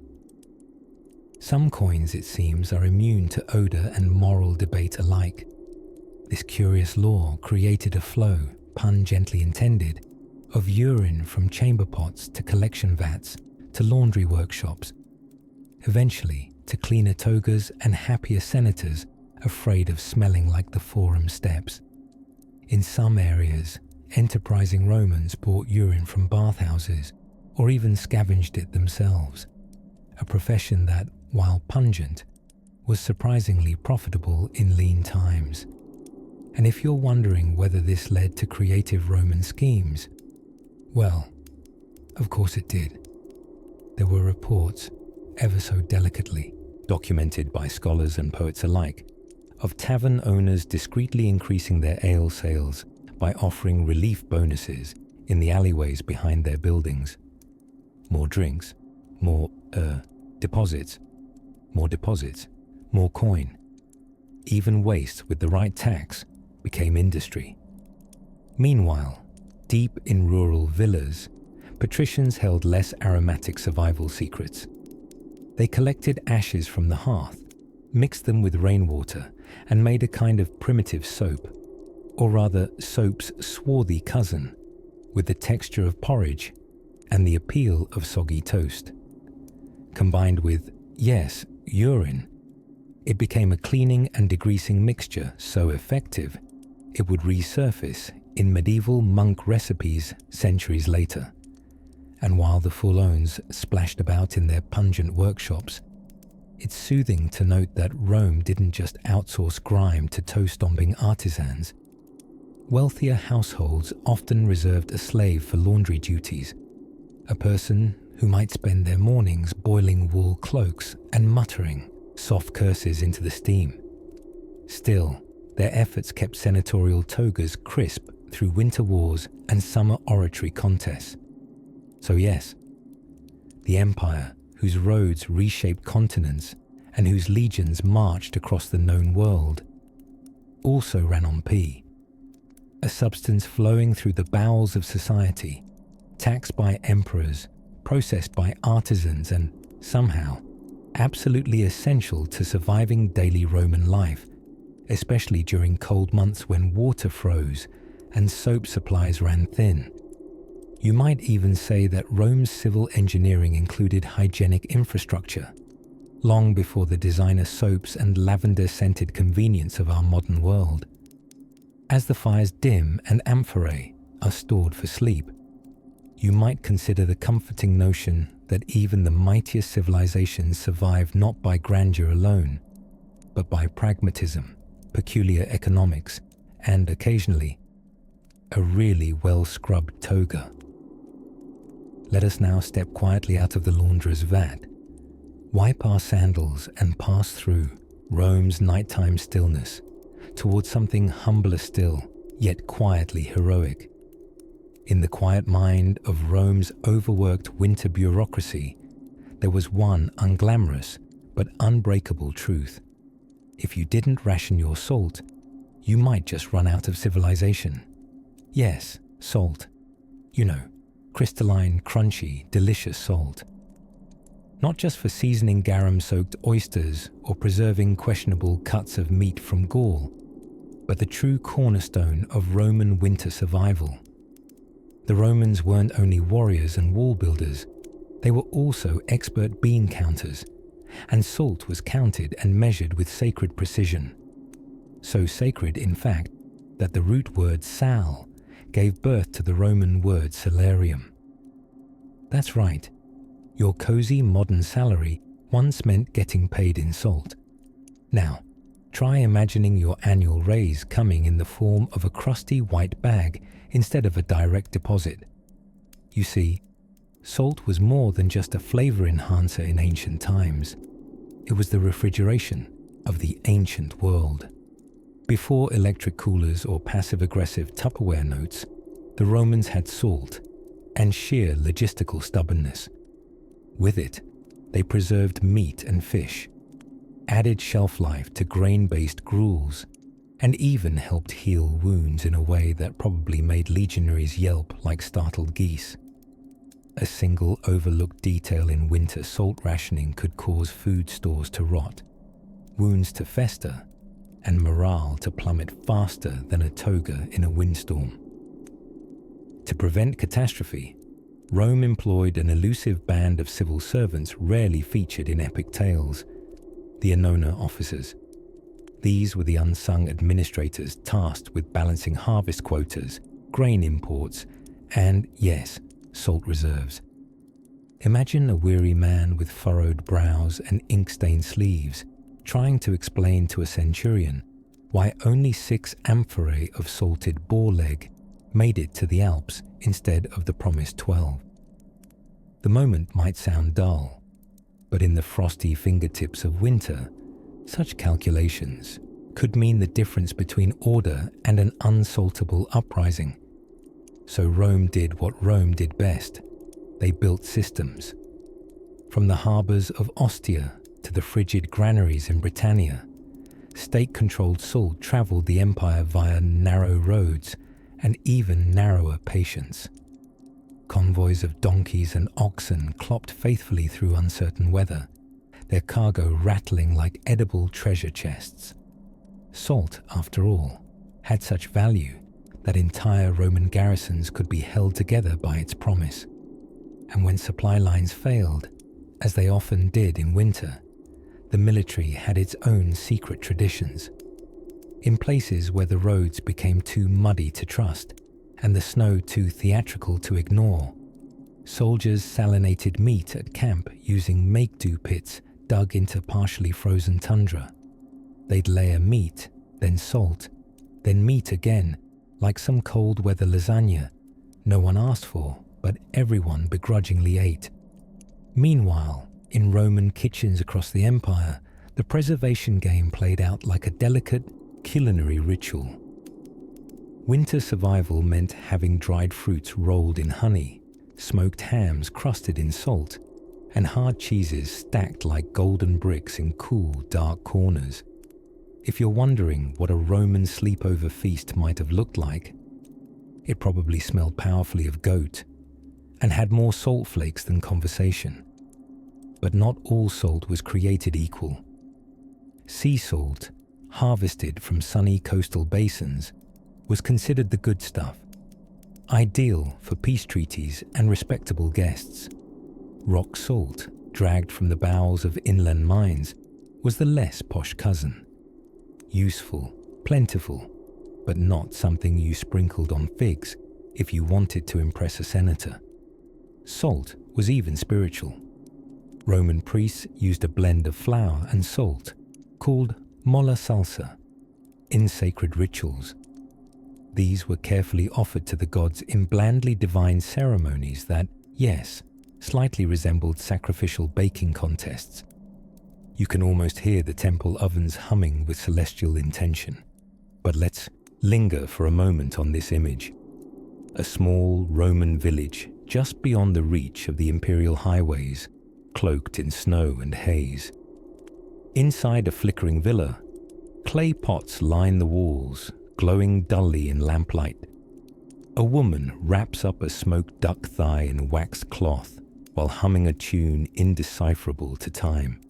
Some coins, it seems, are immune to odor and moral debate alike. This curious law created a flow, pun gently intended, of urine from chamber pots to collection vats to laundry workshops, eventually to cleaner togas and happier senators afraid of smelling like the forum steps. In some areas, enterprising Romans bought urine from bathhouses or even scavenged it themselves, a profession that, while pungent, was surprisingly profitable in lean times. And if you're wondering whether this led to creative Roman schemes, well, of course it did. There were reports, ever so delicately, documented by scholars and poets alike, of tavern owners discreetly increasing their ale sales by offering relief bonuses in the alleyways behind their buildings. More drinks, more deposits, more coin. Even waste with the right tax became industry. Meanwhile, deep in rural villas, patricians held less aromatic survival secrets. They collected ashes from the hearth, mixed them with rainwater, and made a kind of primitive soap, or rather soap's swarthy cousin, with the texture of porridge and the appeal of soggy toast. Combined with, yes, urine, it became a cleaning and degreasing mixture so effective it would resurface in medieval monk recipes centuries later. And while the Foulones splashed about in their pungent workshops, it's soothing to note that Rome didn't just outsource grime to toe-stomping artisans. Wealthier households often reserved a slave for laundry duties, a person who might spend their mornings boiling wool cloaks and muttering soft curses into the steam. Still, their efforts kept senatorial togas crisp through winter wars and summer oratory contests. So yes, the empire, whose roads reshaped continents and whose legions marched across the known world, also ran on pee, a substance flowing through the bowels of society, taxed by emperors, processed by artisans, and somehow absolutely essential to surviving daily Roman life, especially during cold months when water froze and soap supplies ran thin. You might even say that Rome's civil engineering included hygienic infrastructure, long before the designer soaps and lavender-scented convenience of our modern world. As the fires dim and amphorae are stored for sleep, you might consider the comforting notion that even the mightiest civilizations survive not by grandeur alone, but by pragmatism, peculiar economics, and occasionally, a really well-scrubbed toga. Let us now step quietly out of the launderer's vat, wipe our sandals and pass through Rome's nighttime stillness towards something humbler still, yet quietly heroic. In the quiet mind of Rome's overworked winter bureaucracy, there was one unglamorous but unbreakable truth. If you didn't ration your salt, you might just run out of civilization. Yes, salt. You know, crystalline, crunchy, delicious salt. Not just for seasoning garum-soaked oysters or preserving questionable cuts of meat from Gaul, but the true cornerstone of Roman winter survival. The Romans weren't only warriors and wall builders, they were also expert bean counters, and salt was counted and measured with sacred precision. So sacred, in fact, that the root word sal gave birth to the Roman word salarium. That's right, your cozy modern salary once meant getting paid in salt. Now, try imagining your annual raise coming in the form of a crusty white bag instead of a direct deposit. You see, salt was more than just a flavor enhancer in ancient times. It was the refrigeration of the ancient world. Before electric coolers or passive-aggressive Tupperware notes, the Romans had salt and sheer logistical stubbornness. With it, they preserved meat and fish, added shelf life to grain-based gruels, and even helped heal wounds in a way that probably made legionaries yelp like startled geese. A single overlooked detail in winter salt rationing could cause food stores to rot, wounds to fester, and morale to plummet faster than a toga in a windstorm. To prevent catastrophe, Rome employed an elusive band of civil servants rarely featured in epic tales, the Annona officers. These were the unsung administrators tasked with balancing harvest quotas, grain imports, and, yes, salt reserves. Imagine a weary man with furrowed brows and ink-stained sleeves trying to explain to a centurion why only 6 amphorae of salted boar leg made it to the Alps instead of the promised 12. The moment might sound dull, but in the frosty fingertips of winter, such calculations could mean the difference between order and an unsaltable uprising. So Rome did what Rome did best. They built systems. From the harbours of Ostia to the frigid granaries in Britannia, state-controlled salt travelled the empire via narrow roads and even narrower patience. Convoys of donkeys and oxen clopped faithfully through uncertain weather, their cargo rattling like edible treasure chests. Salt, after all, had such value that entire Roman garrisons could be held together by its promise. And when supply lines failed, as they often did in winter, the military had its own secret traditions. In places where the roads became too muddy to trust and the snow too theatrical to ignore, soldiers salinated meat at camp using make-do pits dug into partially frozen tundra. They'd layer meat, then salt, then meat again, like some cold-weather lasagna no one asked for, but everyone begrudgingly ate. Meanwhile, in Roman kitchens across the empire, the preservation game played out like a delicate culinary ritual. Winter survival meant having dried fruits rolled in honey, smoked hams crusted in salt, and hard cheeses stacked like golden bricks in cool, dark corners. If you're wondering what a Roman sleepover feast might have looked like, it probably smelled powerfully of goat and had more salt flakes than conversation. But not all salt was created equal. Sea salt, harvested from sunny coastal basins, was considered the good stuff, ideal for peace treaties and respectable guests. Rock salt, dragged from the bowels of inland mines, was the less posh cousin. Useful, plentiful, but not something you sprinkled on figs if you wanted to impress a senator. Salt was even spiritual. Roman priests used a blend of flour and salt, called molla salsa, in sacred rituals. These were carefully offered to the gods in blandly divine ceremonies that, yes, slightly resembled sacrificial baking contests. You can almost hear the temple ovens humming with celestial intention. But let's linger for a moment on this image. A small Roman village just beyond the reach of the imperial highways, cloaked in snow and haze. Inside a flickering villa, clay pots line the walls, glowing dully in lamplight. A woman wraps up a smoked duck thigh in waxed cloth while humming a tune indecipherable to time.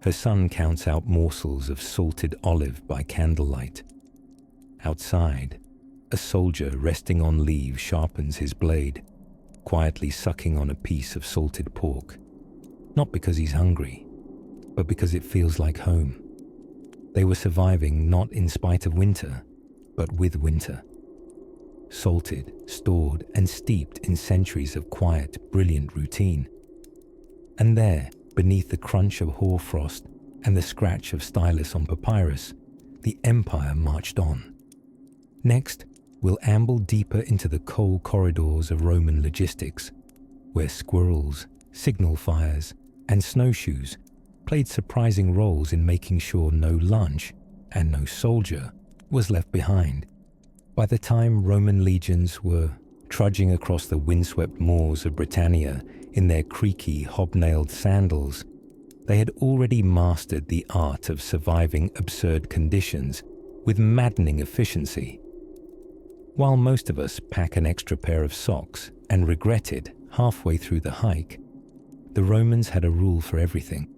Her son counts out morsels of salted olive by candlelight. Outside, a soldier resting on leave sharpens his blade, quietly sucking on a piece of salted pork. Not because he's hungry, but because it feels like home. They were surviving not in spite of winter, but with winter. Salted, stored, and steeped in centuries of quiet, brilliant routine. And there, beneath the crunch of hoarfrost and the scratch of stylus on papyrus, the empire marched on. Next, we'll amble deeper into the coal corridors of Roman logistics, where squirrels, signal fires, and snowshoes played surprising roles in making sure no lunch, and no soldier was left behind. By the time Roman legions were trudging across the windswept moors of Britannia in their creaky, hobnailed sandals, they had already mastered the art of surviving absurd conditions with maddening efficiency. While most of us pack an extra pair of socks and regret it halfway through the hike, the Romans had a rule for everything,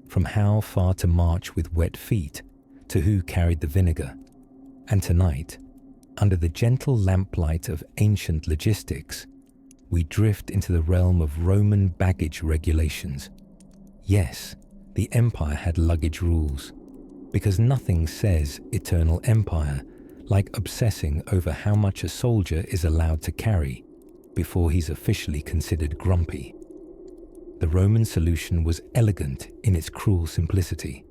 from how far to march with wet feet to who carried the vinegar. And tonight, under the gentle lamplight of ancient logistics, we drift into the realm of Roman baggage regulations. Yes, the empire had luggage rules, because nothing says eternal empire like obsessing over how much a soldier is allowed to carry before he's officially considered grumpy. The Roman solution was elegant in its cruel simplicity.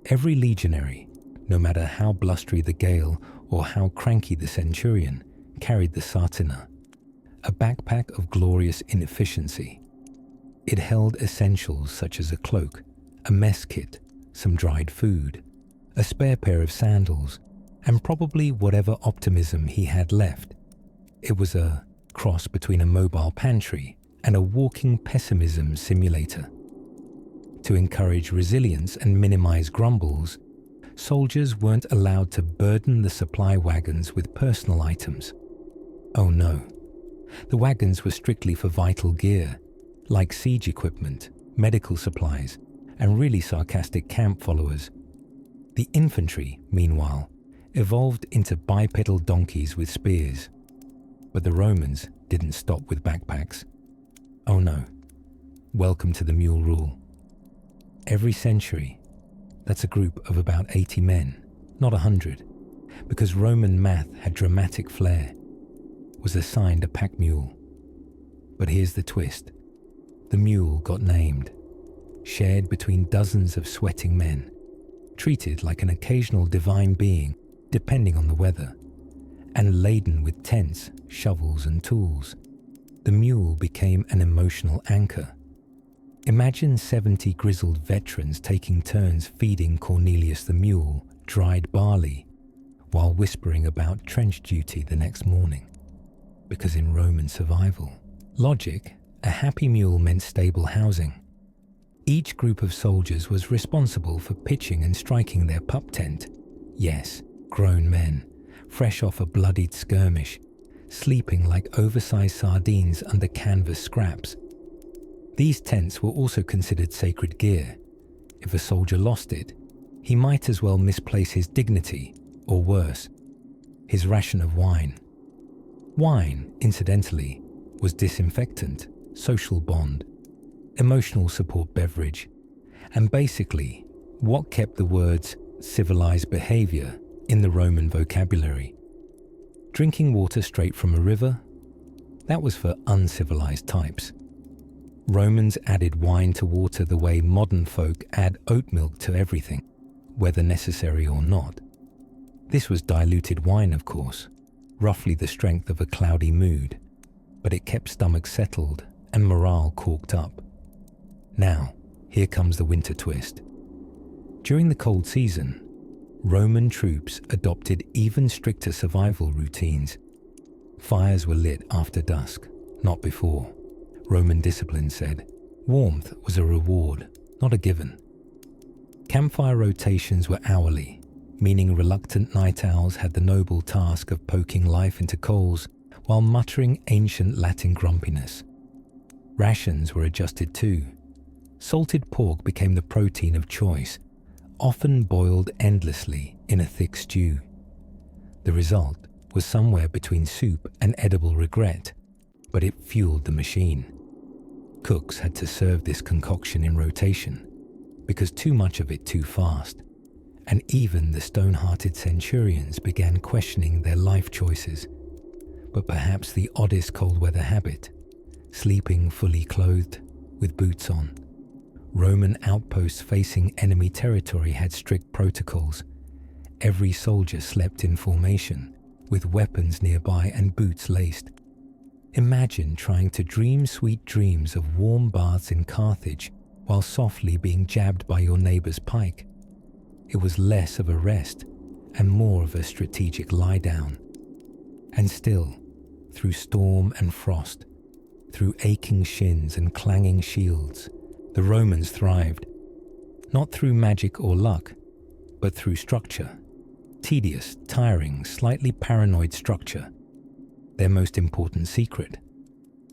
Every legionary, no matter how blustery the gale or how cranky the centurion, carried the sartina, a backpack of glorious inefficiency. It held essentials such as a cloak, a mess kit, some dried food, a spare pair of sandals, and probably whatever optimism he had left. It was a cross between a mobile pantry and a walking pessimism simulator. To encourage resilience and minimize grumbles, soldiers weren't allowed to burden the supply wagons with personal items. Oh no, the wagons were strictly for vital gear, like siege equipment, medical supplies, and really sarcastic camp followers. The infantry, meanwhile, evolved into bipedal donkeys with spears. But the Romans didn't stop with backpacks. Oh no, welcome to the mule rule. Every century, that's a group of about 80 men, not 100, because Roman math had dramatic flair, was assigned a pack mule. But here's the twist. The mule got named, shared between dozens of sweating men, treated like an occasional divine being depending on the weather, and laden with tents, shovels and tools. The mule became an emotional anchor. Imagine 70 grizzled veterans taking turns feeding Cornelius the mule dried barley while whispering about trench duty the next morning. Because in Roman survival logic, a happy mule meant stable housing. Each group of soldiers was responsible for pitching and striking their pup tent. Yes, grown men, fresh off a bloodied skirmish, sleeping like oversized sardines under canvas scraps. These tents were also considered sacred gear. If a soldier lost it, he might as well misplace his dignity, or worse, his ration of wine. Wine, incidentally, was disinfectant, social bond, emotional support beverage, and basically what kept the words civilized behavior in the Roman vocabulary. Drinking water straight from a river? That was for uncivilized types. Romans added wine to water the way modern folk add oat milk to everything, whether necessary or not. This was diluted wine, of course, roughly the strength of a cloudy mood, but it kept stomachs settled and morale corked up. Now, here comes the winter twist. During the cold season, Roman troops adopted even stricter survival routines. Fires were lit after dusk, not before. Roman discipline said warmth was a reward, not a given. Campfire rotations were hourly, meaning reluctant night owls had the noble task of poking life into coals while muttering ancient Latin grumpiness. Rations were adjusted too. Salted pork became the protein of choice, often boiled endlessly in a thick stew. The result was somewhere between soup and edible regret, but it fueled the machine. Cooks had to serve this concoction in rotation, because too much of it too fast, and even the stone-hearted centurions began questioning their life choices. But perhaps the oddest cold weather habit, sleeping fully clothed, with boots on. Roman outposts facing enemy territory had strict protocols. Every soldier slept in formation, with weapons nearby and boots laced. Imagine trying to dream sweet dreams of warm baths in Carthage while softly being jabbed by your neighbor's pike. it was less of a rest and more of a strategic lie-down. And still, through storm and frost, through aching shins and clanging shields, the Romans thrived, not through magic or luck, but through structure. Tedious, tiring, slightly paranoid structure. Their most important secret.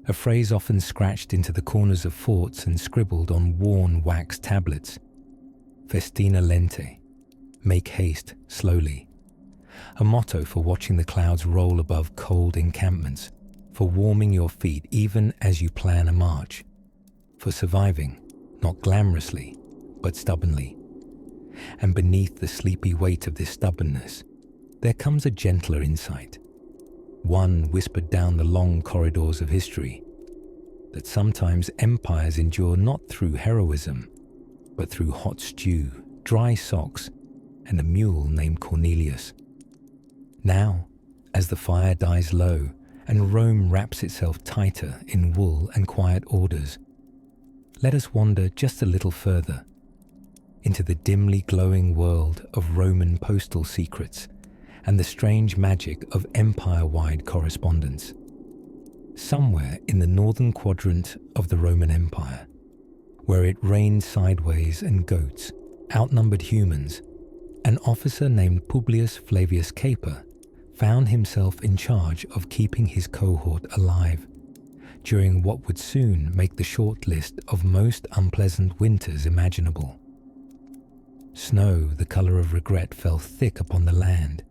A phrase often scratched into the corners of forts and scribbled on worn wax tablets. Festina lente. Make haste slowly. A motto for watching the clouds roll above cold encampments, for warming your feet even as you plan a march, for surviving, not glamorously, but stubbornly. And beneath the sleepy weight of this stubbornness, there comes a gentler insight, one whispered down the long corridors of history, that sometimes empires endure not through heroism, but through hot stew, dry socks, and a mule named Cornelius. Now, as the fire dies low and Rome wraps itself tighter in wool and quiet orders, let us wander just a little further into the dimly glowing world of Roman postal secrets and the strange magic of empire-wide correspondence. Somewhere in the northern quadrant of the Roman Empire, where it rained sideways and goats outnumbered humans, an officer named Publius Flavius Caper found himself in charge of keeping his cohort alive during what would soon make the short list of most unpleasant winters imaginable. Snow, the colour of regret, fell thick upon the land,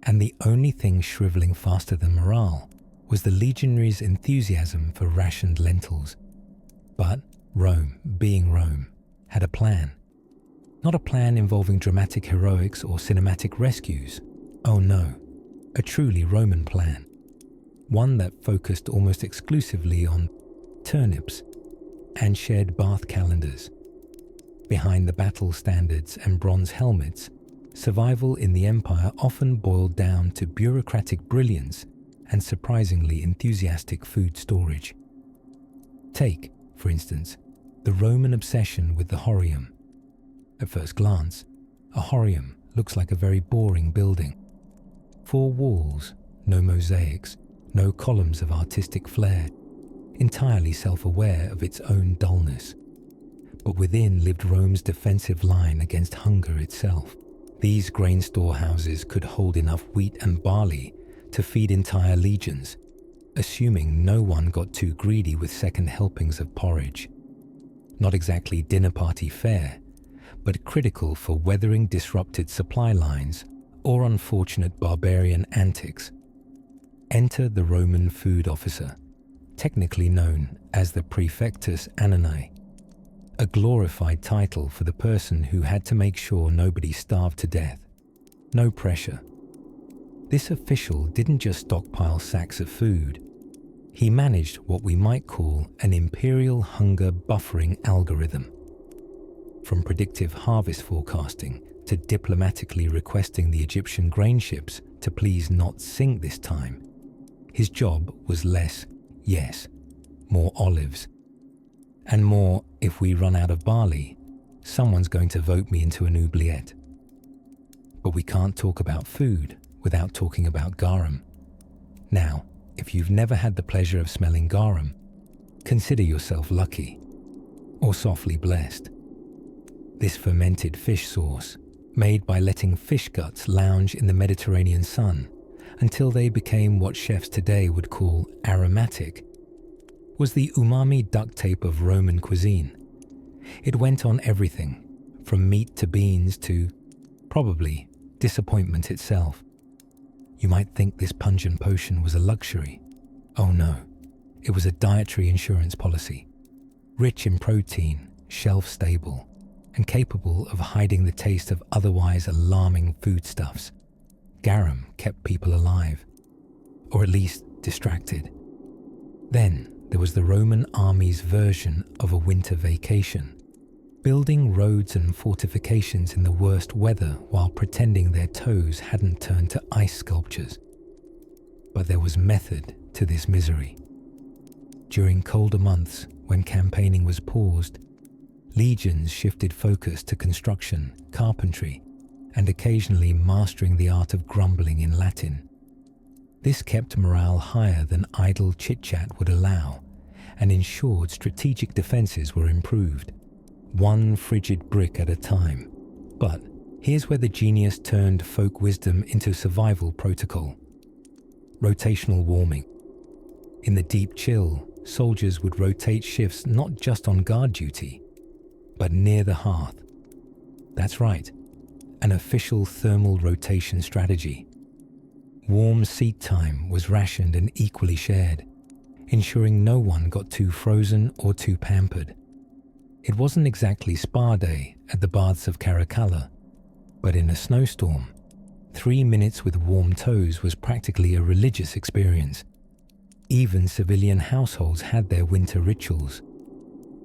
and the only thing shrivelling faster than morale was the legionaries' enthusiasm for rationed lentils. But Rome, being Rome, had a plan. Not a plan involving dramatic heroics or cinematic rescues. Oh no, a truly Roman plan. One that focused almost exclusively on turnips and shared bath calendars. Behind the battle standards and bronze helmets, survival in the empire often boiled down to bureaucratic brilliance and surprisingly enthusiastic food storage. Take, for instance, the Roman obsession with the horium. At first glance, a horium looks like a very boring building. 4 walls, no mosaics, no columns of artistic flair, entirely self-aware of its own dullness. But within lived Rome's defensive line against hunger itself. These grain storehouses could hold enough wheat and barley to feed entire legions, assuming no one got too greedy with second helpings of porridge. Not exactly dinner party fare, but critical for weathering disrupted supply lines or unfortunate barbarian antics. Enter the Roman food officer, technically known as the Praefectus Annonae, a glorified title for the person who had to make sure nobody starved to death. No pressure. This official didn't just stockpile sacks of food. He managed what we might call an imperial hunger buffering algorithm. From predictive harvest forecasting to diplomatically requesting the Egyptian grain ships to please not sink this time, his job was less, yes, more olives. And more, if we run out of barley, someone's going to vote me into an oubliette. But we can't talk about food without talking about garum. Now, if you've never had the pleasure of smelling garum, consider yourself lucky, or softly blessed. This fermented fish sauce, made by letting fish guts lounge in the Mediterranean sun until they became what chefs today would call aromatic, was the umami duct tape of Roman cuisine. It went on everything, from meat to beans to, probably, disappointment itself. You might think this pungent potion was a luxury. Oh no, it was a dietary insurance policy. Rich in protein, shelf-stable, and capable of hiding the taste of otherwise alarming foodstuffs. Garum kept people alive, or at least distracted. Then, there was the Roman army's version of a winter vacation, building roads and fortifications in the worst weather while pretending their toes hadn't turned to ice sculptures. But there was method to this misery. During colder months, when campaigning was paused, legions shifted focus to construction, carpentry, and occasionally mastering the art of grumbling in Latin. This kept morale higher than idle chit-chat would allow, and ensured strategic defenses were improved, one frigid brick at a time. But here's where the genius turned folk wisdom into survival protocol. Rotational warming. In the deep chill, soldiers would rotate shifts not just on guard duty, but near the hearth. That's right, an official thermal rotation strategy. Warm seat time was rationed and equally shared, ensuring no one got too frozen or too pampered. It wasn't exactly spa day at the baths of Caracalla, but in a snowstorm, 3 minutes with warm toes was practically a religious experience. Even civilian households had their winter rituals.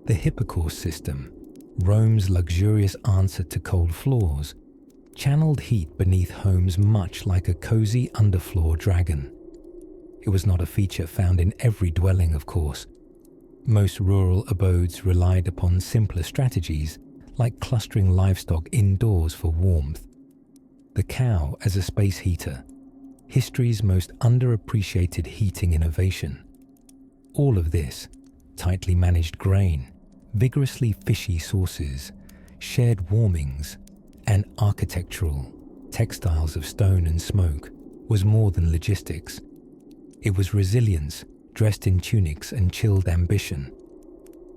The Hippocaust system, Rome's luxurious answer to cold floors, channeled heat beneath homes much like a cozy underfloor dragon. It was not a feature found in every dwelling, of course. Most rural abodes relied upon simpler strategies, like clustering livestock indoors for warmth. The cow as a space heater, history's most underappreciated heating innovation. All of this, tightly managed grain, vigorously fishy sources, shared warmings, and architectural textiles of stone and smoke, was more than logistics. It was resilience dressed in tunics and chilled ambition.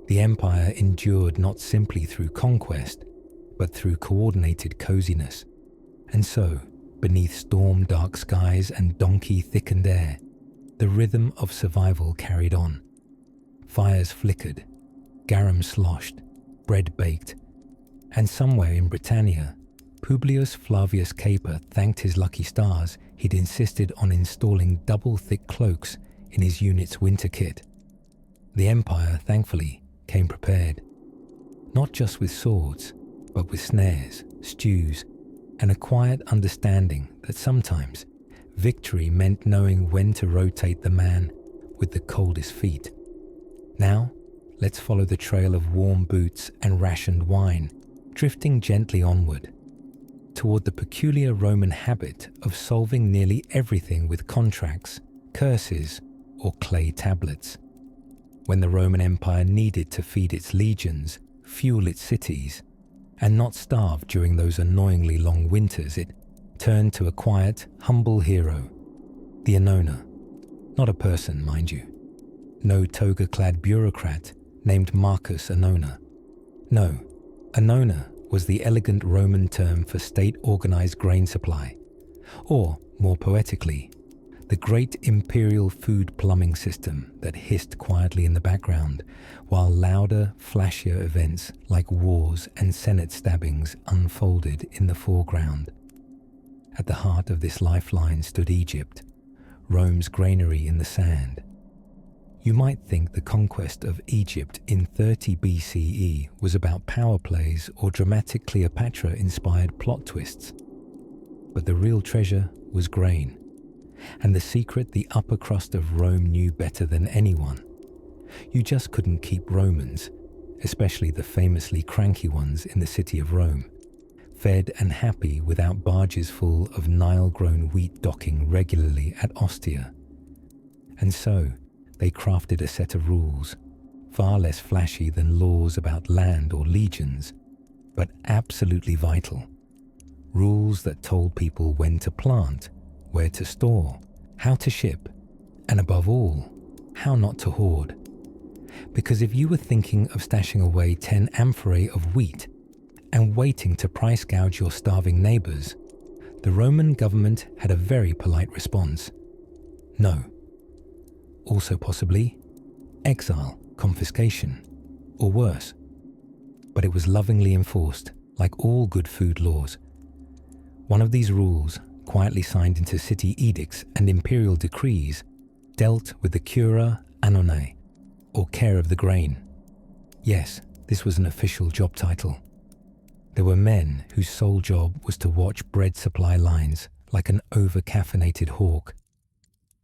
The empire endured not simply through conquest, but through coordinated coziness. And so, beneath storm-dark skies and donkey-thickened air, the rhythm of survival carried on. Fires flickered, garum sloshed, bread baked, and somewhere in Britannia, Publius Flavius Caper thanked his lucky stars he'd insisted on installing double-thick cloaks in his unit's winter kit. The empire, thankfully, came prepared, not just with swords, but with snares, stews, and a quiet understanding that sometimes victory meant knowing when to rotate the man with the coldest feet. Now, let's follow the trail of warm boots and rationed wine, drifting gently onward, toward the peculiar Roman habit of solving nearly everything with contracts, curses, or clay tablets. When the Roman Empire needed to feed its legions, fuel its cities, and not starve during those annoyingly long winters, it turned to a quiet, humble hero, the Annona. Not a person, mind you. No toga-clad bureaucrat named Marcus Annona. No, Annona was the elegant Roman term for state-organized grain supply, or, more poetically, the great imperial food plumbing system that hissed quietly in the background, while louder, flashier events like wars and Senate stabbings unfolded in the foreground. At the heart of this lifeline stood Egypt, Rome's granary in the sand. You might think the conquest of Egypt in 30 BCE was about power plays or dramatic Cleopatra-inspired plot twists. But the real treasure was grain, and the secret the upper crust of Rome knew better than anyone. You just couldn't keep Romans, especially the famously cranky ones in the city of Rome, fed and happy without barges full of Nile-grown wheat docking regularly at Ostia. And so, they crafted a set of rules, far less flashy than laws about land or legions, but absolutely vital. Rules that told people when to plant, where to store, how to ship, and above all, how not to hoard. Because if you were thinking of stashing away 10 amphorae of wheat and waiting to price gouge your starving neighbors, the Roman government had a very polite response. No. Also possibly, exile, confiscation, or worse. But it was lovingly enforced, like all good food laws. One of these rules, quietly signed into city edicts and imperial decrees, dealt with the cura annonae, or care of the grain. Yes, this was an official job title. There were men whose sole job was to watch bread supply lines like an over-caffeinated hawk.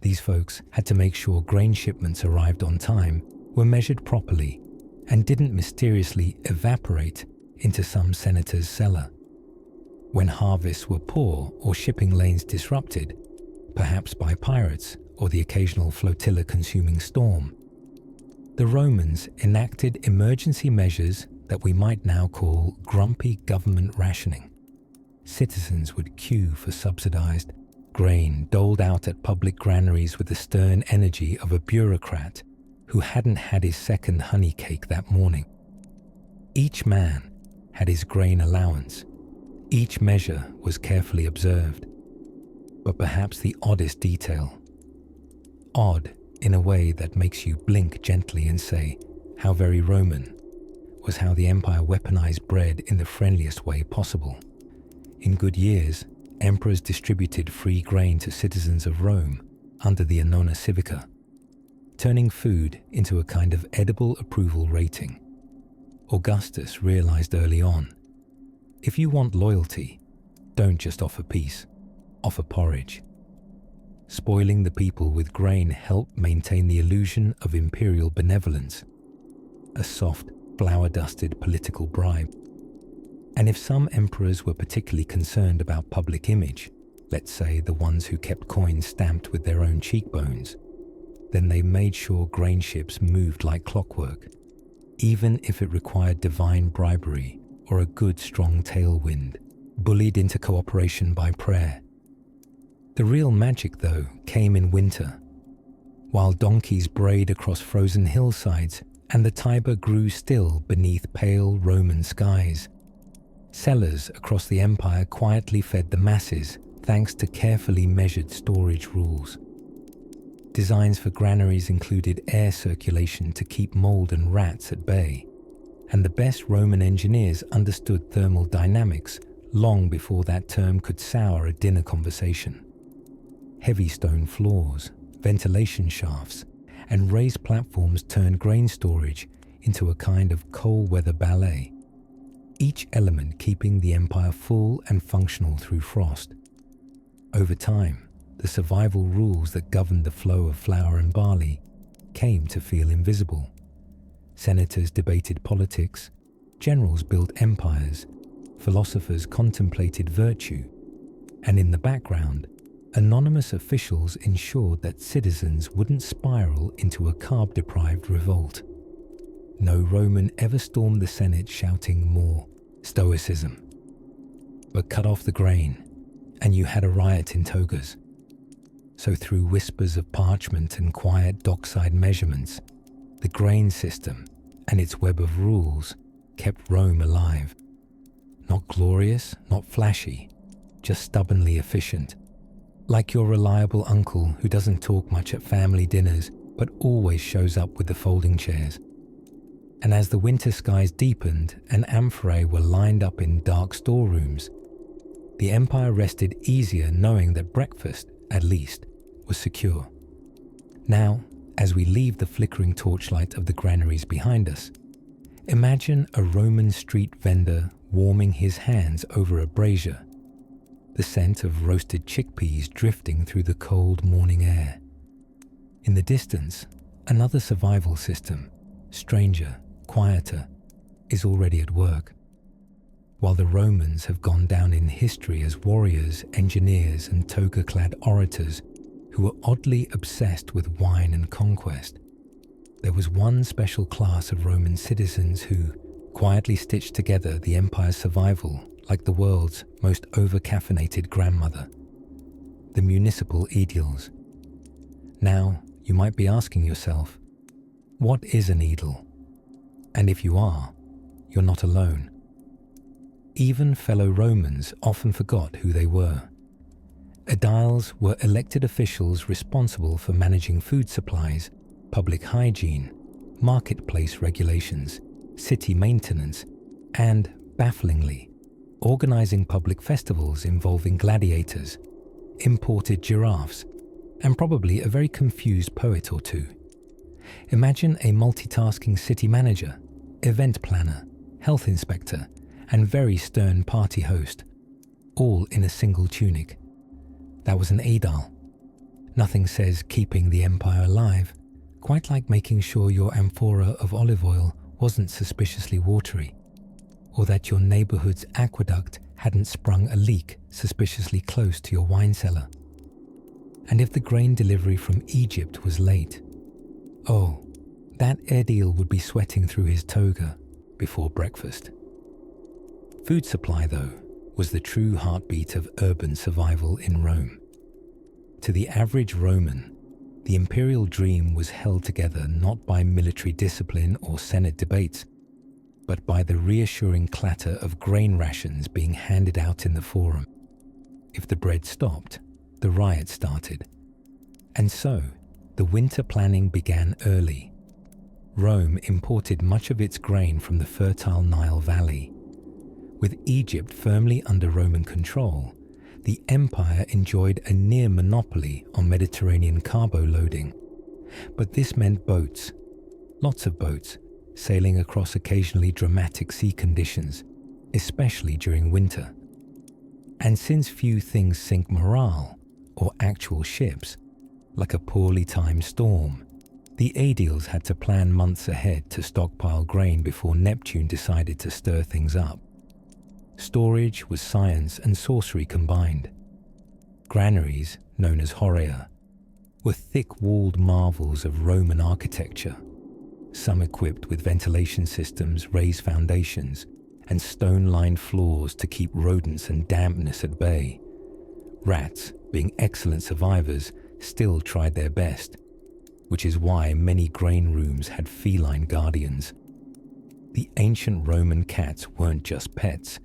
These folks had to make sure grain shipments arrived on time, were measured properly, and didn't mysteriously evaporate into some senator's cellar. When harvests were poor or shipping lanes disrupted, perhaps by pirates or the occasional flotilla-consuming storm, the Romans enacted emergency measures that we might now call grumpy government rationing. Citizens would queue for subsidized grain doled out at public granaries with the stern energy of a bureaucrat who hadn't had his second honey cake that morning. Each man had his grain allowance. Each measure was carefully observed. But perhaps the oddest detail, odd in a way that makes you blink gently and say, how very Roman, was how the empire weaponized bread in the friendliest way possible. In good years, emperors distributed free grain to citizens of Rome under the Annona Civica, turning food into a kind of edible approval rating. Augustus realized early on, if you want loyalty, don't just offer peace, offer porridge. Spoiling the people with grain helped maintain the illusion of imperial benevolence, a soft, flour-dusted political bribe. And if some emperors were particularly concerned about public image, let's say the ones who kept coins stamped with their own cheekbones, then they made sure grain ships moved like clockwork, even if it required divine bribery or a good strong tailwind, bullied into cooperation by prayer. The real magic, though, came in winter, while donkeys brayed across frozen hillsides and the Tiber grew still beneath pale Roman skies. Sellers across the empire quietly fed the masses thanks to carefully measured storage rules. Designs for granaries included air circulation to keep mold and rats at bay, and the best Roman engineers understood thermal dynamics long before that term could sour a dinner conversation. Heavy stone floors, ventilation shafts, and raised platforms turned grain storage into a kind of cold-weather ballet, each element keeping the empire full and functional through frost. Over time, the survival rules that governed the flow of flour and barley came to feel invisible. Senators debated politics, generals built empires, philosophers contemplated virtue, and in the background, anonymous officials ensured that citizens wouldn't spiral into a carb-deprived revolt. No Roman ever stormed the Senate shouting more stoicism. But cut off the grain, and you had a riot in togas. So through whispers of parchment and quiet dockside measurements, the grain system and its web of rules kept Rome alive. Not glorious, not flashy, just stubbornly efficient. Like your reliable uncle who doesn't talk much at family dinners but always shows up with the folding chairs. And as the winter skies deepened and amphorae were lined up in dark storerooms, the empire rested easier knowing that breakfast, at least, was secure. Now, as we leave the flickering torchlight of the granaries behind us, imagine a Roman street vendor warming his hands over a brazier, the scent of roasted chickpeas drifting through the cold morning air. In the distance, another survival system, stranger, quieter, is already at work. While the Romans have gone down in history as warriors, engineers, and toga-clad orators who were oddly obsessed with wine and conquest, there was one special class of Roman citizens who quietly stitched together the empire's survival like the world's most over-caffeinated grandmother, the municipal aediles. Now, you might be asking yourself, what is an aedile? And if you are, you're not alone. Even fellow Romans often forgot who they were. Aediles were elected officials responsible for managing food supplies, public hygiene, marketplace regulations, city maintenance, and, bafflingly, organizing public festivals involving gladiators, imported giraffes, and probably a very confused poet or two. Imagine a multitasking city manager, event planner, health inspector, and very stern party host, all in a single tunic. That was an aedile. Nothing says keeping the empire alive, quite like making sure your amphora of olive oil wasn't suspiciously watery, or that your neighborhood's aqueduct hadn't sprung a leak suspiciously close to your wine cellar. And if the grain delivery from Egypt was late, oh, that Aedil would be sweating through his toga before breakfast. Food supply, though, was the true heartbeat of urban survival in Rome. To the average Roman, the imperial dream was held together not by military discipline or Senate debates, but by the reassuring clatter of grain rations being handed out in the forum. If the bread stopped, the riot started. And so, the winter planning began early. Rome imported much of its grain from the fertile Nile Valley. With Egypt firmly under Roman control, the empire enjoyed a near monopoly on Mediterranean cargo loading. But this meant boats, lots of boats, sailing across occasionally dramatic sea conditions, especially during winter. And since few things sink morale, or actual ships, like a poorly timed storm, the Aedils had to plan months ahead to stockpile grain before Neptune decided to stir things up. Storage was science and sorcery combined. Granaries, known as horea, were thick-walled marvels of Roman architecture, some equipped with ventilation systems, raised foundations, and stone-lined floors to keep rodents and dampness at bay. Rats, being excellent survivors, still tried their best, which is why many grain rooms had feline guardians. The ancient Roman cats weren't just pets.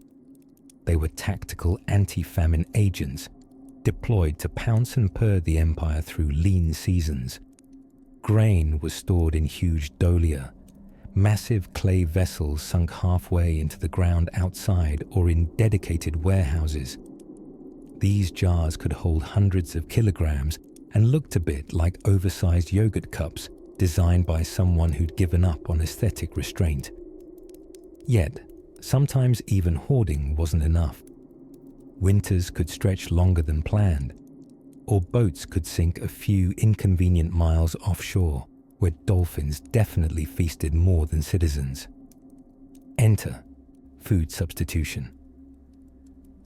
They were tactical anti-famine agents, deployed to pounce and purr the empire through lean seasons. Grain was stored in huge dolia, massive clay vessels sunk halfway into the ground outside or in dedicated warehouses. These jars could hold hundreds of kilograms and looked a bit like oversized yogurt cups designed by someone who'd given up on aesthetic restraint. Yet, sometimes even hoarding wasn't enough. Winters could stretch longer than planned, or boats could sink a few inconvenient miles offshore where dolphins definitely feasted more than citizens. Enter food substitution.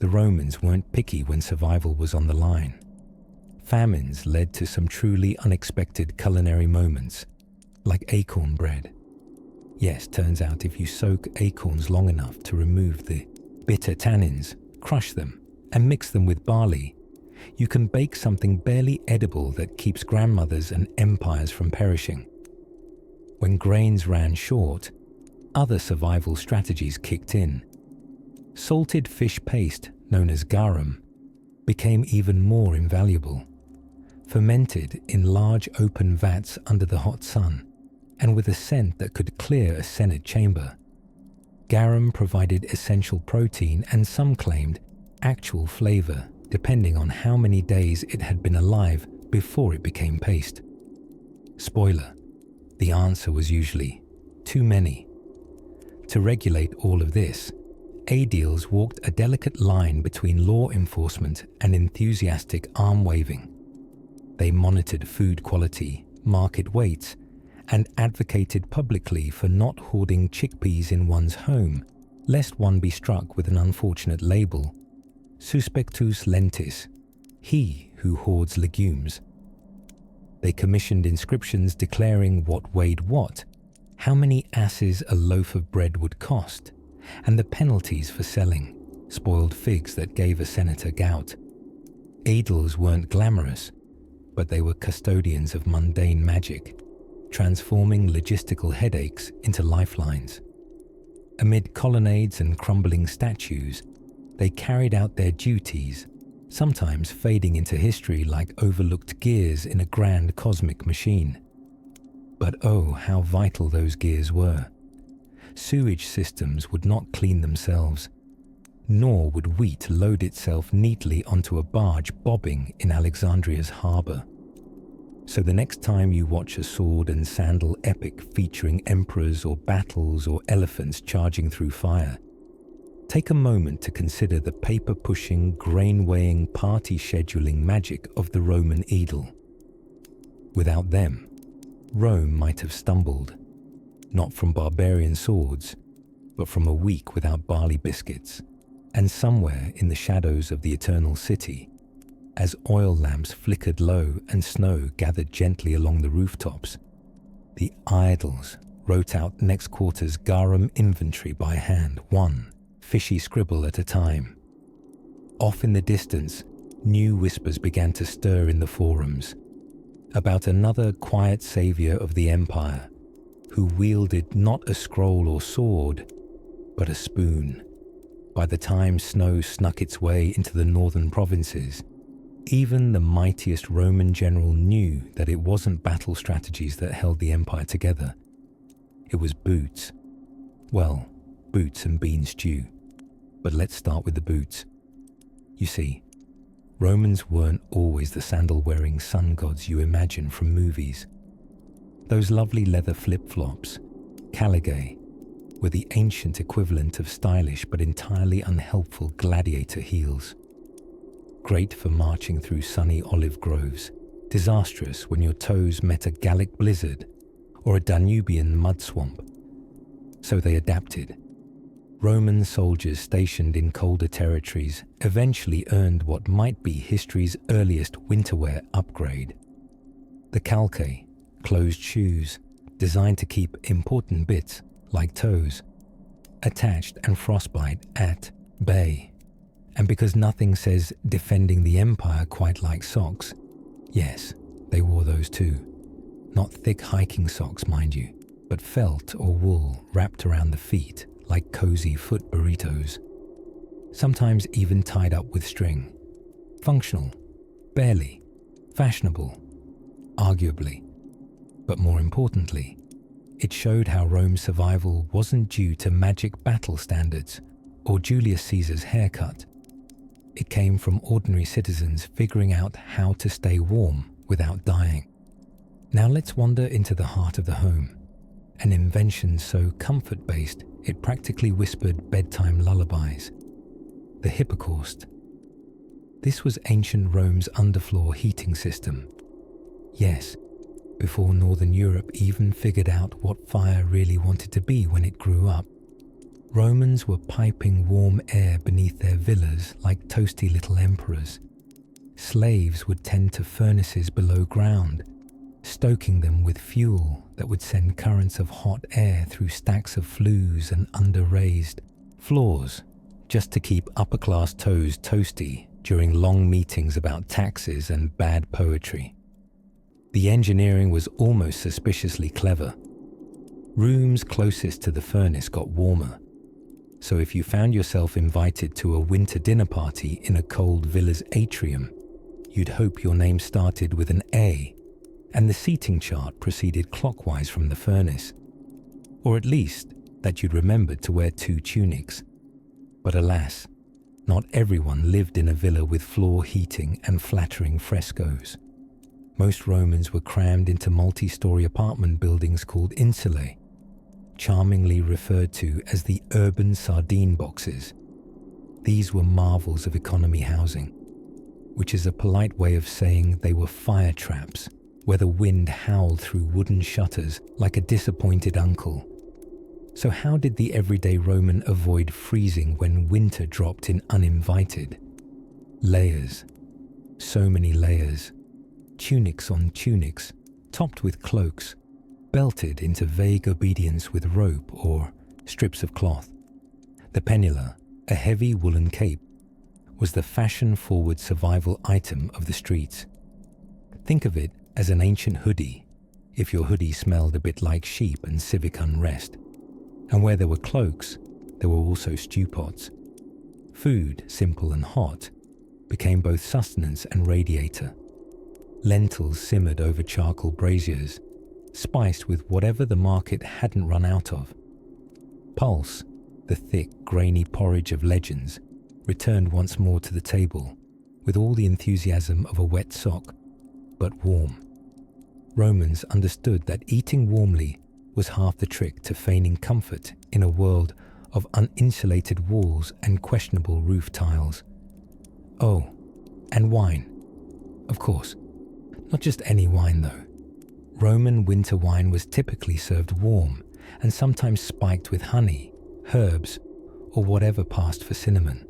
The Romans weren't picky when survival was on the line. Famines led to some truly unexpected culinary moments, like acorn bread. Yes, turns out if you soak acorns long enough to remove the bitter tannins, crush them, and mix them with barley, you can bake something barely edible that keeps grandmothers and empires from perishing. When grains ran short, other survival strategies kicked in. Salted fish paste, known as garum, became even more invaluable. Fermented in large open vats under the hot sun, and with a scent that could clear a Senate chamber. Garum provided essential protein and some claimed actual flavor, depending on how many days it had been alive before it became paste. Spoiler, the answer was usually too many. To regulate all of this, Aedils walked a delicate line between law enforcement and enthusiastic arm-waving. They monitored food quality, market weights, and advocated publicly for not hoarding chickpeas in one's home, lest one be struck with an unfortunate label, suspectus lentis, he who hoards legumes. They commissioned inscriptions declaring what weighed what, how many asses a loaf of bread would cost, and the penalties for selling, spoiled figs that gave a senator gout. Aedils weren't glamorous, but they were custodians of mundane magic, transforming logistical headaches into lifelines. Amid colonnades and crumbling statues, they carried out their duties, sometimes fading into history like overlooked gears in a grand cosmic machine. But oh, how vital those gears were. Sewage systems would not clean themselves, nor would wheat load itself neatly onto a barge bobbing in Alexandria's harbour. So the next time you watch a sword and sandal epic featuring emperors or battles or elephants charging through fire, take a moment to consider the paper-pushing, grain-weighing, party-scheduling magic of the Roman Aedil. Without them, Rome might have stumbled, not from barbarian swords, but from a week without barley biscuits. And somewhere in the shadows of the eternal city, as oil lamps flickered low and snow gathered gently along the rooftops, the idols wrote out next quarter's garum inventory by hand, one fishy scribble at a time. Off in the distance, new whispers began to stir in the forums about another quiet savior of the empire who wielded not a scroll or sword, but a spoon. By the time snow snuck its way into the northern provinces, even the mightiest Roman general knew that it wasn't battle strategies that held the empire together. It was boots. Well, boots and bean stew. But let's start with the boots. You see, Romans weren't always the sandal-wearing sun gods you imagine from movies. Those lovely leather flip-flops, caligae, were the ancient equivalent of stylish but entirely unhelpful gladiator heels. Great for marching through sunny olive groves, disastrous when your toes met a Gallic blizzard or a Danubian mud swamp. So they adapted. Roman soldiers stationed in colder territories eventually earned what might be history's earliest winterwear upgrade. The calcae, closed shoes, designed to keep important bits, like toes, attached and frostbite at bay. And because nothing says defending the empire quite like socks, yes, they wore those too. Not thick hiking socks, mind you, but felt or wool wrapped around the feet like cozy foot burritos. Sometimes even tied up with string. Functional, barely, fashionable, arguably. But more importantly, it showed how Rome's survival wasn't due to magic battle standards or Julius Caesar's haircut. It came from ordinary citizens figuring out how to stay warm without dying. Now let's wander into the heart of the home, an invention so comfort-based it practically whispered bedtime lullabies. The hypocaust. This was ancient Rome's underfloor heating system. Yes, before Northern Europe even figured out what fire really wanted to be when it grew up. Romans were piping warm air beneath their villas like toasty little emperors. Slaves would tend to furnaces below ground, stoking them with fuel that would send currents of hot air through stacks of flues and under-raised floors, just to keep upper-class toes toasty during long meetings about taxes and bad poetry. The engineering was almost suspiciously clever. Rooms closest to the furnace got warmer, so if you found yourself invited to a winter dinner party in a cold villa's atrium, you'd hope your name started with an A, and the seating chart proceeded clockwise from the furnace, or at least that you'd remembered to wear 2 tunics. But alas, not everyone lived in a villa with floor heating and flattering frescoes. Most Romans were crammed into multi-story apartment buildings called insulae, charmingly referred to as the urban sardine boxes. These were marvels of economy housing, which is a polite way of saying they were fire traps, where the wind howled through wooden shutters like a disappointed uncle. So how did the everyday Roman avoid freezing when winter dropped in uninvited? Layers. So many layers. Tunics on tunics, topped with cloaks, belted into vague obedience with rope or strips of cloth. The penula, a heavy woolen cape, was the fashion-forward survival item of the streets. Think of it as an ancient hoodie, if your hoodie smelled a bit like sheep and civic unrest. And where there were cloaks, there were also stew pots. Food, simple and hot, became both sustenance and radiator. Lentils simmered over charcoal braziers, spiced with whatever the market hadn't run out of. Pulse, the thick, grainy porridge of legends, returned once more to the table, with all the enthusiasm of a wet sock, but warm. Romans understood that eating warmly was half the trick to feigning comfort in a world of uninsulated walls and questionable roof tiles. Oh, and wine. Of course, not just any wine though. Roman winter wine was typically served warm and sometimes spiked with honey, herbs, or whatever passed for cinnamon.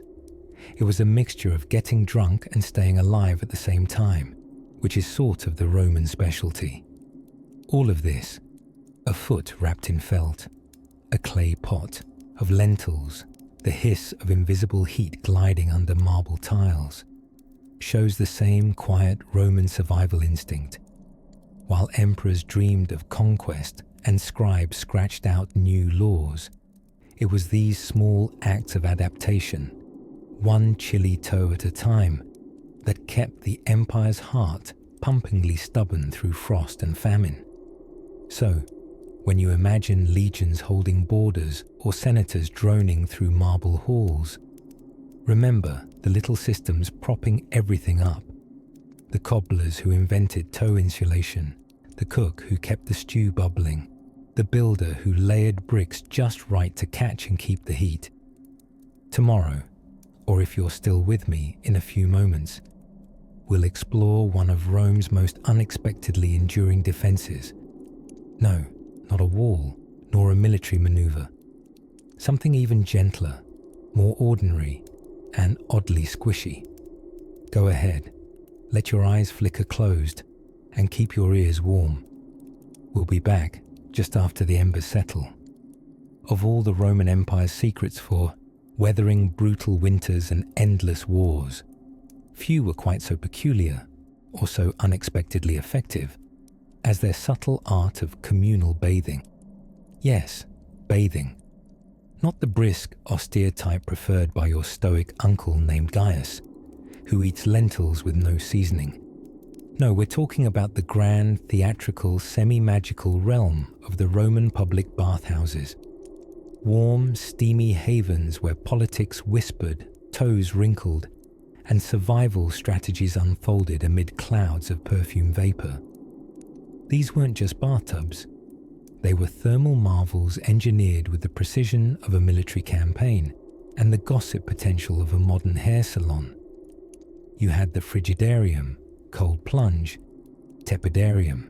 It was a mixture of getting drunk and staying alive at the same time, which is sort of the Roman specialty. All of this, a foot wrapped in felt, a clay pot of lentils, the hiss of invisible heat gliding under marble tiles, shows the same quiet Roman survival instinct. While emperors dreamed of conquest and scribes scratched out new laws, it was these small acts of adaptation, one chilly toe at a time, that kept the empire's heart pumpingly stubborn through frost and famine. So, when you imagine legions holding borders or senators droning through marble halls, remember the little systems propping everything up. The cobblers who invented toe insulation, the cook who kept the stew bubbling, the builder who layered bricks just right to catch and keep the heat. Tomorrow, or if you're still with me in a few moments, we'll explore one of Rome's most unexpectedly enduring defenses. No, not a wall, nor a military maneuver. Something even gentler, more ordinary, and oddly squishy. Go ahead, let your eyes flicker closed, and keep your ears warm. We'll be back just after the embers settle. Of all the Roman Empire's secrets for weathering brutal winters and endless wars, few were quite so peculiar or so unexpectedly effective as their subtle art of communal bathing. Yes, bathing. Not the brisk, austere type preferred by your stoic uncle named Gaius, who eats lentils with no seasoning. No, we're talking about the grand, theatrical, semi-magical realm of the Roman public bathhouses. Warm, steamy havens where politics whispered, toes wrinkled, and survival strategies unfolded amid clouds of perfume vapor. These weren't just bathtubs. They were thermal marvels engineered with the precision of a military campaign and the gossip potential of a modern hair salon. You had the frigidarium, cold plunge, tepidarium,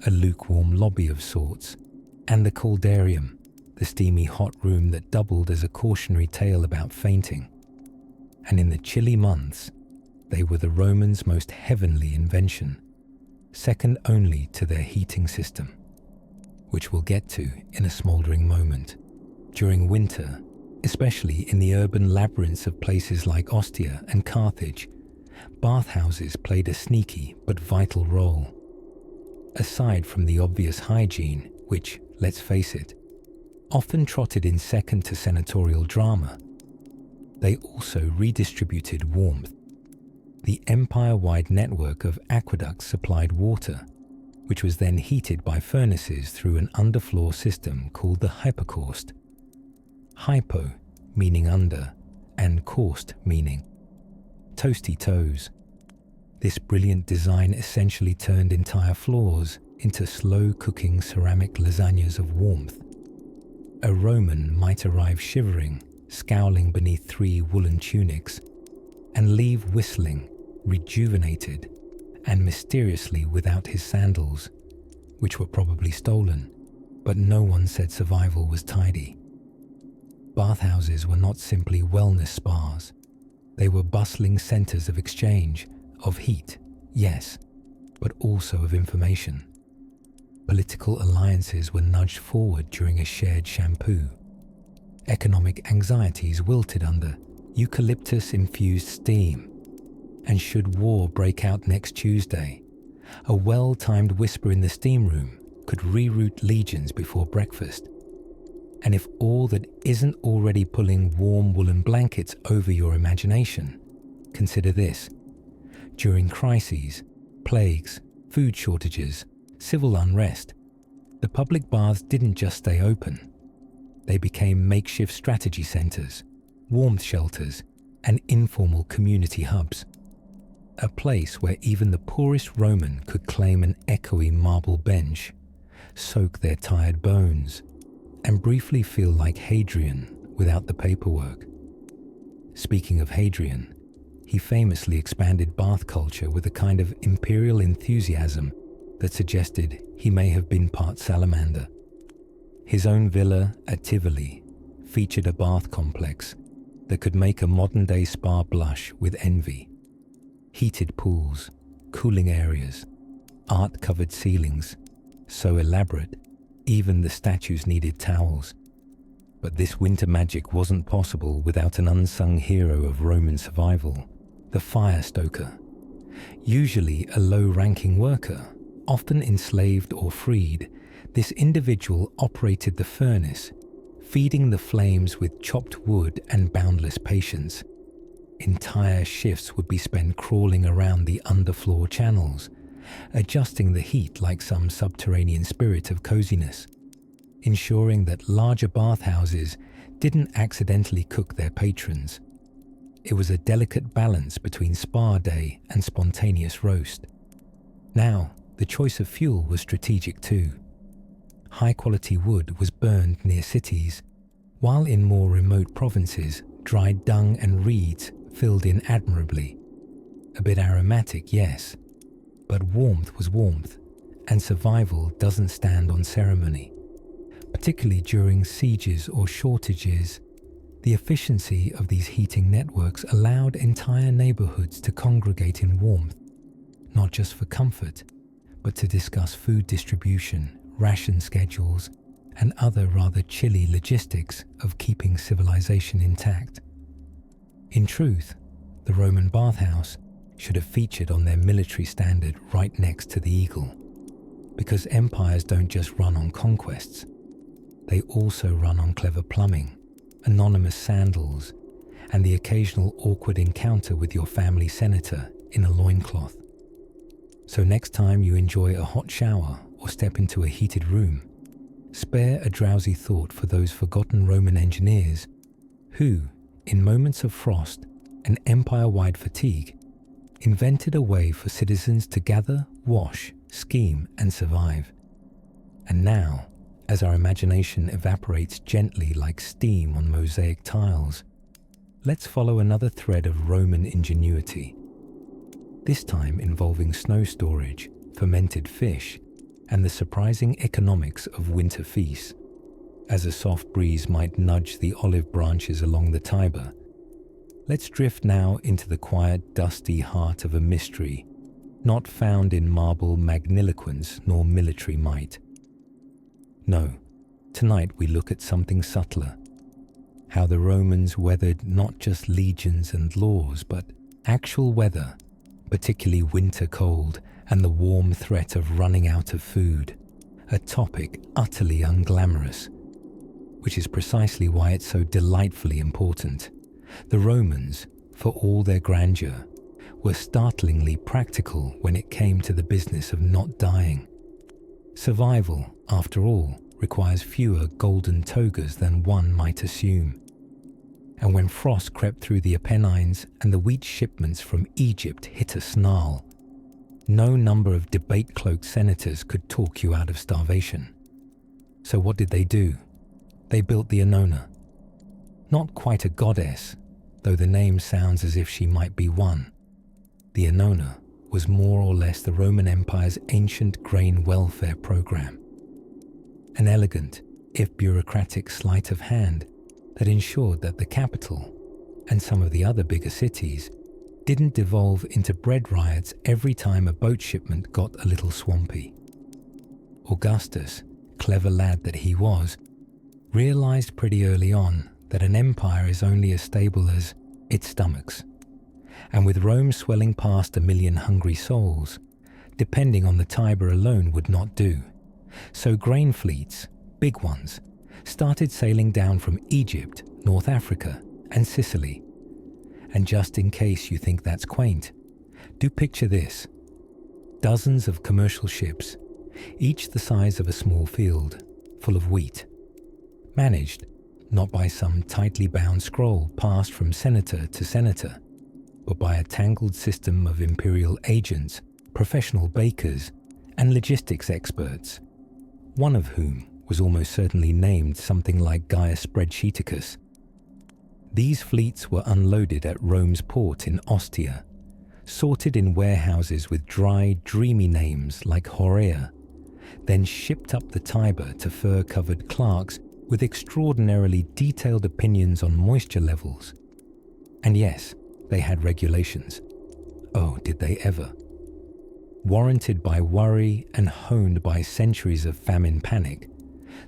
a lukewarm lobby of sorts, and the caldarium, the steamy hot room that doubled as a cautionary tale about fainting. And in the chilly months, they were the Romans' most heavenly invention, second only to their heating system, which we'll get to in a smouldering moment. During winter, especially in the urban labyrinths of places like Ostia and Carthage, bathhouses played a sneaky but vital role. Aside from the obvious hygiene, which, let's face it, often trotted in second to senatorial drama, they also redistributed warmth. The empire-wide network of aqueducts supplied water, which was then heated by furnaces through an underfloor system called the hypocaust. Hypo meaning under, and caust meaning toasty toes. This brilliant design essentially turned entire floors into slow-cooking ceramic lasagnas of warmth. A Roman might arrive shivering, scowling beneath 3 woolen tunics, and leave whistling, rejuvenated, and mysteriously without his sandals, which were probably stolen, but no one said survival was tidy. Bathhouses were not simply wellness spas. They were bustling centers of exchange, of heat, yes, but also of information. Political alliances were nudged forward during a shared shampoo. Economic anxieties wilted under eucalyptus-infused steam. And should war break out next Tuesday, a well-timed whisper in the steam room could reroute legions before breakfast. And if all that isn't already pulling warm woolen blankets over your imagination, consider this. During crises, plagues, food shortages, civil unrest, the public baths didn't just stay open. They became makeshift strategy centers, warmth shelters, and informal community hubs. A place where even the poorest Roman could claim an echoey marble bench, soak their tired bones, and briefly feel like Hadrian without the paperwork. Speaking of Hadrian, he famously expanded bath culture with a kind of imperial enthusiasm that suggested he may have been part salamander. His own villa at Tivoli featured a bath complex, that could make a modern-day spa blush with envy. Heated pools, cooling areas, art-covered ceilings, so elaborate, even the statues needed towels. But this winter magic wasn't possible without an unsung hero of Roman survival, the fire stoker. Usually a low-ranking worker, often enslaved or freed, this individual operated the furnace, feeding the flames with chopped wood and boundless patience. Entire shifts would be spent crawling around the underfloor channels, adjusting the heat like some subterranean spirit of coziness, ensuring that larger bathhouses didn't accidentally cook their patrons. It was a delicate balance between spa day and spontaneous roast. Now, the choice of fuel was strategic too. High-quality wood was burned near cities, while in more remote provinces, dried dung and reeds filled in admirably. A bit aromatic, yes, but warmth was warmth, and survival doesn't stand on ceremony. Particularly during sieges or shortages, the efficiency of these heating networks allowed entire neighborhoods to congregate in warmth, not just for comfort, but to discuss food distribution, ration schedules, and other rather chilly logistics of keeping civilization intact. In truth, the Roman bathhouse should have featured on their military standard right next to the eagle, because empires don't just run on conquests, they also run on clever plumbing, anonymous sandals, and the occasional awkward encounter with your family senator in a loincloth. So next time you enjoy a hot shower or step into a heated room, spare a drowsy thought for those forgotten Roman engineers who, in moments of frost and empire-wide fatigue, invented a way for citizens to gather, wash, scheme, and survive. And now, as our imagination evaporates gently like steam on mosaic tiles, let's follow another thread of Roman ingenuity, this time involving snow storage, fermented fish, and the surprising economics of winter feasts. As a soft breeze might nudge the olive branches along the Tiber, let's drift now into the quiet, dusty heart of a mystery, not found in marble magniloquence nor military might. No, tonight we look at something subtler, how the Romans weathered not just legions and laws, but actual weather, particularly winter cold and the warm threat of running out of food, a topic utterly unglamorous, which is precisely why it's so delightfully important. The Romans, for all their grandeur, were startlingly practical when it came to the business of not dying. Survival, after all, requires fewer golden togas than one might assume. And when frost crept through the Apennines and the wheat shipments from Egypt hit a snarl, no number of debate-cloaked senators could talk you out of starvation. So what did they do? They built the Annona. Not quite a goddess, though the name sounds as if she might be one. The Annona was more or less the Roman Empire's ancient grain welfare program. An elegant, if bureaucratic sleight of hand that ensured that the capital, and some of the other bigger cities, didn't devolve into bread riots every time a boat shipment got a little swampy. Augustus, clever lad that he was, realized pretty early on that an empire is only as stable as its stomachs. And with Rome swelling past 1 million hungry souls, depending on the Tiber alone would not do. So grain fleets, big ones, started sailing down from Egypt, North Africa, and Sicily. And just in case you think that's quaint, do picture this. Dozens of commercial ships, each the size of a small field, full of wheat. Managed, not by some tightly bound scroll passed from senator to senator, but by a tangled system of imperial agents, professional bakers, and logistics experts, one of whom was almost certainly named something like Gaius Spreadsheeticus. These fleets were unloaded at Rome's port in Ostia, sorted in warehouses with dry, dreamy names like Horea, then shipped up the Tiber to fur-covered clerks with extraordinarily detailed opinions on moisture levels, And yes, they had regulations. Oh, did they ever? Warranted by worry and honed by centuries of famine panic,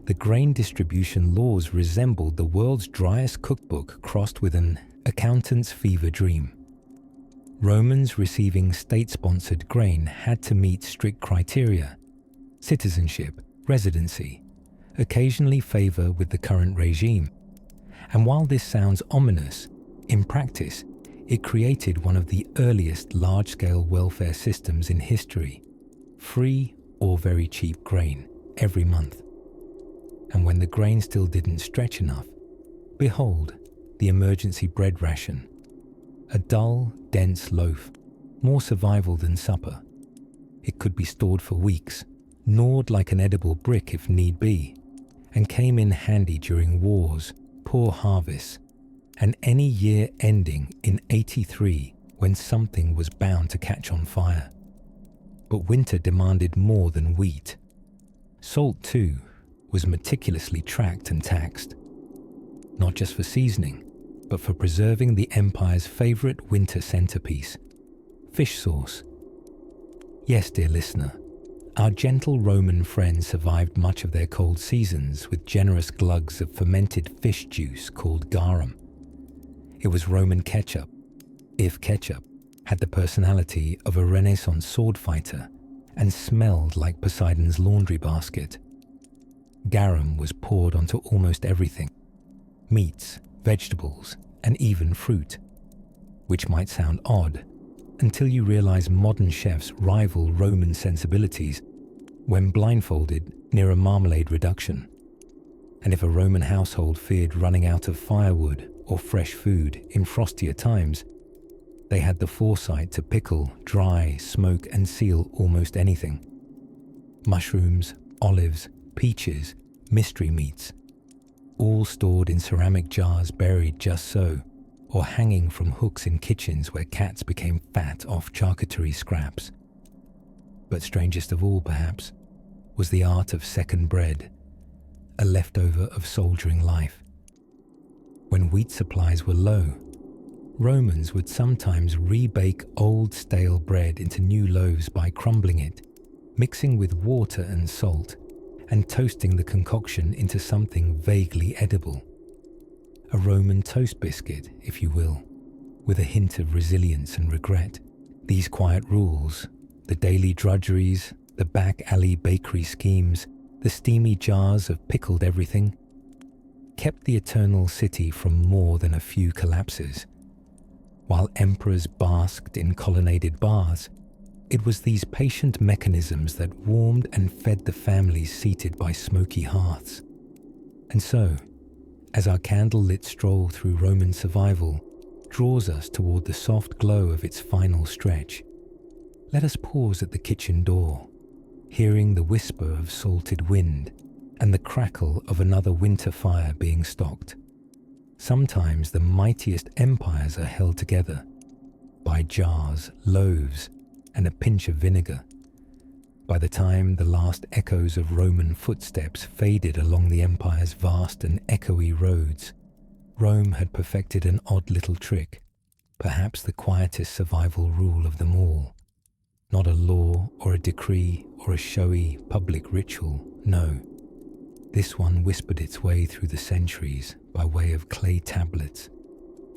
the grain distribution laws resembled the world's driest cookbook crossed with an accountant's fever dream. Romans receiving state-sponsored grain had to meet strict criteria: citizenship, residency, occasionally favor with the current regime. And while this sounds ominous, in practice, it created one of the earliest large-scale welfare systems in history: free or very cheap grain every month. And when the grain still didn't stretch enough, behold, the emergency bread ration. A dull, dense loaf, more survival than supper. It could be stored for weeks, gnawed like an edible brick if need be, and came in handy during wars, poor harvests, and any year ending in 83 when something was bound to catch on fire. But winter demanded more than wheat. Salt, too, was meticulously tracked and taxed, not just for seasoning, but for preserving the empire's favorite winter centerpiece, fish sauce. Yes, dear listener, our gentle Roman friends survived much of their cold seasons with generous glugs of fermented fish juice called garum. It was Roman ketchup, if ketchup had the personality of a Renaissance sword fighter and smelled like Poseidon's laundry basket. Garum was poured onto almost everything: meats, vegetables, and even fruit, which might sound odd until you realize modern chefs rival Roman sensibilities when blindfolded near a marmalade reduction. And if a Roman household feared running out of firewood or fresh food in frostier times, they had the foresight to pickle, dry, smoke, and seal almost anything. Mushrooms, olives, peaches, mystery meats, all stored in ceramic jars buried just so, or hanging from hooks in kitchens where cats became fat off charcuterie scraps. But strangest of all, perhaps, was the art of second bread, a leftover of soldiering life. When wheat supplies were low, Romans would sometimes rebake old stale bread into new loaves by crumbling it, mixing with water and salt, and toasting the concoction into something vaguely edible. A Roman toast biscuit, if you will, with a hint of resilience and regret. These quiet rules, the daily drudgeries, the back alley bakery schemes, the steamy jars of pickled everything, kept the eternal city from more than a few collapses. While emperors basked in colonnaded baths, it was these patient mechanisms that warmed and fed the families seated by smoky hearths. And so, as our candle-lit stroll through Roman survival draws us toward the soft glow of its final stretch, let us pause at the kitchen door, hearing the whisper of salted wind and the crackle of another winter fire being stocked. Sometimes the mightiest empires are held together by jars, loaves, and a pinch of vinegar. By the time the last echoes of Roman footsteps faded along the empire's vast and echoey roads, Rome had perfected an odd little trick, perhaps the quietest survival rule of them all. Not a law or a decree or a showy public ritual, no. This one whispered its way through the centuries by way of clay tablets,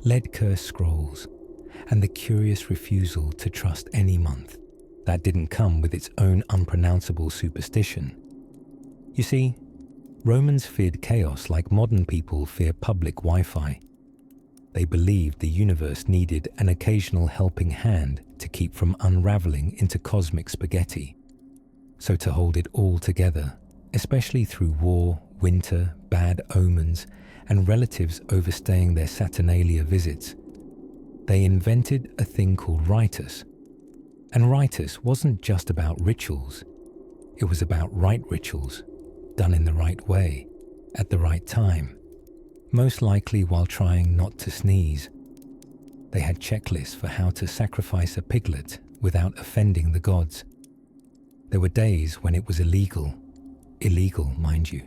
lead-cursed scrolls, and the curious refusal to trust any month that didn't come with its own unpronounceable superstition. You see, Romans feared chaos like modern people fear public Wi-Fi. They believed the universe needed an occasional helping hand to keep from unraveling into cosmic spaghetti. So to hold it all together, especially through war, winter, bad omens, and relatives overstaying their Saturnalia visits, they invented a thing called ritus. And ritus wasn't just about rituals. It was about right rituals, done in the right way, at the right time, most likely while trying not to sneeze. They had checklists for how to sacrifice a piglet without offending the gods. There were days when it was illegal, mind you,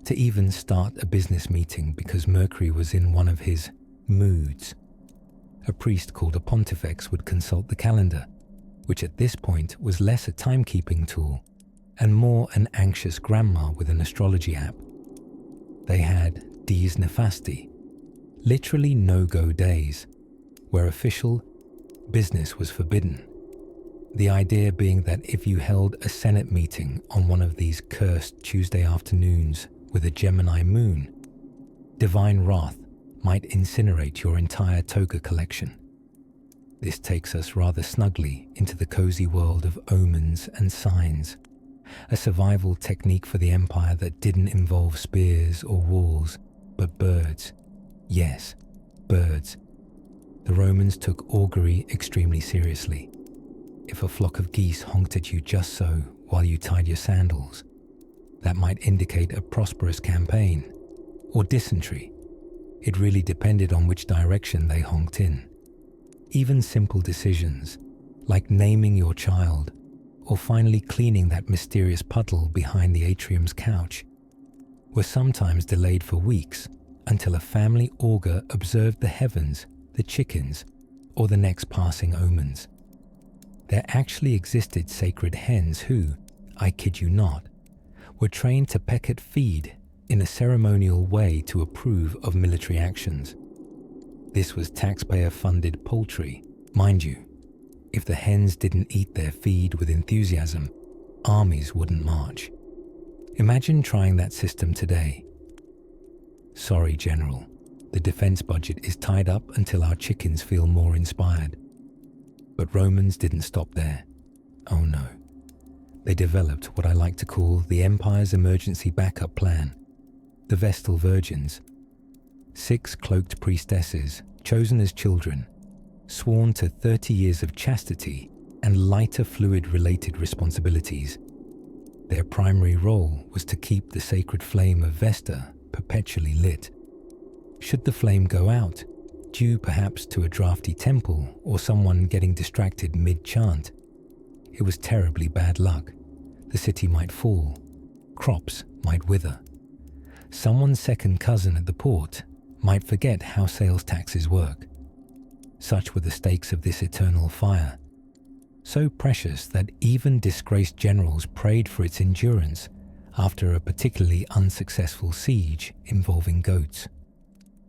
to even start a business meeting because Mercury was in one of his moods. a priest called a pontifex would consult the calendar, which at this point was less a timekeeping tool and more an anxious grandma with an astrology app. They had dies nefasti, literally no-go days, where official business was forbidden. The idea being that if you held a Senate meeting on one of these cursed Tuesday afternoons with a Gemini moon, divine wrath might incinerate your entire toga collection. This takes us rather snugly into the cozy world of omens and signs, a survival technique for the empire that didn't involve spears or walls, but birds. Yes, birds. The Romans took augury extremely seriously. If a flock of geese honked at you just so while you tied your sandals, that might indicate a prosperous campaign, or dysentery. It really depended on which direction they honked in. Even simple decisions, like naming your child, or finally cleaning that mysterious puddle behind the atrium's couch, were sometimes delayed for weeks until a family augur observed the heavens, the chickens, or the next passing omens. There actually existed sacred hens who, I kid you not, were trained to peck at feed in a ceremonial way to approve of military actions. This was taxpayer-funded poultry, mind you. If the hens didn't eat their feed with enthusiasm, armies wouldn't march. Imagine trying that system today. Sorry, General, the defense budget is tied up until our chickens feel more inspired. But Romans didn't stop there. Oh no. They developed what I like to call the empire's emergency backup plan. The Vestal Virgins. 6 cloaked priestesses, chosen as children, sworn to 30 years of chastity and lighter fluid-related responsibilities. Their primary role was to keep the sacred flame of Vesta perpetually lit. Should the flame go out, due perhaps to a drafty temple or someone getting distracted mid-chant, it was terribly bad luck. The city might fall, crops might wither. Someone's second cousin at the port might forget how sales taxes work. Such were the stakes of this eternal fire, so precious that even disgraced generals prayed for its endurance after a particularly unsuccessful siege involving goats.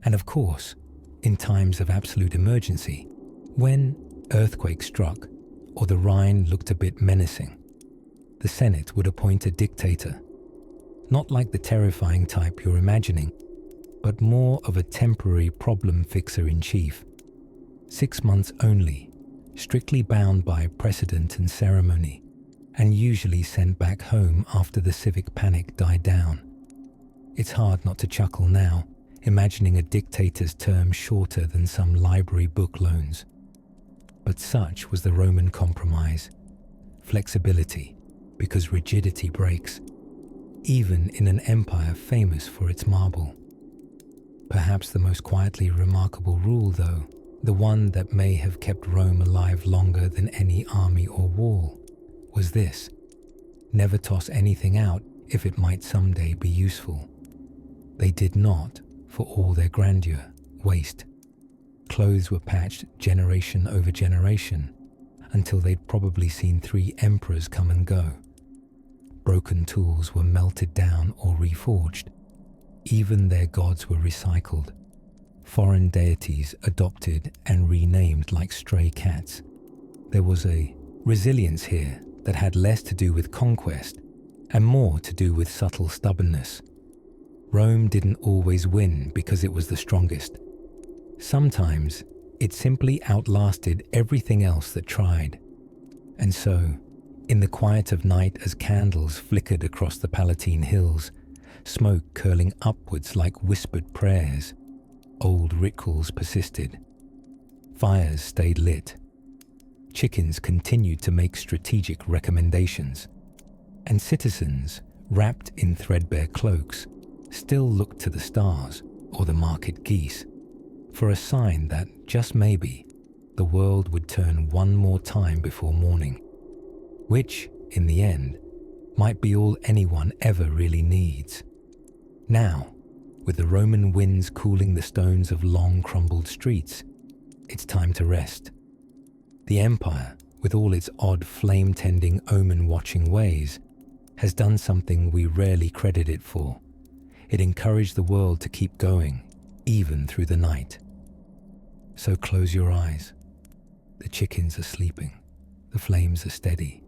And of course, in times of absolute emergency, when earthquake struck or the Rhine looked a bit menacing, the Senate would appoint a dictator, not like the terrifying type you're imagining, but more of a temporary problem fixer-in-chief. 6 months only, strictly bound by precedent and ceremony, and usually sent back home after the civic panic died down. It's hard not to chuckle now, imagining a dictator's term shorter than some library book loans. But such was the Roman compromise. Flexibility, because rigidity breaks, even in an empire famous for its marble. Perhaps the most quietly remarkable rule, though, the one that may have kept Rome alive longer than any army or wall, was this: never toss anything out if it might someday be useful. They did not, for all their grandeur, waste. Clothes were patched generation over generation until they'd probably seen 3 emperors come and go. Broken tools were melted down or reforged. Even their gods were recycled. Foreign deities adopted and renamed like stray cats. There was a resilience here that had less to do with conquest and more to do with subtle stubbornness. Rome didn't always win because it was the strongest. Sometimes it simply outlasted everything else that tried. And so, in the quiet of night as candles flickered across the Palatine hills, smoke curling upwards like whispered prayers, old rituals persisted. Fires stayed lit. Chickens continued to make strategic recommendations. And citizens, wrapped in threadbare cloaks, still looked to the stars or the market geese for a sign that, just maybe, the world would turn one more time before morning, which, in the end, might be all anyone ever really needs. Now, with the Roman winds cooling the stones of long crumbled streets, it's time to rest. The Empire, with all its odd flame-tending, omen-watching ways, has done something we rarely credit it for. It encouraged the world to keep going, even through the night. So close your eyes. The chickens are sleeping, the flames are steady,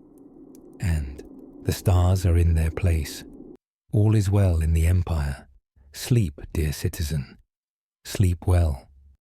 and the stars are in their place. All is well in the Empire. Sleep, dear citizen. Sleep well.